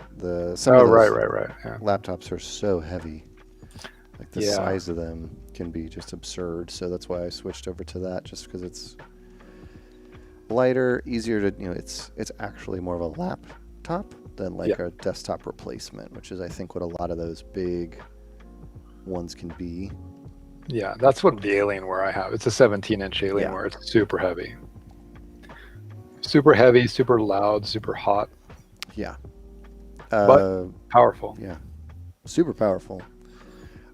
some of those right. Yeah. laptops are so heavy. Like the size of them can be just absurd. So that's why I switched over to that, just because it's lighter, easier to, you know, it's actually more of a laptop than like a desktop replacement, which is I think what a lot of those big ones can be. Yeah, that's what the Alienware I have. It's a 17-inch Alienware. It's super heavy. Super heavy, super loud, super hot. Yeah. But powerful. Yeah. Super powerful.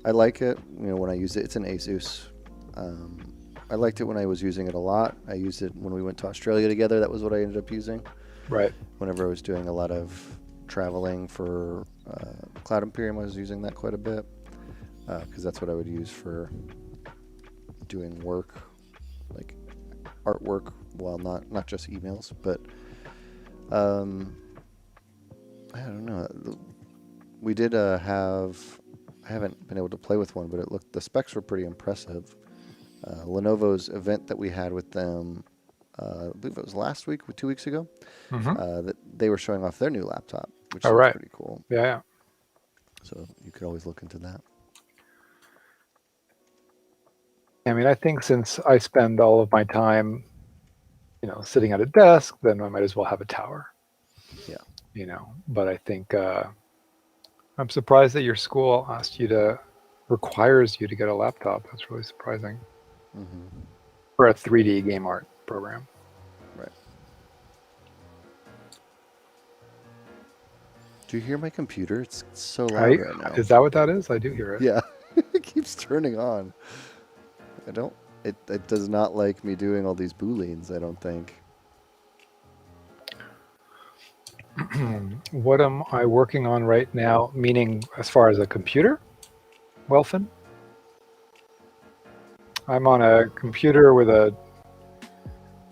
I like it, you know, when I use it. It's an Asus. I liked it when I was using it a lot. I used it when we went to Australia together. That was what I ended up using. Right. Whenever I was doing a lot of traveling for Cloud Imperium, I was using that quite a bit. Because that's what I would use for doing work, like artwork, well, not just emails, but I don't know. We did have, I haven't been able to play with one, but the specs were pretty impressive. Lenovo's event that we had with them, I believe it was last week or 2 weeks ago, that they were showing off their new laptop, which is pretty cool. Yeah. So you could always look into that. I mean, I think since I spend all of my time, you know, sitting at a desk, then I might as well have a tower. Yeah. You know, but I think I'm surprised that your school requires you to get a laptop. That's really surprising. For a 3D game art program. Right. Do you hear my computer? It's so loud right now. Is that what that is? I do hear it. Yeah, it keeps turning on. I don't. It does not like me doing all these booleans. I don't think. What am I working on right now? Meaning, as far as a computer, Welfin? I'm on a computer with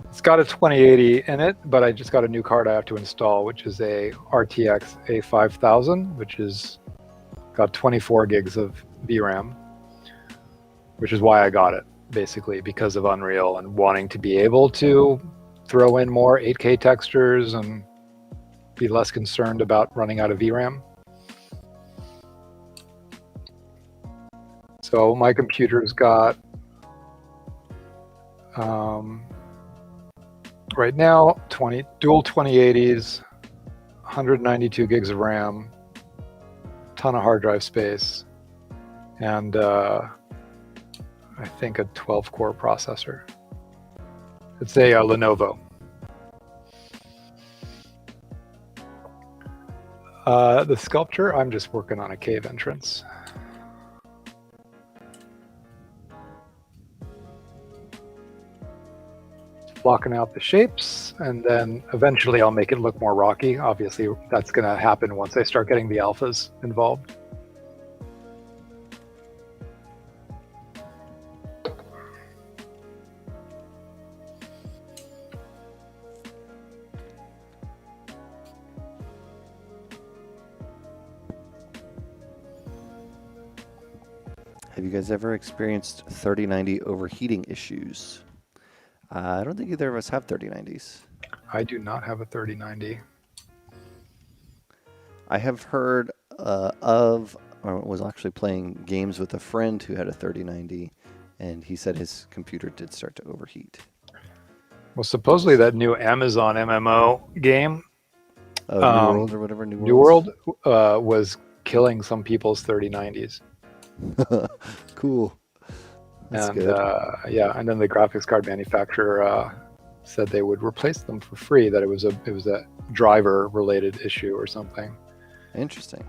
it's got a 2080 in it, but I just got a new card I have to install, which is a RTX A5000, which is got 24 gigs of VRAM, which is why I got it, basically, because of Unreal and wanting to be able to throw in more 8K textures and be less concerned about running out of VRAM. So my computer's got right now dual 2080s, 192 gigs of RAM, ton of hard drive space, and I think a 12-core processor. It's a Lenovo. The sculpture, I'm just working on a cave entrance. Blocking out the shapes, and then eventually I'll make it look more rocky. Obviously, that's going to happen once I start getting the alphas involved. Have you guys ever experienced 3090 overheating issues? I don't think either of us have 3090s. I do not have a 3090. I have heard or was actually playing games with a friend who had a 3090, and he said his computer did start to overheat. Well, supposedly that new Amazon MMO game, New World or whatever, New World was killing some people's 3090s. Cool. That's good. Yeah, and then the graphics card manufacturer said they would replace them for free. That it was a driver related issue or something. Interesting.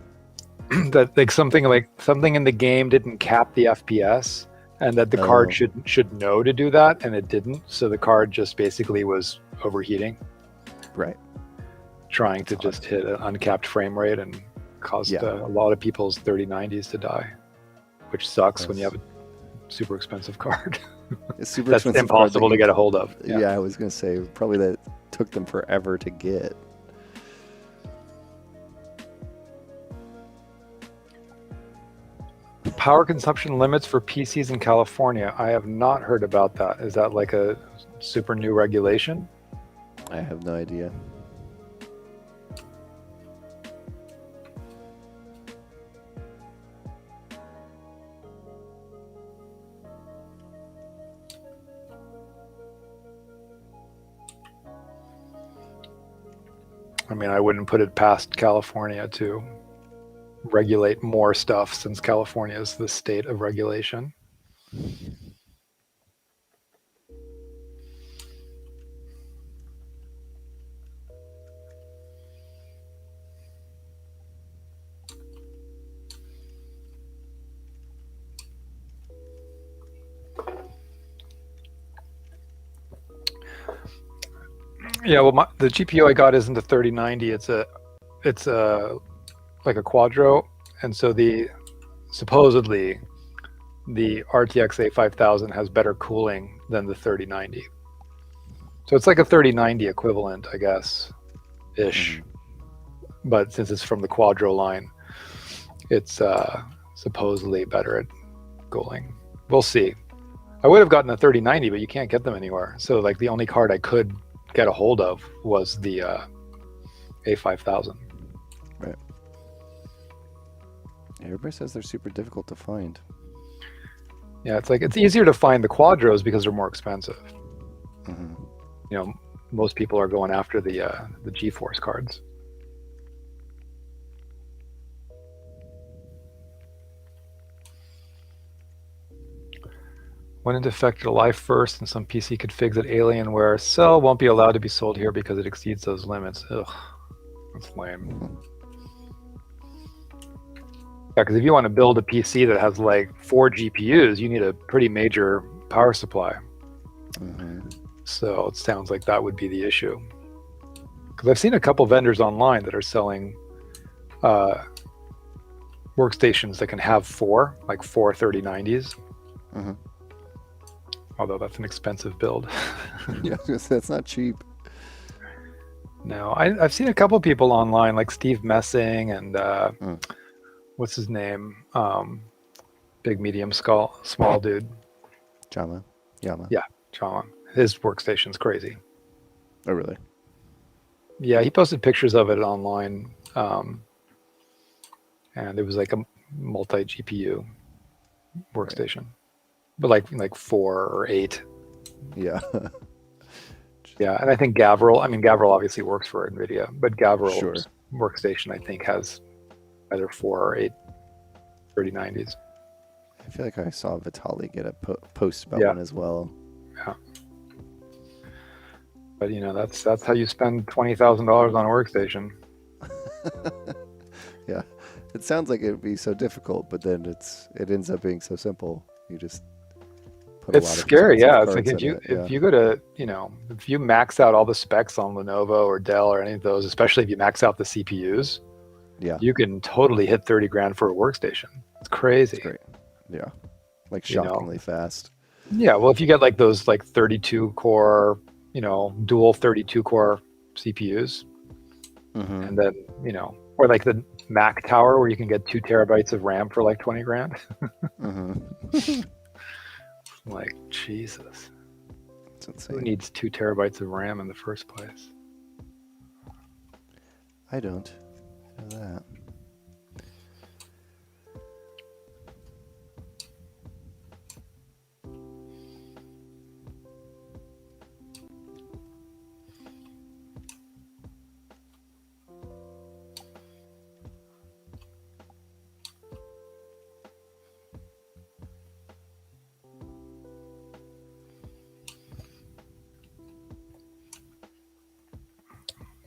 That something in the game didn't cap the FPS, and that the card should know to do that, and it didn't. So the card just basically was overheating. Right. Trying to just hit an uncapped frame rate and caused a lot of people's 3090s to die, which sucks when you have a super expensive card. It's super That's expensive impossible to get a hold of. Yeah, I was going to say, probably that took them forever to get. Power consumption limits for PCs in California. I have not heard about that. Is that like a super new regulation? I have no idea. I mean, I wouldn't put it past California to regulate more stuff, since California is the state of regulation. Yeah, well, the GPU I got isn't a 3090. It's a like a Quadro, and so supposedly the RTX A5000 has better cooling than the 3090. So it's like a 3090 equivalent, I guess, ish. But since it's from the Quadro line, it's supposedly better at cooling. We'll see. I would have gotten a 3090, but you can't get them anywhere. So like the only card I could get a hold of was the A5000. Right. Everybody says they're super difficult to find. Yeah, it's easier to find the Quadros because they're more expensive. Mm-hmm. You know, most people are going after the GeForce cards. Went into effect July 1st, and some PC configs at Alienware Cell won't be allowed to be sold here because it exceeds those limits. Ugh, that's lame. because if you want to build a PC that has like 4 GPUs, you need a pretty major power supply. So it sounds like that would be the issue. Because I've seen a couple vendors online that are selling workstations that can have 4, like 4 3090s. Although that's an expensive build. Yeah, that's not cheap. No, I've seen a couple people online, like Steve Messing and what's his name? Big, medium, small dude. Yama. Yeah, Chama. His workstation's crazy. Oh, really? Yeah, he posted pictures of it online, and it was like a multi-GPU workstation, but like 4 or 8. Yeah. Yeah, and I think Gavril obviously works for NVIDIA, but Gavril's workstation, I think, has either 4 or 8 3090s. I feel like I saw Vitali get a post about one as well. Yeah. But that's how you spend $20,000 on a workstation. Yeah, it sounds like it would be so difficult, but then it ends up being so simple. You just put it's scary. Yeah, it's like if you go to if you max out all the specs on Lenovo or Dell or any of those, especially if you max out the CPUs, you can totally hit 30 grand for a workstation. It's crazy. It's great. Yeah, like shockingly fast. Yeah, well, if you get like those like 32 core, dual 32 core CPUs, and then or like the Mac Tower where you can get 2 terabytes of RAM for like 20 grand. Like, Jesus. It's insane. Who needs 2 terabytes of RAM in the first place? I don't know that.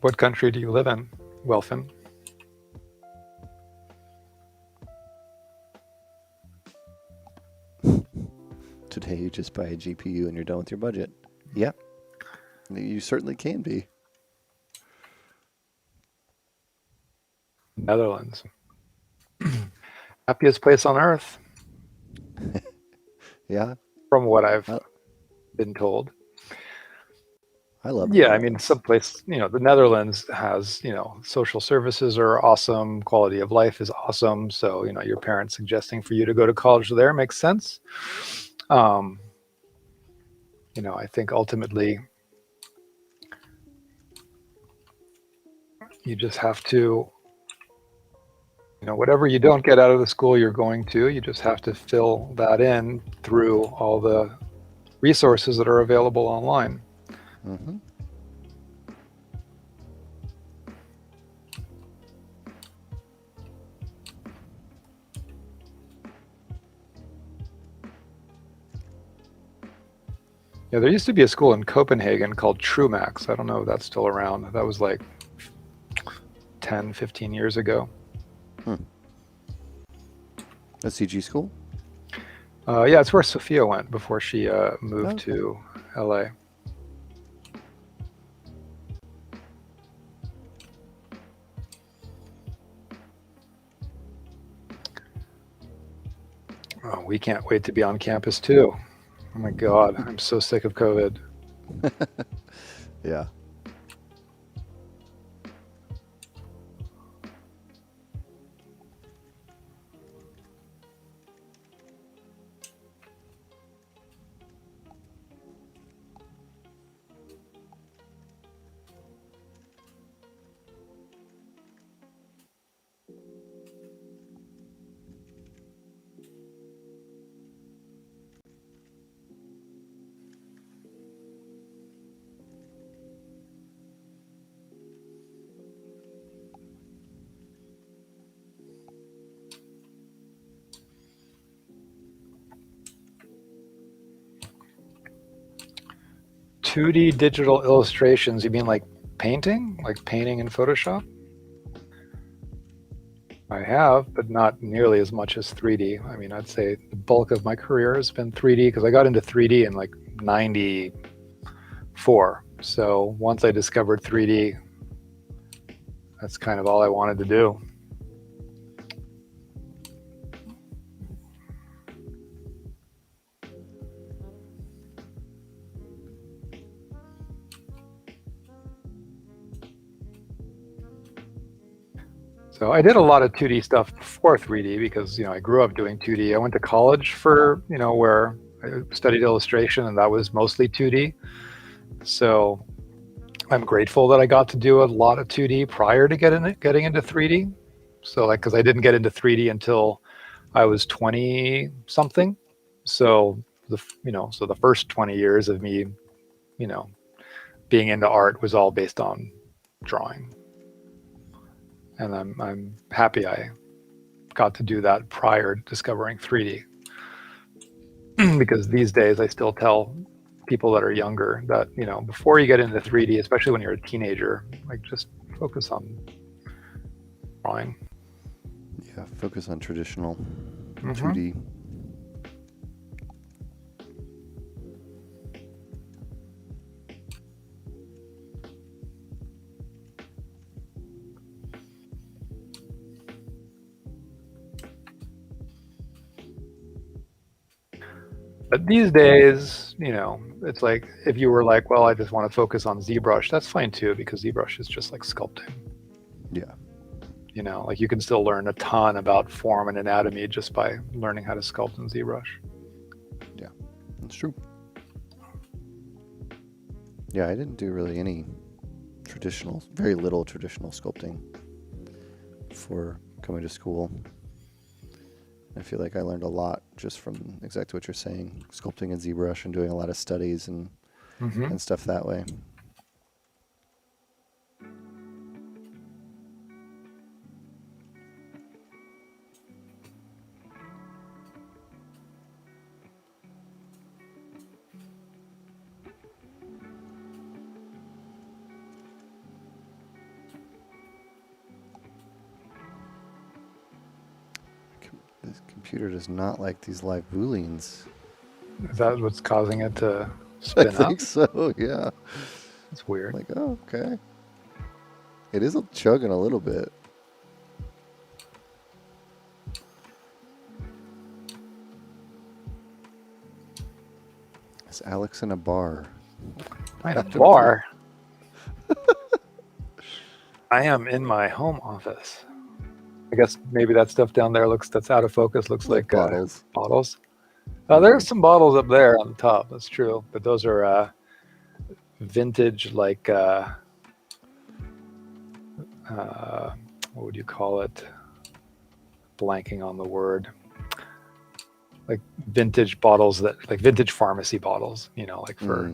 What country do you live in, Welfin? Today you just buy a GPU and you're done with your budget. Yep. You certainly can be. Netherlands. Happiest place on earth. Yeah. From what I've been told. I love I mean, someplace, the Netherlands has, social services are awesome. Quality of life is awesome. So, your parents suggesting for you to go to college there makes sense. I think ultimately you just have to, whatever you don't get out of the school you're going to, you just have to fill that in through all the resources that are available online. Yeah, there used to be a school in Copenhagen called Trumax. I don't know if that's still around. That was like 10, 15 years ago. A CG school? Yeah, it's where Sophia went before she moved to LA. Oh, we can't wait to be on campus too. Oh my God, I'm so sick of COVID. Yeah. .2D digital illustrations, you mean like painting? Like painting in Photoshop? I have, but not nearly as much as 3D. I mean, I'd say the bulk of my career has been 3D because I got into 3D in like 94. So once I discovered 3D, that's kind of all I wanted to do. So I did a lot of 2D stuff before 3D because, I grew up doing 2D. I went to college for, where I studied illustration, and that was mostly 2D. So I'm grateful that I got to do a lot of 2D prior to getting into 3D. So because I didn't get into 3D until I was 20 something. So the first 20 years of me, being into art was all based on drawing. And I'm happy I got to do that prior to discovering 3D. Because these days I still tell people that are younger that, before you get into 3D, especially when you're a teenager, like just focus on drawing. Yeah, focus on traditional 2D. But these days, it's like if you were like, well, I just want to focus on ZBrush, that's fine too, because ZBrush is just like sculpting. Yeah. Like you can still learn a ton about form and anatomy just by learning how to sculpt in ZBrush. Yeah, that's true. Yeah, I didn't do really any very little traditional sculpting before coming to school. I feel like I learned a lot just from exactly what you're saying, sculpting in ZBrush and doing a lot of studies and stuff that way. This computer does not like these live Booleans. Is that what's causing it to spin up? I think so, yeah. It's weird. Like, oh, okay. It is chugging a little bit. Is Alex in a bar? In a bar? I am in my home office. I guess maybe that stuff down there that's out of focus looks like bottles. Bottles. There's some bottles up there on the top. That's true, but those are vintage, like what would you call it? Blanking on the word. Like vintage bottles like vintage pharmacy bottles, like for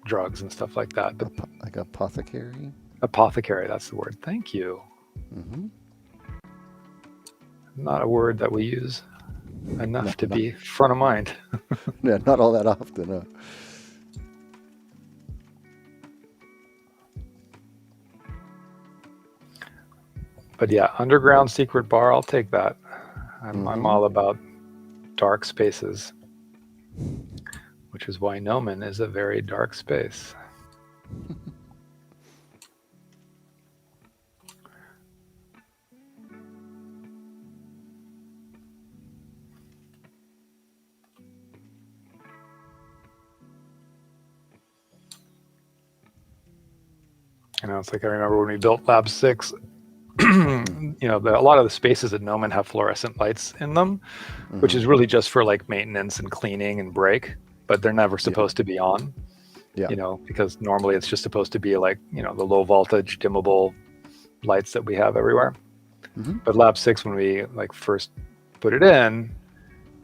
drugs and stuff like that. But like apothecary? Apothecary, that's the word. Thank you. Not a word that we use enough to be front of mind. Yeah, not all that often. Huh? But yeah, underground secret bar, I'll take that. I'm all about dark spaces, which is why Gnomon is a very dark space. It's like I remember when we built Lab 6, a lot of the spaces at Gnomon have fluorescent lights in them, which is really just for like maintenance and cleaning and break, but they're never supposed to be on, because normally it's just supposed to be like, the low voltage dimmable lights that we have everywhere. But Lab 6, when we like first put it in,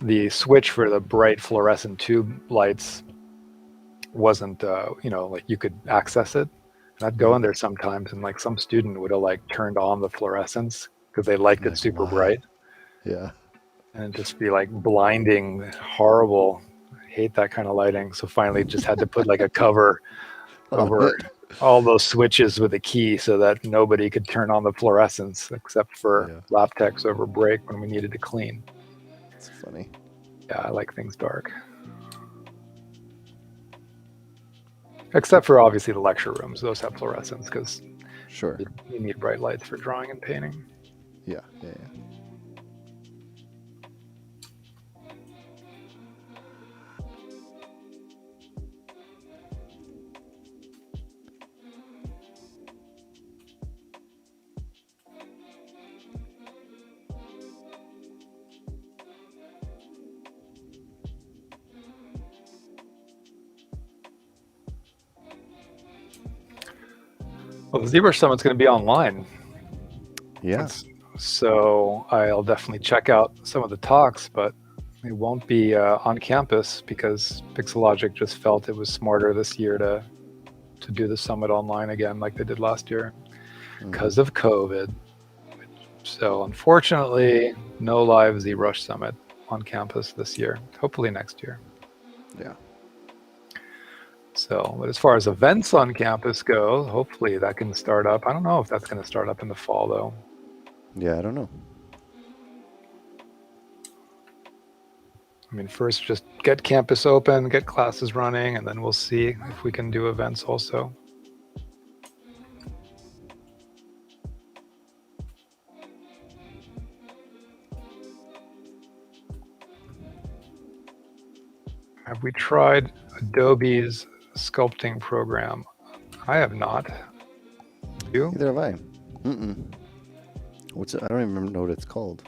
the switch for the bright fluorescent tube lights wasn't, like you could access it. And I'd go in there sometimes, and like some student would have like turned on the fluorescence because they liked it super bright. Yeah. And just be like blinding, horrible. I hate that kind of lighting. So finally just had to put like a cover over all those switches with a key so that nobody could turn on the fluorescence except for lab techs over break when we needed to clean. It's funny. Yeah, I like things dark. Except for obviously the lecture rooms. Those have fluorescence because Sure. you need bright lights for drawing and painting. Yeah. Well, the ZBrush Summit's going to be online. Yeah. So I'll definitely check out some of the talks, but it won't be on campus because Pixelogic just felt it was smarter this year to do the summit online again like they did last year because of COVID. So unfortunately, no live ZBrush Summit on campus this year. Hopefully next year. Yeah. So, but as far as events on campus go, hopefully that can start up. I don't know if that's going to start up in the fall, though. Yeah, I don't know. I mean, first just get campus open, get classes running, and then we'll see if we can do events also. Have we tried Adobe's sculpting program? I have not. You? Neither have I. What's it? I don't even know what it's called.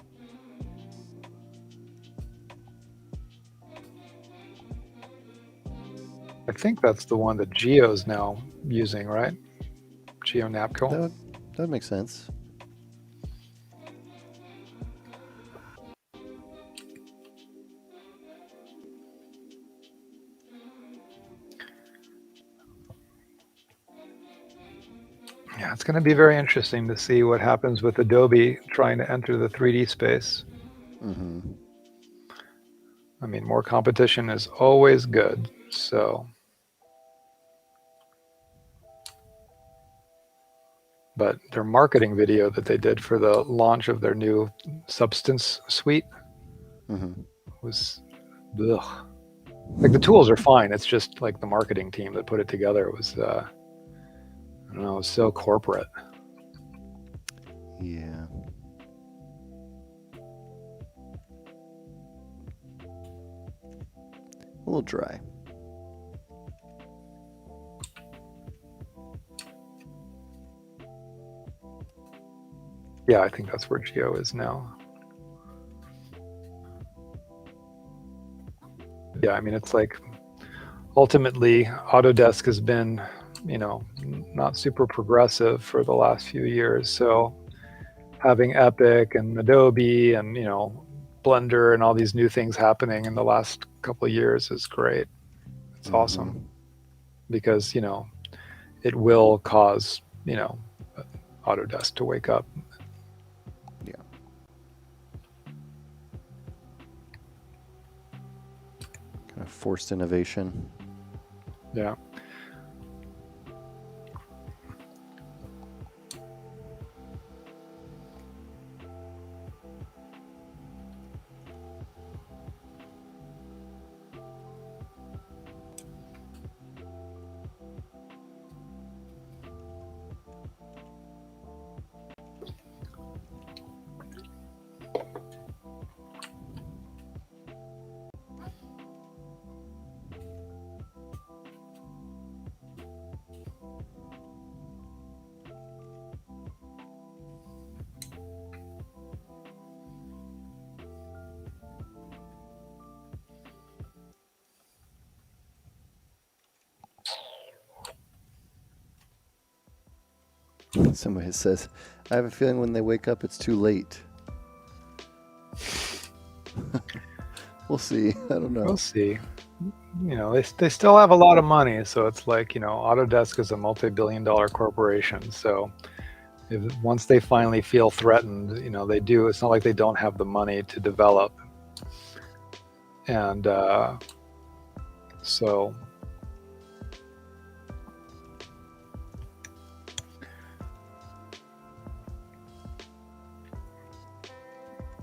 I think that's the one that Geo's now using, right? Geo Napco. That makes sense. Yeah, it's going to be very interesting to see what happens with Adobe trying to enter the 3D space. I mean, more competition is always good, so. But their marketing video that they did for the launch of their new Substance suite was, ugh. Like the tools are fine. It's just like the marketing team that put it together was, I don't know, it was so corporate. Yeah. A little dry. Yeah, I think that's where Geo is now. Yeah, I mean, it's like ultimately Autodesk has been, you know, not super progressive for the last few years. So having Epic and Adobe and, you know, Blender and all these new things happening in the last couple of years is great. It's awesome because, you know, it will cause, you know, Autodesk to wake up. Yeah. Kind of forced innovation. Yeah. Somebody says, I have a feeling when they wake up, it's too late. We'll see. I don't know. We'll see. You know, they still have a lot of money. So it's like, you know, Autodesk is a multi-billion-dollar corporation. So once they finally feel threatened, you know, they do. It's not like they don't have the money to develop. And so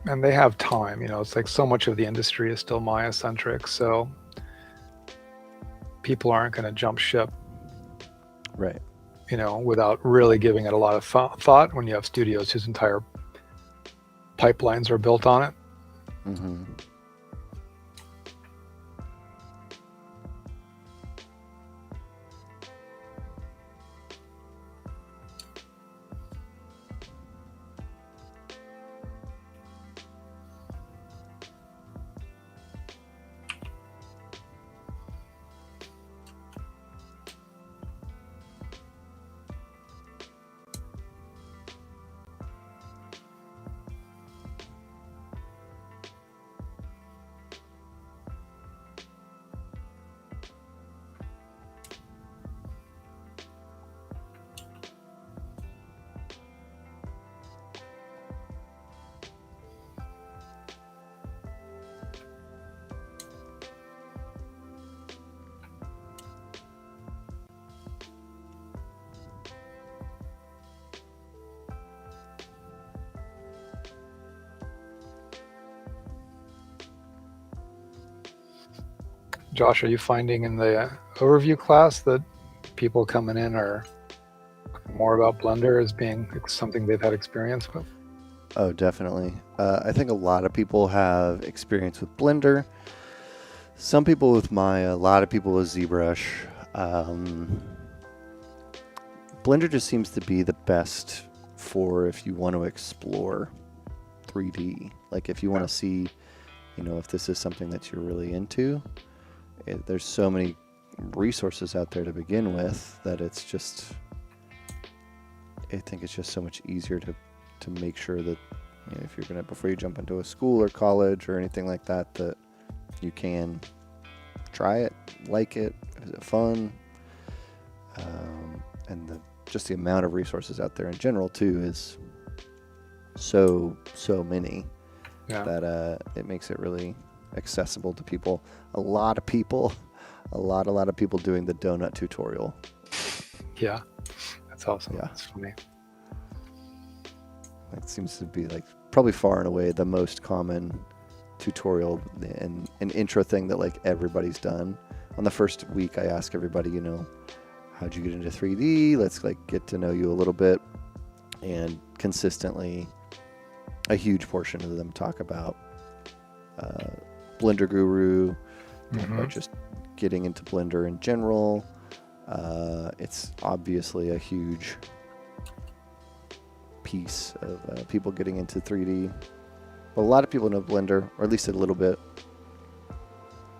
and they have time. It's like so much of the industry is still Maya-centric, so people aren't going to jump ship, Right. Without really giving it a lot of thought when you have studios whose entire pipelines are built on it. Mm-hmm. Josh, are you finding in the overview class that people coming in are more about Blender as being something they've had experience with? Oh, definitely. I think a lot of people have experience with Blender. Some people with Maya, a lot of people with ZBrush. Blender just seems to be the best for if you want to explore 3D. Like if you want to see, if this is something that you're really into. There's so many resources out there to begin with that it's just, I think it's just so much easier to make sure that if you're gonna, before you jump into a school or college or anything like that, that you can try it, like it, is it fun, and just the amount of resources out there in general too is so many that it makes it really accessible to people. A lot of people doing the donut tutorial. Yeah, that's awesome. Yeah, That's funny. It seems to be like probably far and away the most common tutorial and an intro thing that like everybody's done. On the first week, I ask everybody, how'd you get into 3D? Let's like get to know you a little bit, and consistently, a huge portion of them talk about Blender Guru, or just getting into Blender in general. It's obviously a huge piece of people getting into 3D. But a lot of people know Blender, or at least a little bit,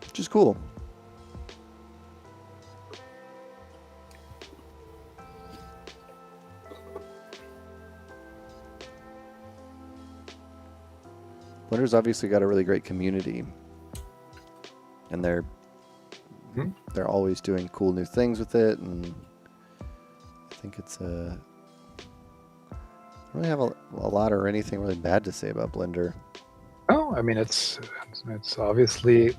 which is cool. Blender's obviously got a really great community, and they're always doing cool new things with it, and I think it's I don't really have a lot or anything really bad to say about Blender. Oh, I mean, it's obviously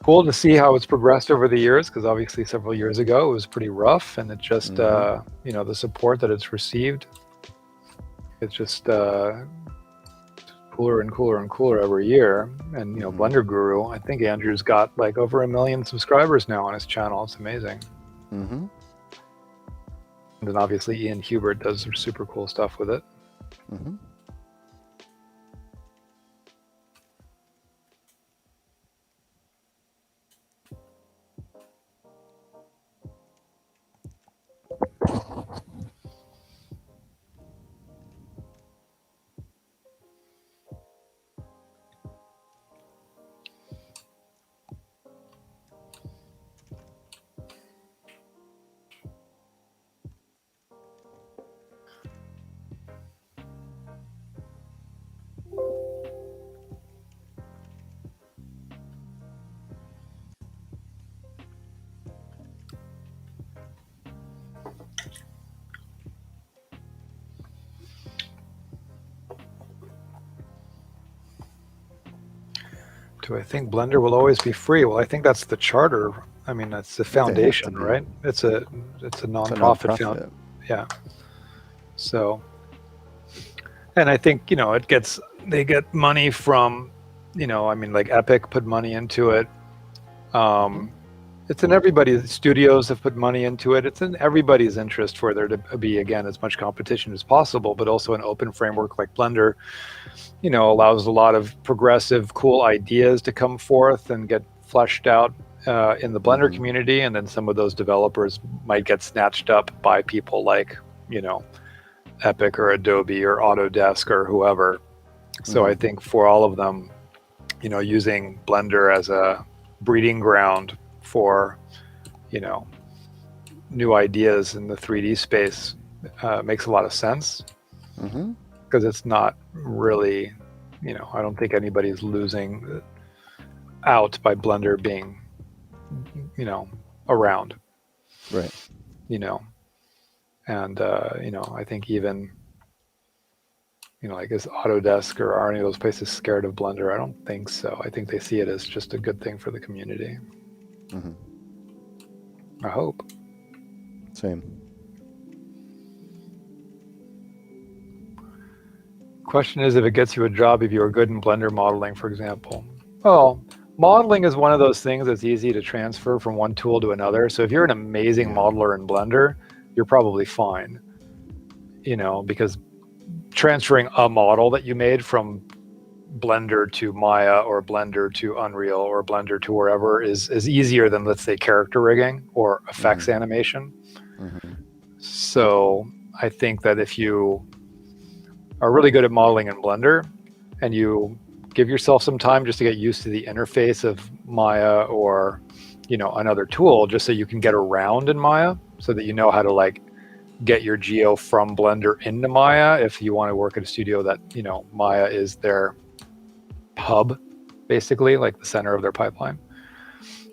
cool to see how it's progressed over the years, because obviously several years ago it was pretty rough, and it just the support that it's received, it's just cooler and cooler and cooler every year. And Blender Guru, I think Andrew's got like over 1 million subscribers now on his channel. It's amazing. And then obviously Ian Hubert does some super cool stuff with it. Do I think Blender will always be free? Well, I think that's the charter. I mean, that's the foundation, right? It's a nonprofit. Yeah. So, and I think it gets get money from, I mean, like Epic put money into it. It's in everybody's, studios have put money into it. It's in everybody's interest for there to be, again, as much competition as possible, but also an open framework like Blender, allows a lot of progressive, cool ideas to come forth and get fleshed out in the Blender community. And then some of those developers might get snatched up by people like, Epic or Adobe or Autodesk or whoever. So I think for all of them, using Blender as a breeding ground for, new ideas in the 3D space makes a lot of sense. Because it's not really, I don't think anybody's losing out by Blender being, around. Right. And, I think even, I guess Autodesk or are any of those places scared of Blender? I don't think so. I think they see it as just a good thing for the community. I hope. Same. Question is if it gets you a job if you are good in Blender modeling, for example. Well, modeling is one of those things that's easy to transfer from one tool to another. So if you're an amazing modeler in Blender, you're probably fine. Because transferring a model that you made from Blender to Maya or Blender to Unreal or Blender to wherever is easier than, let's say, character rigging or effects animation. So I think that if you are really good at modeling in Blender and you give yourself some time just to get used to the interface of Maya or, another tool, just so you can get around in Maya so that you know how to like get your geo from Blender into Maya if you want to work at a studio that, Maya is their hub, basically, like the center of their pipeline.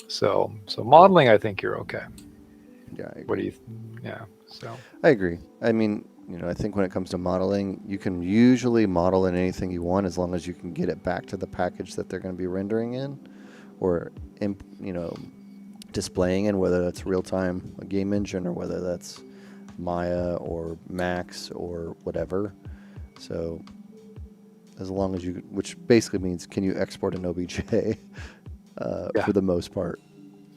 So modeling, I think you're okay. Yeah. What do you? Yeah. So I agree. I mean, I think when it comes to modeling, you can usually model in anything you want as long as you can get it back to the package that they're going to be rendering in, or displaying in, whether that's real-time a game engine or whether that's Maya or Max or whatever. So as long as you, which basically means, can you export an OBJ for the most part?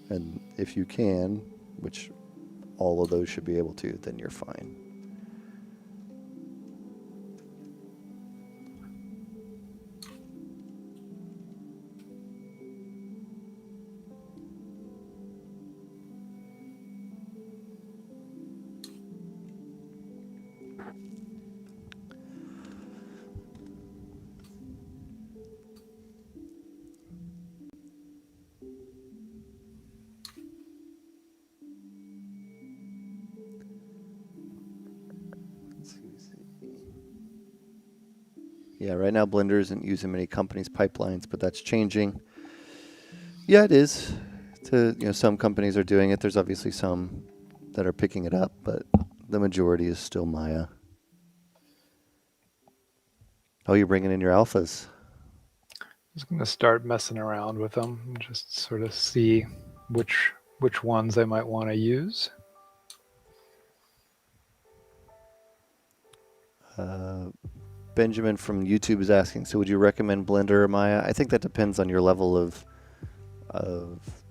And if you can, which all of those should be able to, then you're fine. Yeah, right now Blender isn't using many companies' pipelines, but that's changing. Yeah, it is. Some companies are doing it. There's obviously some that are picking it up, but the majority is still Maya. Oh, you're bringing in your alphas. I'm just going to start messing around with them and just sort of see which ones I might want to use. Benjamin from YouTube is asking, so would you recommend Blender or Maya? I think that depends on your level of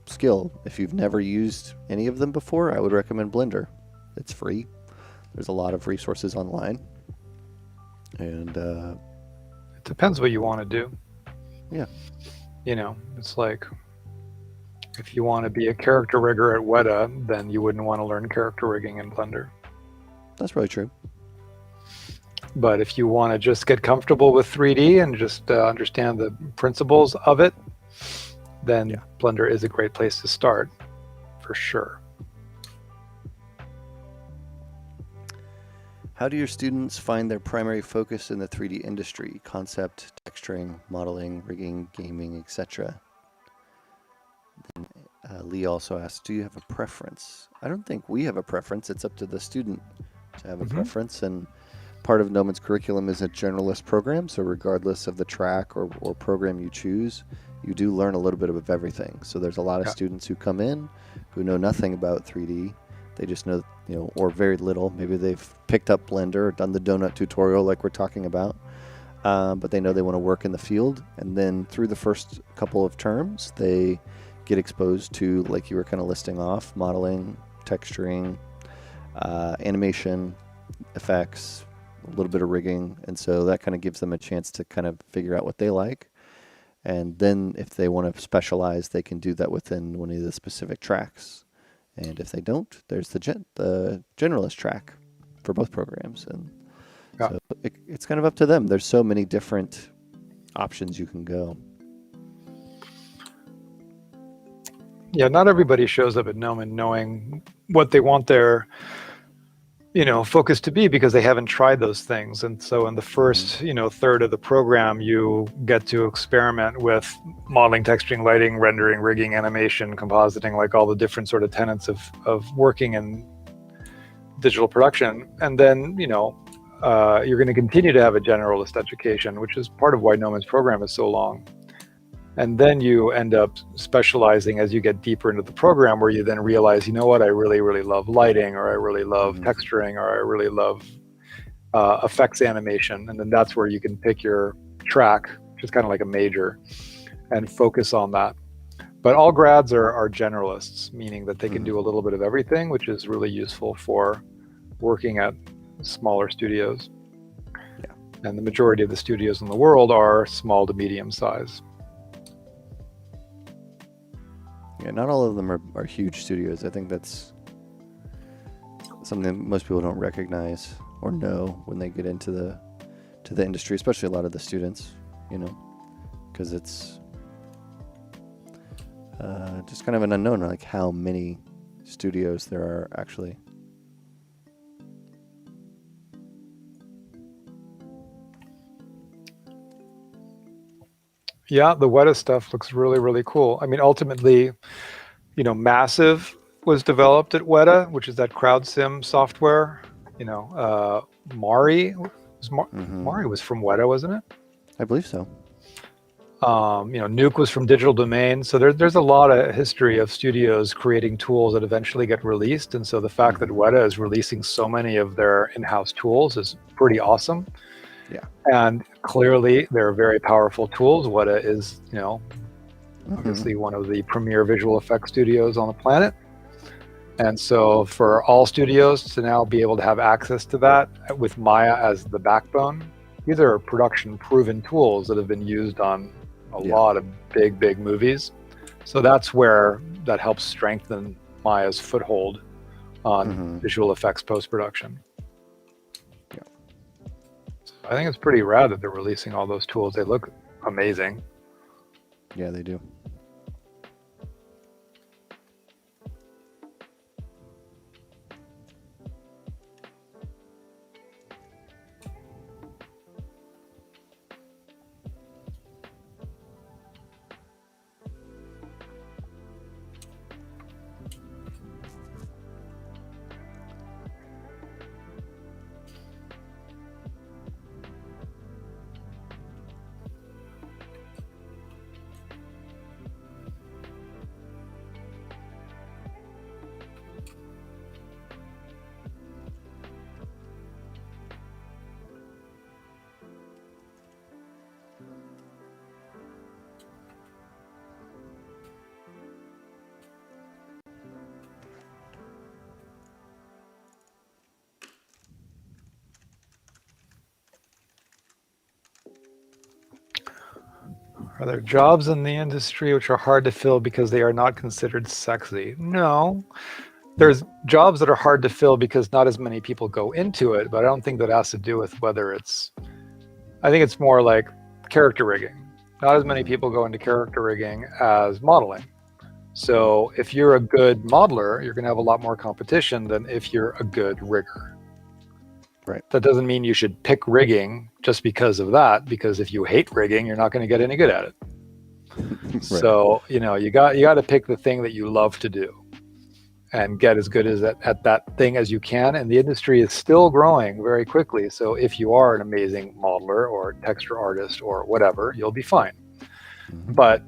skill. If you've never used any of them before, I would recommend Blender. It's free. There's a lot of resources online. And it depends what you want to do. Yeah. It's like if you want to be a character rigger at Weta, then you wouldn't want to learn character rigging in Blender. That's probably true. But if you want to just get comfortable with 3D and just understand the principles of it, then Blender is a great place to start, for sure. How do your students find their primary focus in the 3D industry? Concept, texturing, modeling, rigging, gaming, etc. Lee also asks, do you have a preference? I don't think we have a preference. It's up to the student to have a preference. And part of Gnomon's curriculum is a generalist program, so regardless of the track or program you choose, you do learn a little bit of everything. So there's a lot of students who come in who know nothing about 3D. They just know, or very little. Maybe they've picked up Blender or done the donut tutorial like we're talking about. but they know they want to work in the field. And then through the first couple of terms, they get exposed to, like you were kind of listing off, modeling, texturing, animation, effects, a little bit of rigging. And so that kind of gives them a chance to kind of figure out what they like. And then if they want to specialize, they can do that within one of the specific tracks. And if they don't, there's the generalist track for both programs. And so it's kind of up to them. There's so many different options you can go. Yeah, not everybody shows up at Gnomon knowing what they want their focus to be, because they haven't tried those things. And so in the first third of the program, you get to experiment with modeling, texturing, lighting, rendering, rigging, animation, compositing, like all the different sort of tenets of working in digital production. And then you're going to continue to have a generalist education, which is part of why Gnomon's program is so long. And then you end up specializing as you get deeper into the program, where you then realize, you know what, I really, really love lighting, or I really love texturing, or I really love effects animation. And then that's where you can pick your track, which is kind of like a major, and focus on that. But all grads are generalists, meaning that they can do a little bit of everything, which is really useful for working at smaller studios. Yeah. And the majority of the studios in the world are small to medium size. Yeah, not all of them are huge studios. I think that's something most people don't recognize or know when they get into the industry, especially a lot of the students, because it's just kind of an unknown, like how many studios there are actually. Yeah, the Weta stuff looks really, really cool. I mean, ultimately, Massive was developed at Weta, which is that crowd sim software. Mari was from Weta, wasn't it? I believe so. Nuke was from Digital Domain. So there's a lot of history of studios creating tools that eventually get released. And so the fact that Weta is releasing so many of their in-house tools is pretty awesome. Yeah. And clearly they're very powerful tools. Weta is, obviously one of the premier visual effects studios on the planet. And so for all studios to now be able to have access to that with Maya as the backbone, these are production proven tools that have been used on a lot of big movies. So that's where that helps strengthen Maya's foothold on visual effects post-production. I think it's pretty rad that they're releasing all those tools. They look amazing. Yeah, they do. Are there jobs in the industry which are hard to fill because they are not considered sexy? No. There's jobs that are hard to fill because not as many people go into it, but I don't think that has to do with whether it's... I think it's more like character rigging. Not as many people go into character rigging as modeling. So if you're a good modeler, you're going to have a lot more competition than if you're a good rigger. Right. That doesn't mean you should pick rigging just because of that, because if you hate rigging, you're not going to get any good at it. Right. So, you got to pick the thing that you love to do and get as good at that thing as you can. And the industry is still growing very quickly. So if you are an amazing modeler or texture artist or whatever, you'll be fine. But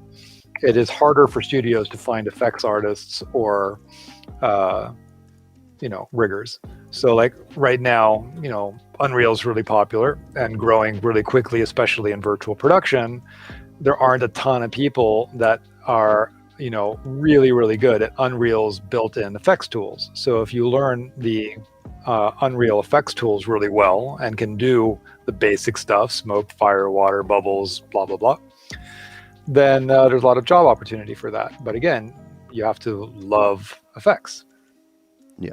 it is harder for studios to find effects artists or rigors. So like right now, Unreal's really popular and growing really quickly, especially in virtual production. There aren't a ton of people that are, really, really good at Unreal's built-in effects tools. So if you learn the Unreal effects tools really well and can do the basic stuff, smoke, fire, water, bubbles, blah, blah, blah, then there's a lot of job opportunity for that. But again, you have to love effects. Yeah.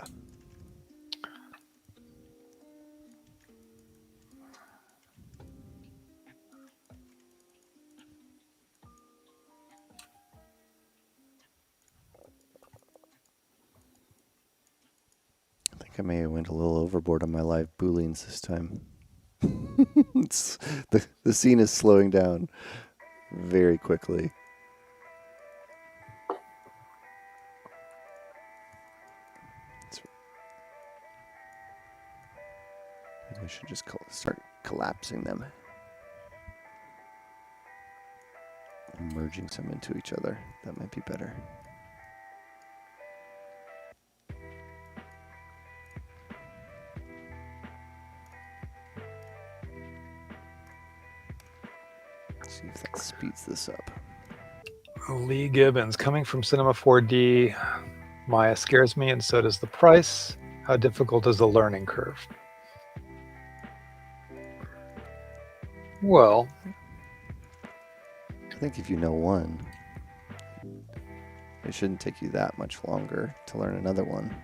I think I may have went a little overboard on my live Booleans this time. The scene is slowing down very quickly. Maybe I should just start collapsing them. And merging some into each other. That might be better. Let's see if that speeds this up. Lee Gibbons, coming from Cinema 4D, Maya scares me, and so does the price. How difficult is the learning curve? Well, I think if you know one, it shouldn't take you that much longer to learn another one.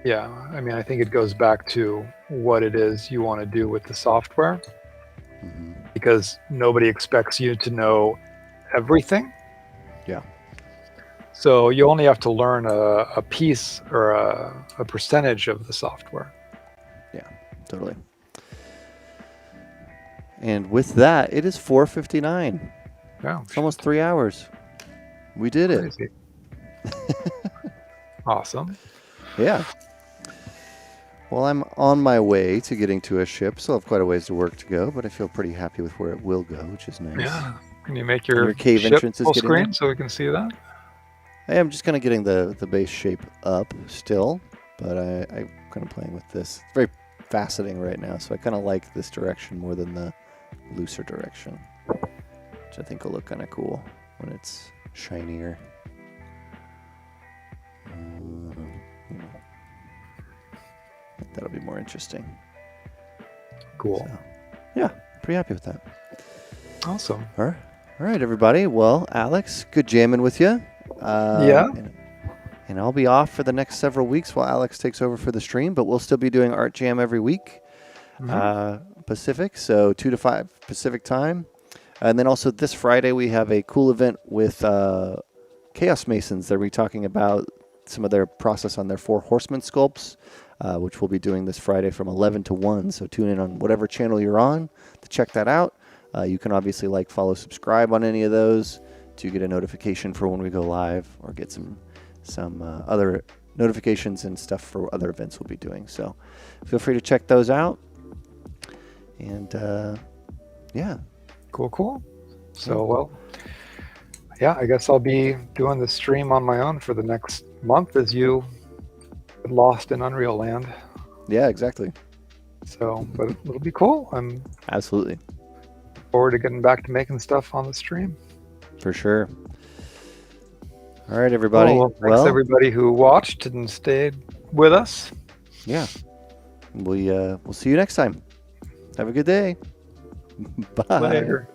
Yeah, I mean, I think it goes back to what it is you want to do with the software, because nobody expects you to know everything. Yeah. So you only have to learn a piece or a percentage of the software. Yeah, totally. And with that, it is 4:59. Yeah, it's almost 3 hours. We did crazy. Awesome. Yeah. Well, I'm on my way to getting to a ship, so I have quite a ways to work to go, but I feel pretty happy with where it will go, which is nice. Yeah. Can you make your cave ship entrance is full getting screen there? so we can see that? I am just kind of getting the base shape up still, but I'm kind of playing with this. It's very faceting right now, so I kind of like this direction more than the looser direction, which I think will look kind of cool when it's shinier. I think that'll be more interesting. Cool. So, yeah, pretty happy with that. Awesome. All right, everybody. Well, Alex, good jamming with you. Yeah. And I'll be off for the next several weeks while Alex takes over for the stream, but we'll still be doing Art Jam every week, Pacific, so 2 to 5 Pacific time. And then also this Friday, we have a cool event with Chaos Masons. They'll be talking about some of their process on their 4 Horsemen sculpts, which we'll be doing this Friday from 11 to 1. So tune in on whatever channel you're on to check that out. You can obviously like, follow, subscribe on any of those to get a notification for when we go live, or get some other notifications and stuff for other events we'll be doing. So feel free to check those out. And yeah. Cool. So, well, yeah, I guess I'll be doing the stream on my own for the next month as you get lost in Unreal Land. Yeah, exactly. So, but it'll be cool. I'm absolutely forward to getting back to making stuff on the stream. For sure. All right, everybody. Well, thanks everybody who watched and stayed with us. Yeah. We'll see you next time. Have a good day. Bye. Later.